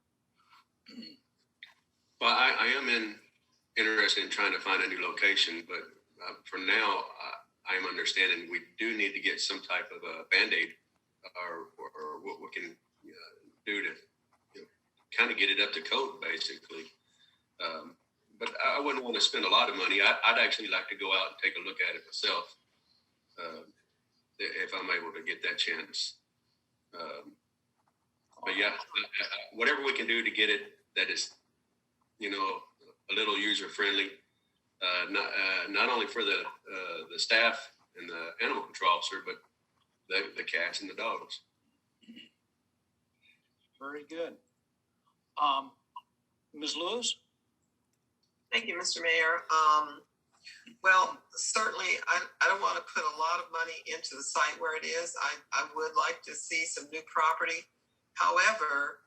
Well, I am interested in trying to find a new location, but for now, I am understanding we do need to get some type of a Band-Aid or what we can do to kind of get it up to code, basically. But I wouldn't want to spend a lot of money. I'd actually like to go out and take a look at it myself if I'm able to get that chance. But yeah, whatever we can do to get it that is, a little user friendly, not only for the staff and the animal control officer, but the cats and the dogs. Very good. Ms. Lewis? Thank you, Mr. Mayor. Well, certainly, I don't want to put a lot of money into the site where it is. I would like to see some new property. However,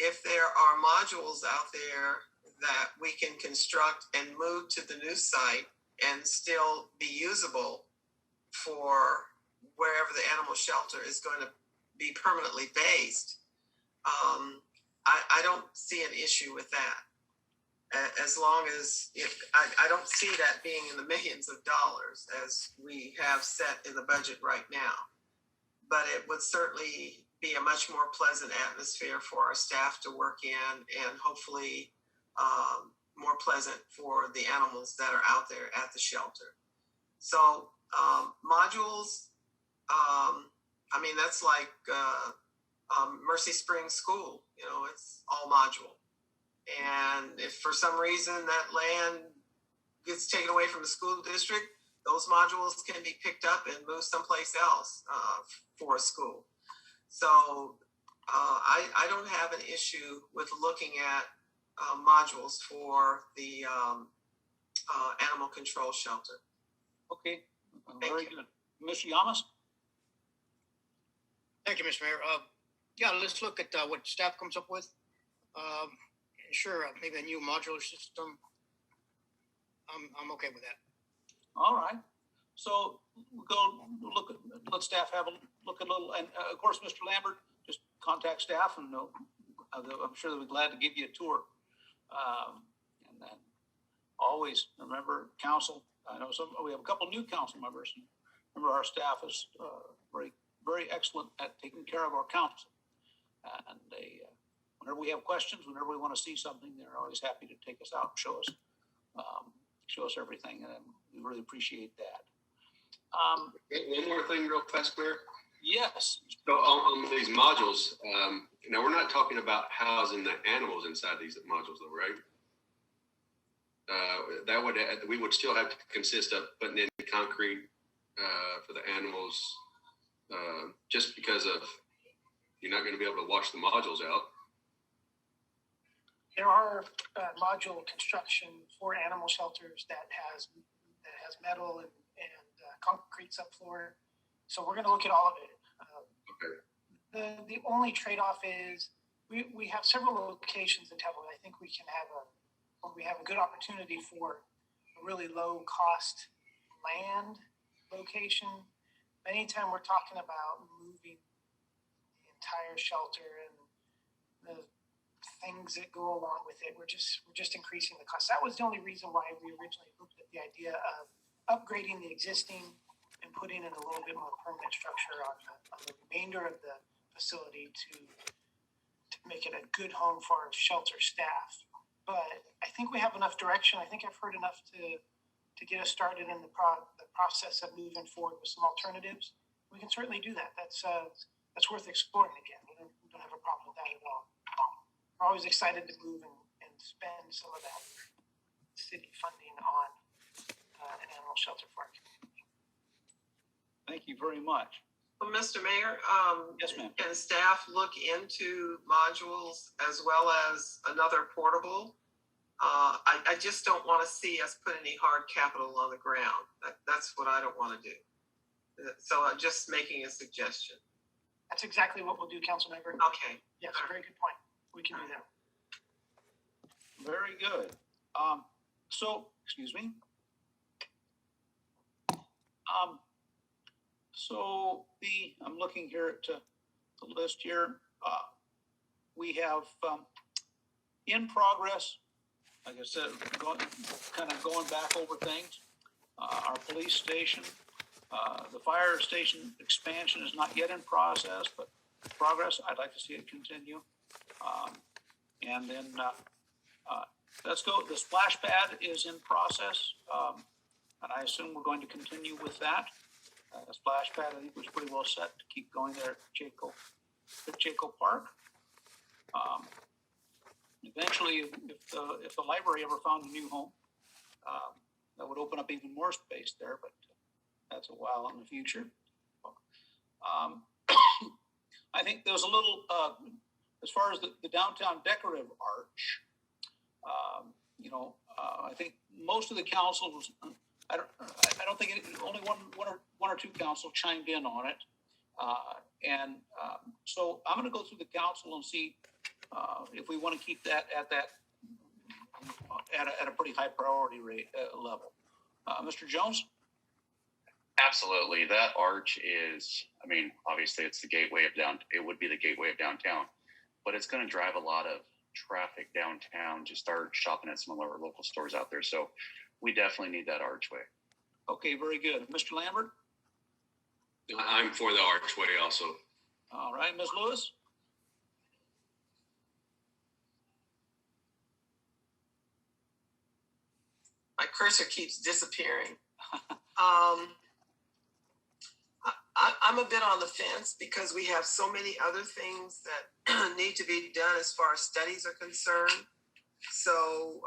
if there are modules out there that we can construct and move to the new site and still be usable for wherever the animal shelter is going to be permanently based, I don't see an issue with that. as long as, I don't see that being in the millions of dollars as we have set in the budget right now. But it would certainly be a much more pleasant atmosphere for our staff to work in, and hopefully more pleasant for the animals that are out there at the shelter. So modules, I mean, that's like Mercy Springs School, you know, it's all module. And if for some reason that land gets taken away from the school district, those modules can be picked up and moved someplace else for a school. So I don't have an issue with looking at modules for the animal control shelter. Okay, very good. Ms. Yamas? Thank you, Mr. Mayor. Yeah, let's look at what staff comes up with. Sure, maybe a new modular system. I'm okay with that. All right. So we'll go let staff have a look at a little, and of course, Mr. Lambert, just contact staff, and I'm sure they'll be glad to give you a tour. And then always remember council. I know we have a couple new council members. And remember, our staff is very, very excellent at taking care of our council, and they. Whenever we have questions, whenever we want to see something, they're always happy to take us out and show us everything, and we really appreciate that. One more thing real fast, Mayor. Yes. So on these modules, now we're not talking about housing the animals inside these modules though, right? We would still have to consist of putting in concrete for the animals, just because of you're not going to be able to wash the modules out. There are module construction for animal shelters that has metal and concrete subfloor. So we're going to look at all of it. Okay. The only trade-off is we have several locations in Temple. I think we have a good opportunity for a really low cost land location. Anytime we're talking about moving the entire shelter and the things that go along with it, we're just increasing the cost. That was the only reason why we originally looked at the idea of upgrading the existing and putting in a little bit more permanent structure on the remainder of the facility to make it a good home for our shelter staff. But I think we have enough direction. I think I've heard enough to get us started in the process of moving forward with some alternatives. We can certainly do that. That's worth exploring again. We don't have a problem with that at all. We're always excited to move and spend some of that city funding on an animal shelter for our community. Thank you very much. Well, Mr. Mayor, yes, ma'am. Can staff look into modules as well as another portable? I just don't want to see us put any hard capital on the ground. That's what I don't want to do. So I'm just making a suggestion. That's exactly what we'll do, Councilmember. Okay. Yes, very good point. We can do that. Very good. So, excuse me. I'm looking here at the list here. We have in progress, like I said, kind of going back over things. Our police station, the fire station expansion is not yet in process, but progress. I'd like to see it continue. And then let's go. The splash pad is in process, and I assume we're going to continue with that. The splash pad, I think, was pretty well set to keep going there at Chaco Park. Eventually, if the library ever found a new home, that would open up even more space there, but that's a while in the future. I think there was a little, as far as the downtown decorative arch, I think most of the councils, I don't think only one or two council chimed in on it. So I'm going to go through the council and see if we want to keep that at a pretty high priority rate level. Mr. Jones? Absolutely. That arch is, I mean, obviously it's the gateway of it would be the gateway of downtown, but it's going to drive a lot of traffic downtown to start shopping at some of our local stores out there. So we definitely need that archway. Okay, very good. Mr. Lambert? I'm for the archway also. All right, Ms. Lewis? My cursor keeps disappearing. I'm a bit on the fence because we have so many other things that need to be done as far as studies are concerned. So,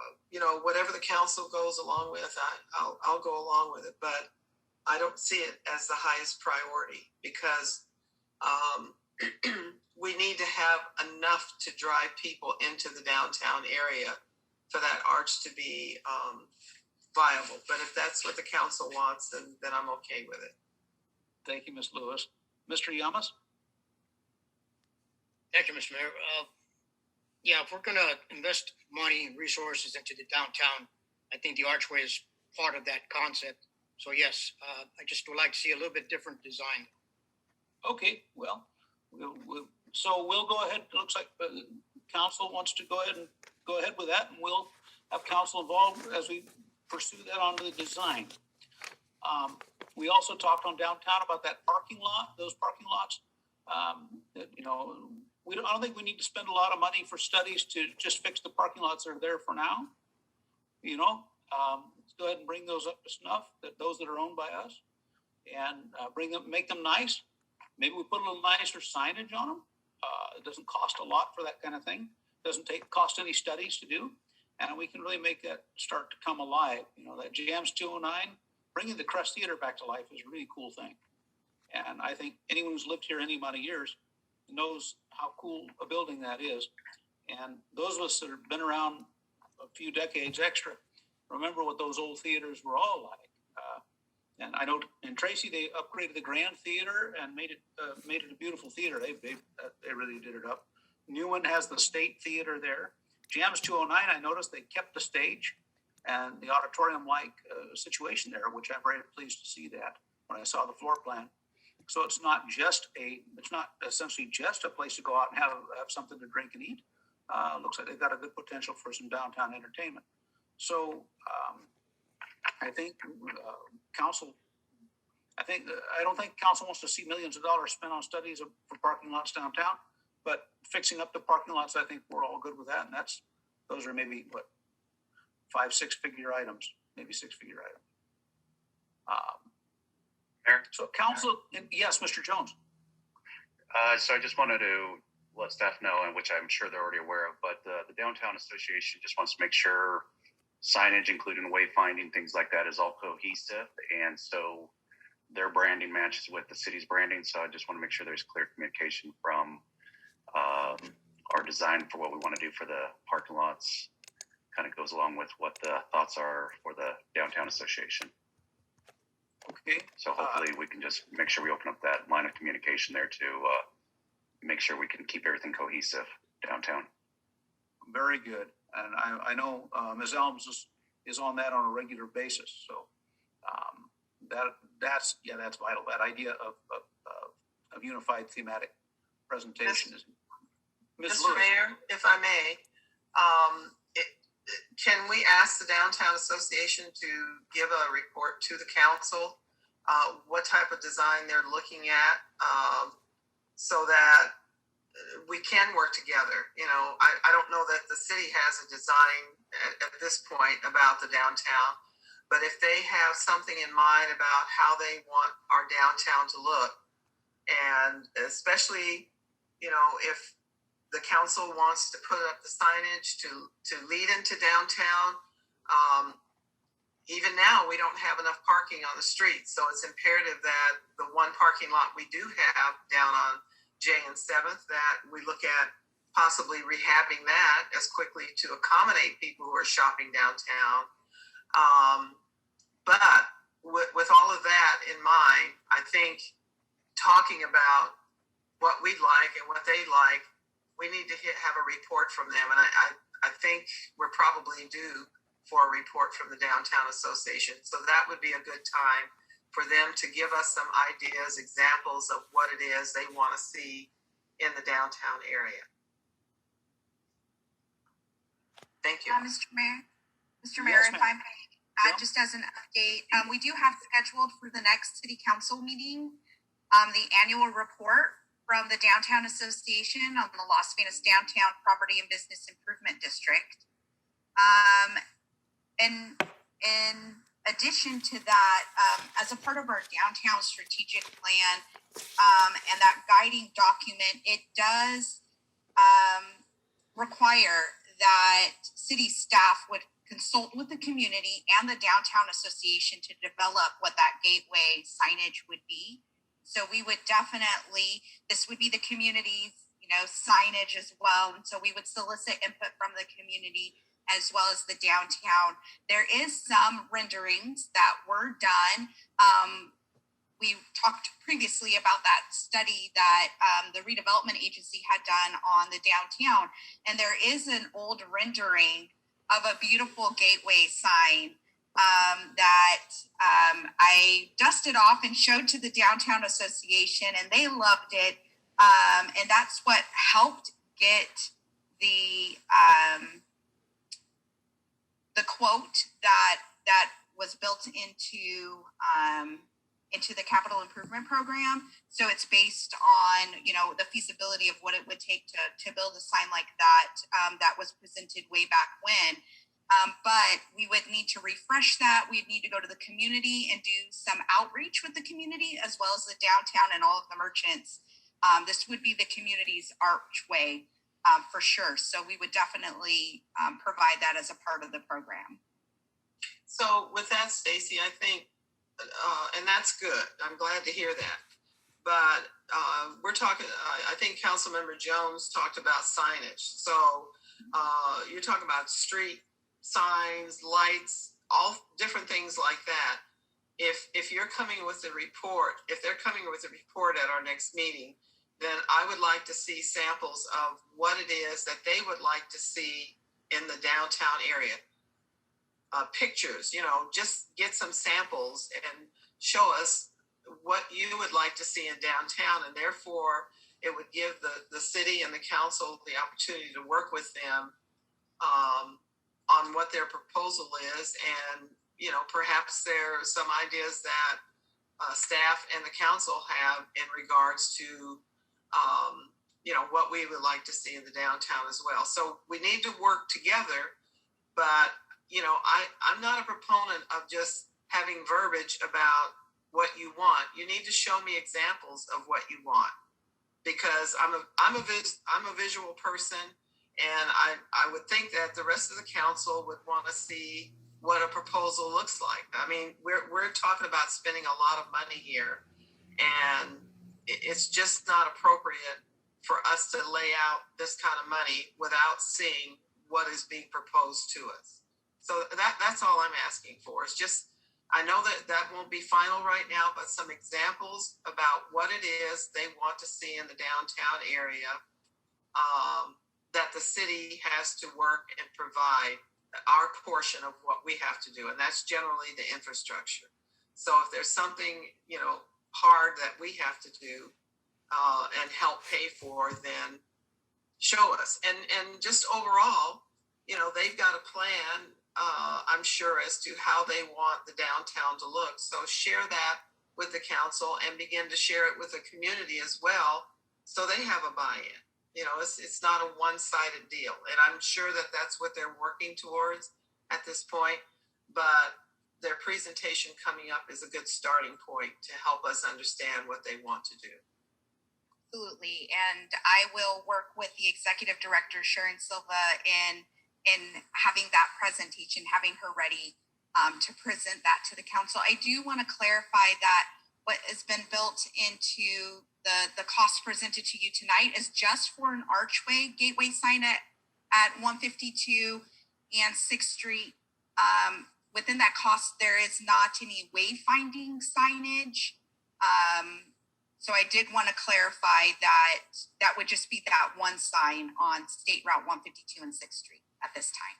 whatever the council goes along with, I'll go along with it. But I don't see it as the highest priority because we need to have enough to drive people into the downtown area for that arch to be viable. But if that's what the council wants, then I'm okay with it. Thank you, Ms. Lewis. Mr. Yamas? Thank you, Mr. Mayor. Yeah, if we're gonna invest money and resources into the downtown, I think the archway is part of that concept. So yes, I just would like to see a little bit different design. Okay, well, we'll go ahead. It looks like the council wants to go ahead with that, and we'll have council involved as we pursue that onto the design. We also talked on downtown about that parking lot, those parking lots. I don't think we need to spend a lot of money for studies to just fix the parking lots that are there for now. Let's go ahead and bring those up to snuff, those that are owned by us, and make them nice. Maybe we put a little nicer signage on them. It doesn't cost a lot for that kind of thing. It doesn't cost any studies to do, and we can really make that start to come alive. That Jams 209, bringing the Crest Theater back to life is a really cool thing. And I think anyone who's lived here any amount of years knows how cool a building that is. And those of us that have been around a few decades extra remember what those old theaters were all like. And I know in Tracy they upgraded the Grand Theater and made it a beautiful theater. They really did it up. New one has the State Theater there. Jams 209, I noticed they kept the stage and the auditorium-like situation there, which I'm very pleased to see that when I saw the floor plan. So it's not essentially just a place to go out and have something to drink and eat. Looks like they've got a good potential for some downtown entertainment. So I think council. I don't think council wants to see millions of dollars spent on studies for parking lots downtown, but fixing up the parking lots, I think we're all good with that. And those are maybe 5-6 figure items, maybe 6-figure items. So council, yes, Mr. Jones. So I just wanted to let staff know, and which I'm sure they're already aware of, but the Downtown Association just wants to make sure signage, including wayfinding, things like that, is all cohesive. And so their branding matches with the city's branding. So I just want to make sure there's clear communication from our design for what we want to do for the parking lots. Kind of goes along with what the thoughts are for the Downtown Association. Okay. So hopefully we can just make sure we open up that line of communication there to make sure we can keep everything cohesive downtown. Very good. And I know Ms. Elms is on that on a regular basis. So that's vital. That idea of unified thematic presentation is. Mr. Mayor, if I may, can we ask the Downtown Association to give a report to the council, what type of design they're looking at, so that we can work together? I don't know that the city has a design at this point about the downtown, but if they have something in mind about how they want our downtown to look, and especially, if the council wants to put up the signage to lead into downtown. Even now, we don't have enough parking on the street, so it's imperative that the one parking lot we do have down on J and 7th, that we look at possibly rehabbing that as quickly to accommodate people who are shopping downtown. But with all of that in mind, I think talking about what we'd like and what they like, we need to have a report from them. And I think we're probably due for a report from the Downtown Association. So that would be a good time for them to give us some ideas, examples of what it is they want to see in the downtown area. Thank you. Mr. Mayor, Yes, if ma'am. I may add, Yeah. just as an update, we do have scheduled for the next city council meeting, the annual report from the Downtown Association on the Las Vegas Downtown Property and Business Improvement District. And in addition to that, as a part of our downtown strategic plan, and that guiding document, it does require that city staff would consult with the community and the Downtown Association to develop what that gateway signage would be. So we would definitely, this would be the community's, signage as well. And so we would solicit input from the community as well as the downtown. There is some renderings that were done. We talked previously about that study that the redevelopment agency had done on the downtown. And there is an old rendering of a beautiful gateway sign that I dusted off and showed to the Downtown Association, and they loved it. And that's what helped get the quote that was built into the capital improvement program. So it's based on, the feasibility of what it would take to build a sign like that, that was presented way back when. But we would need to refresh that. We'd need to go to the community and do some outreach with the community as well as the downtown and all of the merchants. This would be the community's archway for sure. So we would definitely provide that as a part of the program. So with that, Stacy, I think, and that's good. I'm glad to hear that. But we're talking, I think Councilmember Jones talked about signage. So you're talking about street signs, lights, all different things like that. If you're coming with a report, if they're coming with a report at our next meeting, then I would like to see samples of what it is that they would like to see in the downtown area. Pictures, just get some samples and show us what you would like to see in downtown. And therefore, it would give the city and the council the opportunity to work with them on what their proposal is. And, perhaps there are some ideas that staff and the council have in regards to, what we would like to see in the downtown as well. So we need to work together, but, I'm not a proponent of just having verbiage about what you want. You need to show me examples of what you want, because I'm a visual person, and I would think that the rest of the council would want to see what a proposal looks like. I mean, we're talking about spending a lot of money here, and it's just not appropriate for us to lay out this kind of money without seeing what is being proposed to us. So that's all I'm asking for. It's just, I know that won't be final right now, but some examples about what it is they want to see in the downtown area, that the city has to work and provide our portion of what we have to do. And that's generally the infrastructure. So if there's something, hard that we have to do and help pay for, then show us. And just overall, they've got a plan, I'm sure, as to how they want the downtown to look. So share that with the council and begin to share it with the community as well, so they have a buy-in. It's not a one-sided deal. And I'm sure that that's what they're working towards at this point. But their presentation coming up is a good starting point to help us understand what they want to do. Absolutely. And I will work with the executive director, Sharon Silva, in having that presentation, having her ready to present that to the council. I do want to clarify that what has been built into the cost presented to you tonight is just for an archway gateway sign at 152 and 6th Street. Within that cost, there is not any wayfinding signage. So I did want to clarify that would just be that one sign on State Route 152 and 6th Street at this time.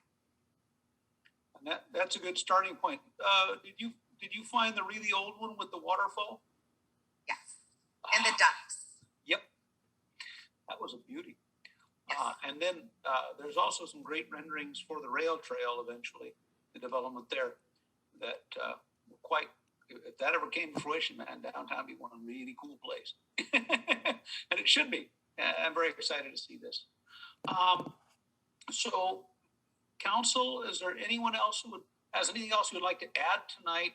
And that's a good starting point. Did you find the really old one with the waterfall? Yes, and the ducks. Yep, that was a beauty. Yes. And then there's also some great renderings for the rail trail eventually, the development there that quite, if that ever came to fruition, man, downtown would be one really cool place. And it should be. I'm very excited to see this. So, council, is there anyone else who has anything else you would like to add tonight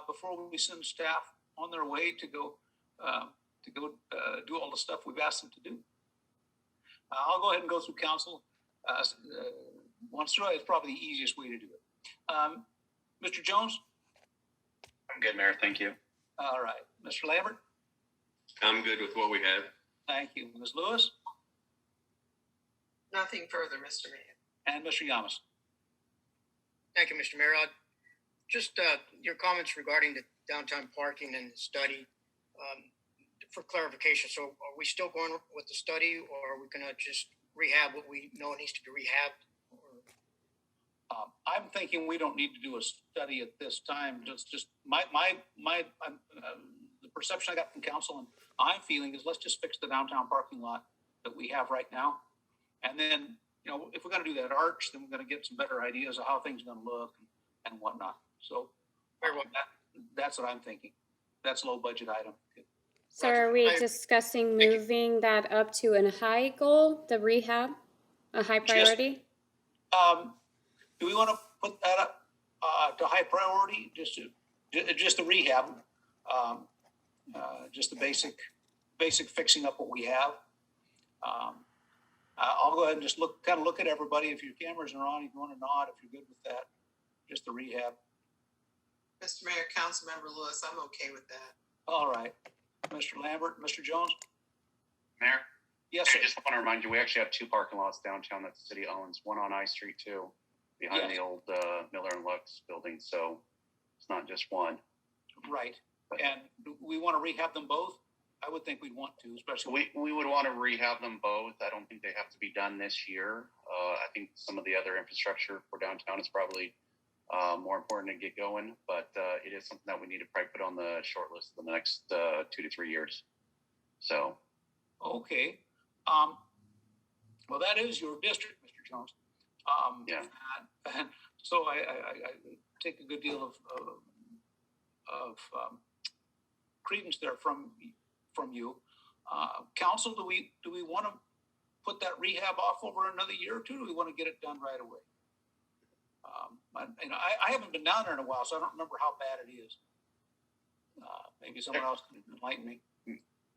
before we send staff on their way to go do all the stuff we've asked them to do? I'll go ahead and go through council once through. It's probably the easiest way to do it. Mr. Jones? I'm good, Mayor. Thank you. All right. Mr. Lambert? I'm good with what we have. Thank you. Ms. Lewis? Nothing further, Mr. Mayor. And Mr. Yamas? Thank you, Mr. Mayor. Just your comments regarding the downtown parking and the study. For clarification, so are we still going with the study, or are we going to just rehab what we know needs to be rehabbed? I'm thinking we don't need to do a study at this time. Just the perception I got from council and I'm feeling is let's just fix the downtown parking lot that we have right now. And then, you know, if we're going to do that arch, then we're going to get some better ideas of how things are going to look and whatnot. So that's what I'm thinking. That's a low budget item. So are we discussing moving that up to a high goal, the rehab, a high priority? Do we want to put that up to high priority? Just the rehab, just the basic fixing up what we have. I'll go ahead and just look at everybody. If your cameras are on, if you want to nod, if you're good with that, just the rehab. Mr. Mayor, Councilmember Lewis, I'm okay with that. All right. Mr. Lambert, Mr. Jones? Mayor? Yes, sir. I just want to remind you, we actually have two parking lots downtown that the city owns, one on I Street too, behind the old Miller and Lux building. So it's not just one. Right. And do we want to rehab them both? I would think we'd want to, especially. We would want to rehab them both. I don't think they have to be done this year. I think some of the other infrastructure for downtown is probably more important to get going, but it is something that we need to probably put on the short list in the next 2 to 3 years. So. Okay. Well, that is your district, Mr. Jones. Yeah. And so I take a good deal of credence there from you. Council, do we want to put that rehab off over another year or two? Or do we want to get it done right away? I haven't been down there in a while, so I don't remember how bad it is. Maybe someone else can enlighten me.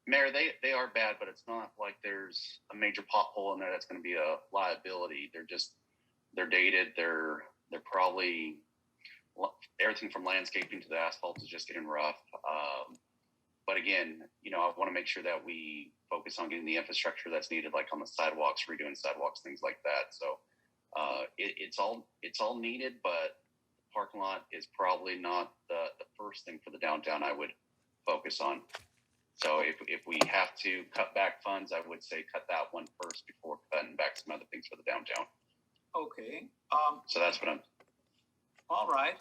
Mayor, they are bad, but it's not like there's a major pothole in there that's going to be a liability. They're dated. They're probably everything from landscaping to the asphalt is just getting rough. But again, I want to make sure that we focus on getting the infrastructure that's needed, like on the sidewalks, redoing sidewalks, things like that. So it's all needed, but the parking lot is probably not the first thing for the downtown I would focus on. So if we have to cut back funds, I would say cut that one first before cutting back some other things for the downtown. Okay. So that's what I'm. All right.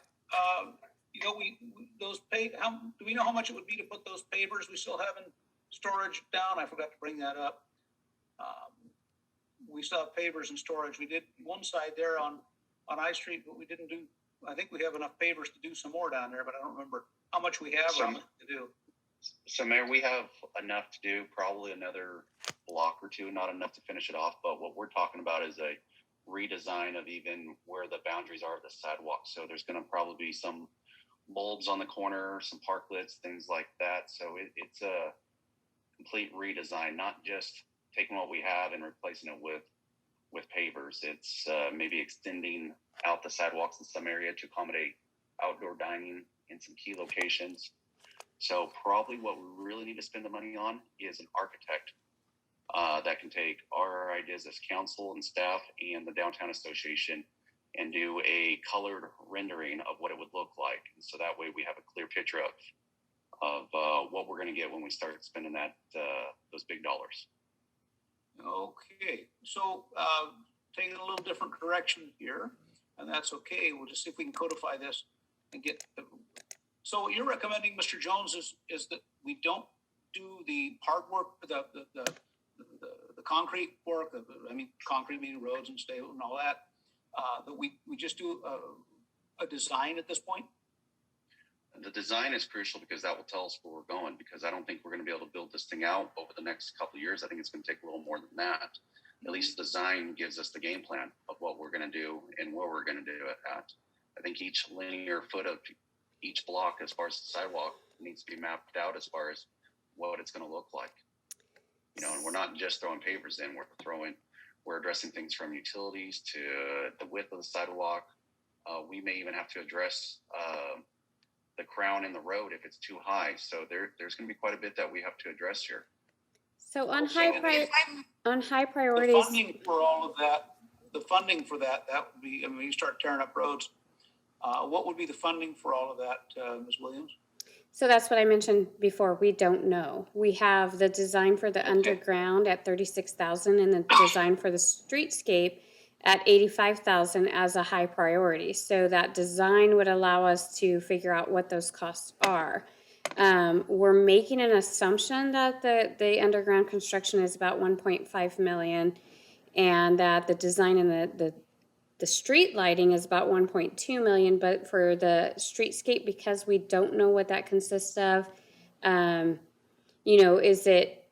Do we know how much it would be to put those pavers we still have in storage down? I forgot to bring that up. We still have pavers in storage. We did one side there on I Street, but we didn't do. I think we have enough pavers to do some more down there, but I don't remember how much we have or how much to do. So, Mayor, we have enough to do, probably another block or two, not enough to finish it off. But what we're talking about is a redesign of even where the boundaries are of the sidewalk. So there's going to probably be some bulbs on the corner, some parklets, things like that. So it's a complete redesign, not just taking what we have and replacing it with pavers. It's maybe extending out the sidewalks in some area to accommodate outdoor dining in some key locations. So probably what we really need to spend the money on is an architect that can take our ideas as council and staff and the downtown association and do a colored rendering of what it would look like. And so that way we have a clear picture of what we're going to get when we start spending those big dollars. Okay, so taking a little different direction here, and that's okay. We'll just see if we can codify this and get. So what you're recommending, Mr. Jones, is that we don't do the hard work, the the concrete work, concrete meaning roads and stable and all that, that we just do a design at this point? The design is crucial because that will tell us where we're going, because I don't think we're going to be able to build this thing out over the next couple of years. I think it's going to take a little more than that. At least the design gives us the game plan of what we're going to do and where we're going to do it at. I think each linear foot of each block as far as the sidewalk needs to be mapped out as far as what it's going to look like. You know, and we're not just throwing pavers in, we're addressing things from utilities to the width of the sidewalk. We may even have to address the crown in the road if it's too high. So there's going to be quite a bit that we have to address here. So on high priorities, The funding for all of that, the funding for that would be, when you start tearing up roads, what would be the funding for all of that, Ms. Williams? so that's what I mentioned before. We don't know. We have the design for the underground at 36,000 and the design for the streetscape at 85,000 as a high priority. So that design would allow us to figure out what those costs are. We're making an assumption that the underground construction is about 1.5 million, and that the design and the street lighting is about 1.2 million. But for the streetscape, because we don't know what that consists of,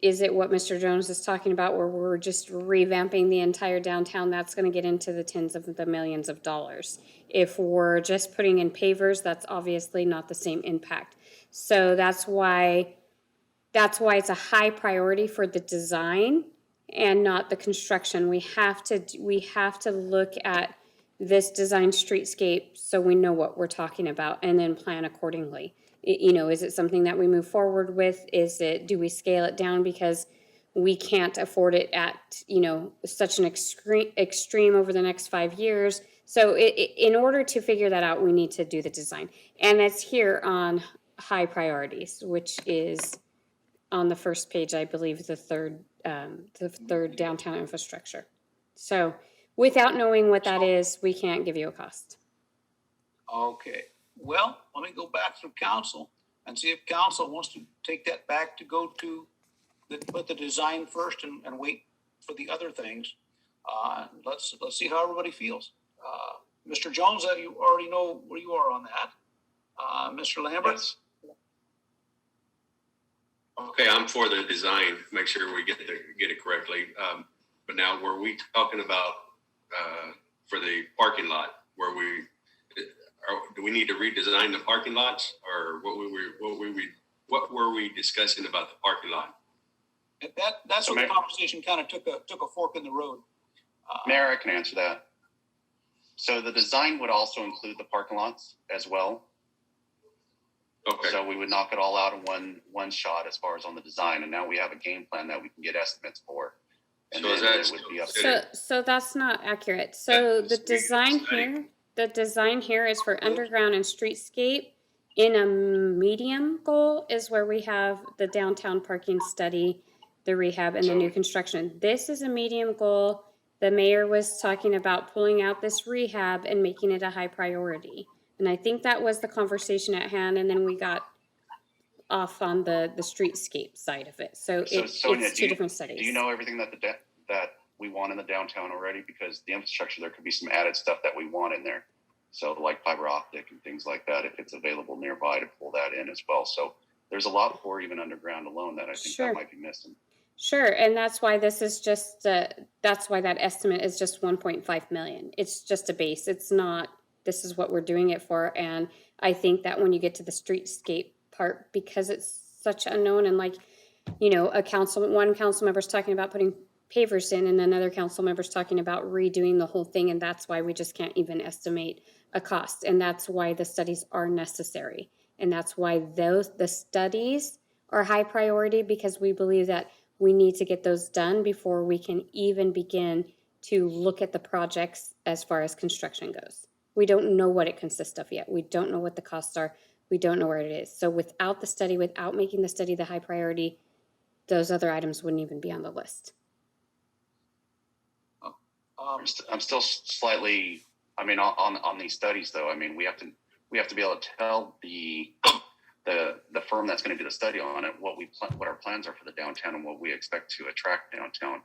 is it what Mr. Jones is talking about, where we're just revamping the entire downtown? That's going to get into the tens of the millions of dollars. If we're just putting in pavers, that's obviously not the same impact. So that's why it's a high priority for the design and not the construction. We have to look at this design streetscape so we know what we're talking about and then plan accordingly. Is it something that we move forward with? Do we scale it down because we can't afford it at, such an extreme over the next 5 years? So in order to figure that out, we need to do the design. And it's here on high priorities, which is on the first page, I believe, the third downtown infrastructure. So without knowing what that is, we can't give you a cost. Okay, well, let me go back through council and see if council wants to take that back to go to put the design first and wait for the other things. Let's see how everybody feels. Mr. Jones, you already know where you are on that. Mr. Lambert? Yes. Okay, I'm for the design. Make sure we get it correctly. But now, were we talking about for the parking lot? Do we need to redesign the parking lots, or what were we discussing about the parking lot? That's where the conversation kind of took a fork in the road. Mayor, I can answer that. So the design would also include the parking lots as well. Okay. So we would knock it all out in one shot as far as on the design, and now we have a game plan that we can get estimates for. And so then it would be up So that's not accurate. So the design here is for underground and streetscape. In a medium goal is where we have the downtown parking study, the rehab, and the new construction. This is a medium goal. The mayor was talking about pulling out this rehab and making it a high priority. And I think that was the conversation at hand, and then we got off on the streetscape side of it. So Sonia, it's two different studies. Do you know everything that that we want in the downtown already? Because the infrastructure, there could be some added stuff that we want in there. So like fiber optic and things like that, if it's available nearby to pull that in as well. So there's a lot for even underground alone that I think that might be missing. Sure, and that's why this is just, that's why that estimate is just 1.5 million. It's just a base. It's not, this is what we're doing it for. And I think that when you get to the streetscape part, because it's such unknown, and like, one council member's talking about putting pavers in, and another council member's talking about redoing the whole thing, and that's why we just can't even estimate a cost. And that's why the studies are necessary. And that's why the studies are high priority, because we believe that we need to get those done before we can even begin to look at the projects as far as construction goes. We don't know what it consists of yet. We don't know what the costs are. We don't know where it is. So without the study, without making the study the high priority, those other items wouldn't even be on the list. I'm still slightly, on these studies though, we have to be able to tell the firm that's going to do the study on it what our plans are for the downtown and what we expect to attract downtown.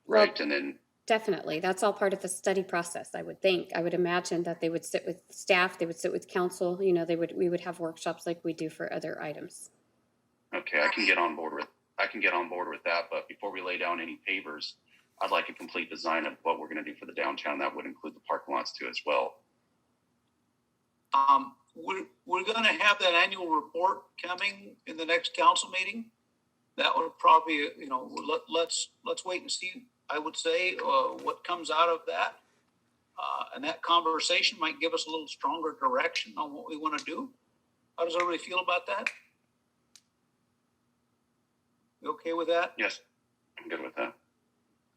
Well, right? And then, definitely. That's all part of the study process, I would think. I would imagine that they would sit with staff, they would sit with council, you know, we would have workshops like we do for other items. okay, I can get on board with that, but before we lay down any pavers, I'd like a complete design of what we're gonna do for the downtown. That would include the parking lots too as well. We're gonna have that annual report coming in the next council meeting. That would probably, you know, let's wait and see, I would say, what comes out of that. And that conversation might give us a little stronger direction on what we want to do. How does everybody feel about that? You okay with that? Yes, I'm good with that.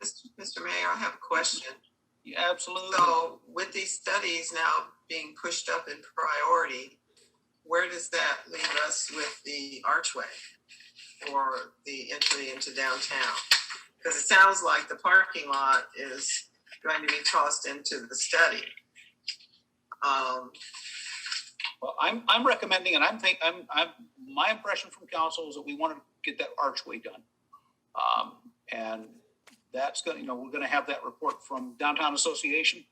Mr. Mayor, I have a question. Yeah, absolutely. So with these studies now being pushed up in priority, where does that leave us with the archway or the entry into downtown? Because it sounds like the parking lot is going to be tossed into the study. Well, I'm recommending, and my impression from council is that we want to get that archway done. And that's gonna, you know, we're gonna have that report from Downtown Association,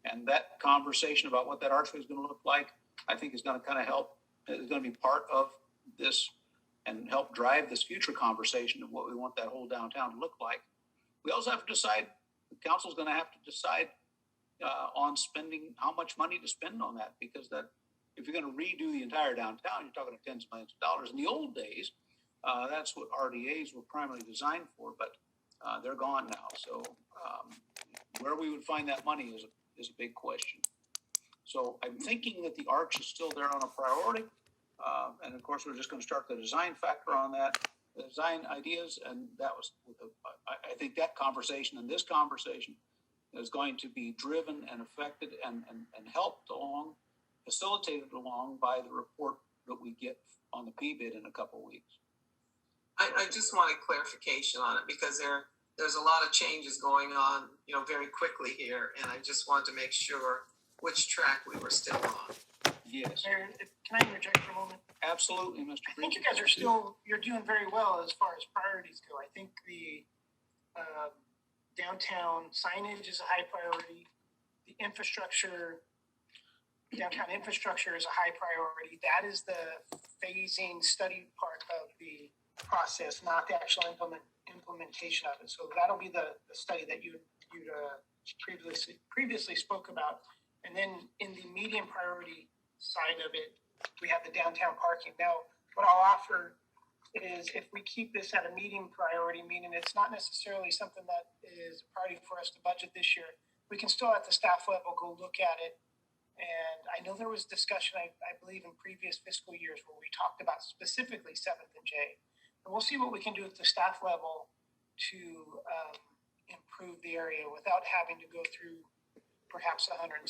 and that conversation about what that archway is gonna look like, I think is gonna kind of help, is gonna be part of this and help drive this future conversation of what we want that whole downtown to look like. We also have to decide, the council's gonna have to decide on spending, how much money to spend on that, because that, if you're gonna redo the entire downtown, you're talking tens of millions of dollars. In the old days, that's what RDAs were primarily designed for, but they're gone now. So where we would find that money is a big question. So I'm thinking that the arch is still there on a priority. And of course, we're just going to start the design factor on that, the design ideas. And that was, I think that conversation and this conversation is going to be driven and affected and helped along, facilitated along by the report that we get on the P-bid in a couple of weeks. I just wanted clarification on it because there's a lot of changes going on, you know, very quickly here, and I just wanted to make sure which track we were still on. Yes. Mayor, can I interject for a moment? Absolutely, Mr. I think you guys are still, you're doing very well as far as priorities go. I think the downtown signage is a high priority. The infrastructure, downtown infrastructure is a high priority. That is the phasing study part of the process, not the actual implementation of it. So that'll be the study that you previously spoke about. And then in the medium priority side of it, we have the downtown parking. Now, what I'll offer is if we keep this at a medium priority, meaning it's not necessarily something that is a priority for us to budget this year, we can still at the staff level go look at it. And I know there was discussion, I believe, in previous fiscal years where we talked about specifically 7th and J. And we'll see what we can do at the staff level to improve the area without having to go through perhaps $175,000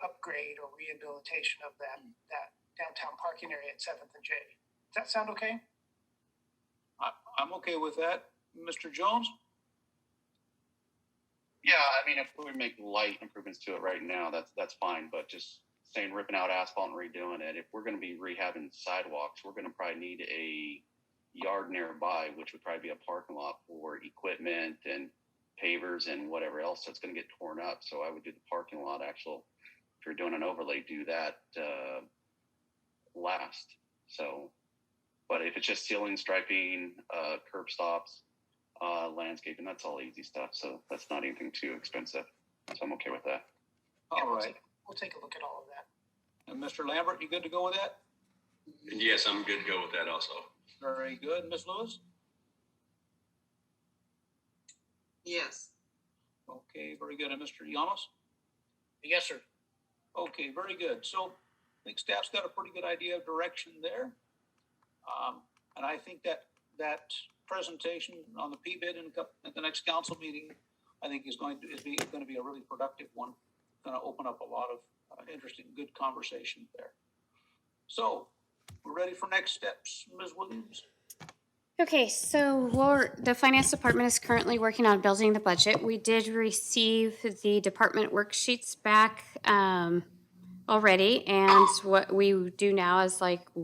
upgrade or rehabilitation of that downtown parking area at 7th and J. Does that sound okay? I'm okay with that. Mr. Jones? Yeah, I mean, if we make light improvements to it right now, that's fine. But just saying ripping out asphalt and redoing it, if we're going to be rehabbing sidewalks, we're going to probably need a yard nearby, which would probably be a parking lot for equipment and pavers and whatever else that's going to get torn up. So I would do the parking lot actual. If you're doing an overlay, do that last. So, but if it's just ceiling, striping, curb stops, landscaping, that's all easy stuff. So that's not anything too expensive. So I'm okay with that. All right. We'll take a look at all of that. And Mr. Lambert, you good to go with that? And yes, I'm good to go with that also. Very good. Ms. Lewis? Yes. Okay, very good. And Mr. Llanos? Yes, sir. Okay, very good. So I think staff's got a pretty good idea of direction there. And I think that presentation on the P-bid at the next council meeting, I think is going to be a really productive one. Going to open up a lot of interesting, good conversation there. So we're ready for next steps. Ms. Williams? Okay, so the finance department is currently working on building the budget. We did receive the department worksheets back already, and what we do now is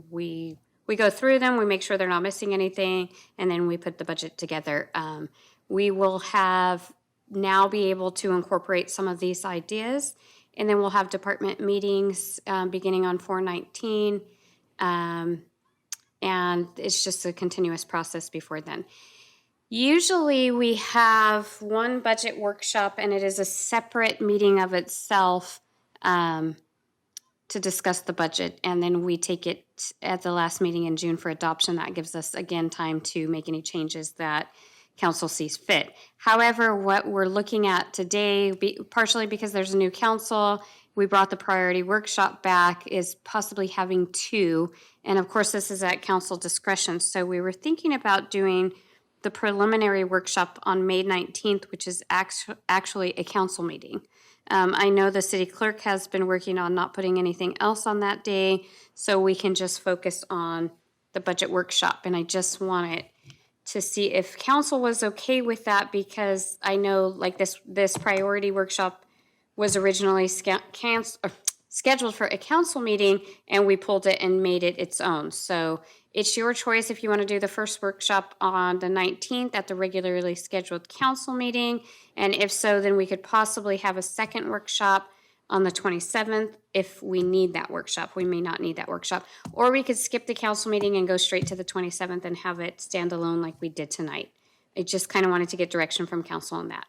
we we go through them, we make sure they're not missing anything, and then we put the budget together. We will have now be able to incorporate some of these ideas, and then we'll have department meetings beginning on 4/19, and it's just a continuous process before then. Usually we have one budget workshop, and it is a separate meeting of itself to discuss the budget, and then we take it at the last meeting in June for adoption. That gives us, again, time to make any changes that council sees fit. However, what we're looking at today, partially because there's a new council, we brought the priority workshop back, is possibly having two, and of course this is at council discretion. So we were thinking about doing the preliminary workshop on May 19th, which is actually a council meeting. I know the city clerk has been working on not putting anything else on that day, so we can just focus on the budget workshop. And I just wanted to see if council was okay with that, because I know like this priority workshop was originally scheduled for a council meeting, and we pulled it and made it its own. So it's your choice if you want to do the first workshop on the 19th at the regularly scheduled council meeting. And if so, then we could possibly have a second workshop on the 27th if we need that workshop. We may not need that workshop. Or we could skip the council meeting and go straight to the 27th and have it stand alone like we did tonight. I just kind of wanted to get direction from council on that.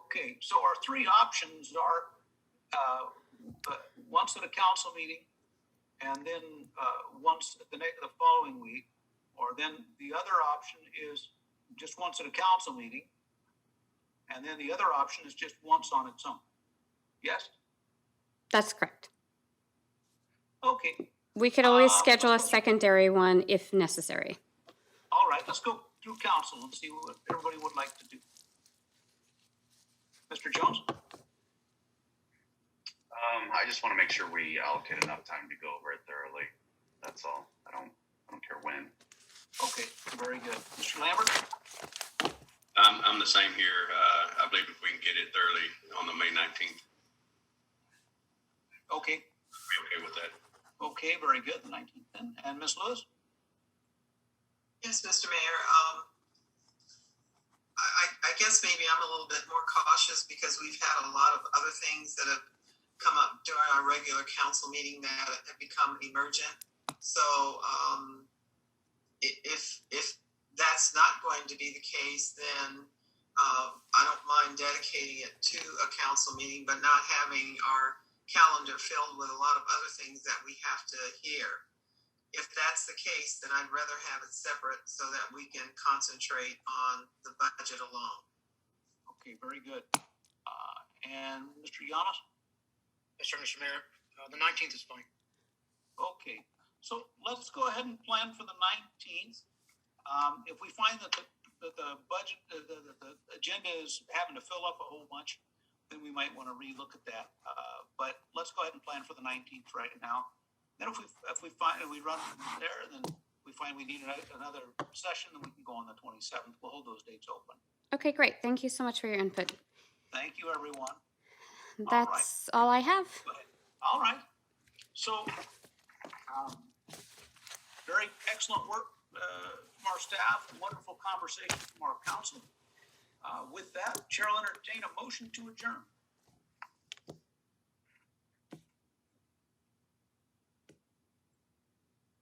Okay, so our three options are once at a council meeting, and then once at the following week, or then the other option is just once at a council meeting, and then the other option is just once on its own. Yes? That's correct. Okay. We could always schedule a secondary one if necessary. All right, let's go through council and see what everybody would like to do. Mr. Jones? I just want to make sure we allocate enough time to go over it thoroughly. That's all. I don't care when. Okay, very good. Mr. Lambert? I'm the same here. I believe if we can get it thoroughly on the May 19th, okay. I'll be okay with that. Okay, very good. The 19th then. And Ms. Lewis? Yes, Mr. Mayor. I guess maybe I'm a little bit more cautious because we've had a lot of other things that have come up during our regular council meeting that have become emergent. So if that's not going to be the case, then I don't mind dedicating it to a council meeting, but not having our calendar filled with a lot of other things that we have to hear. If that's the case, then I'd rather have it separate so that we can concentrate on the budget alone. Okay, very good. And Mr. Yamas? Yes, sir, Mr. Mayor. The 19th is fine. Okay, so let's go ahead and plan for the 19th. If we find that the budget, the agenda is having to fill up a whole bunch, then we might want to relook at that. But let's go ahead and plan for the 19th right now. Then if we find we run from there, then we find we need another session, then we can go on the 27th. We'll hold those dates open. Okay, great. Thank you so much for your input. Thank you, everyone. That's all I have. All right. So, very excellent work from our staff. Wonderful conversation from our council. With that, Chair will entertain a motion to adjourn.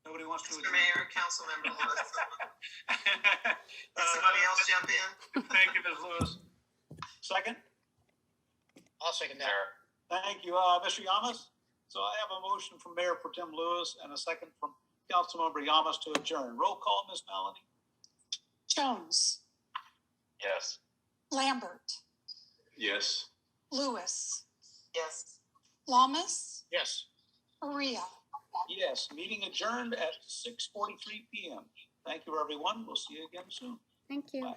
Nobody wants to Mr. Mayor, Councilmember Lewis. Somebody else jump in? Thank you, Ms. Lewis. Second? I'll second that. Thank you, Mr. Yamas. So I have a motion from Mayor Pro Tem Lewis and a second from Councilmember Yamas to adjourn. Roll call, Ms. Melanie. Jones, Yes. Lambert, Yes. Lewis, Yes. Lamas, Yes. Maria. Yes, meeting adjourned at 6:43 p.m. Thank you, everyone. We'll see you again soon. Thank you. Bye.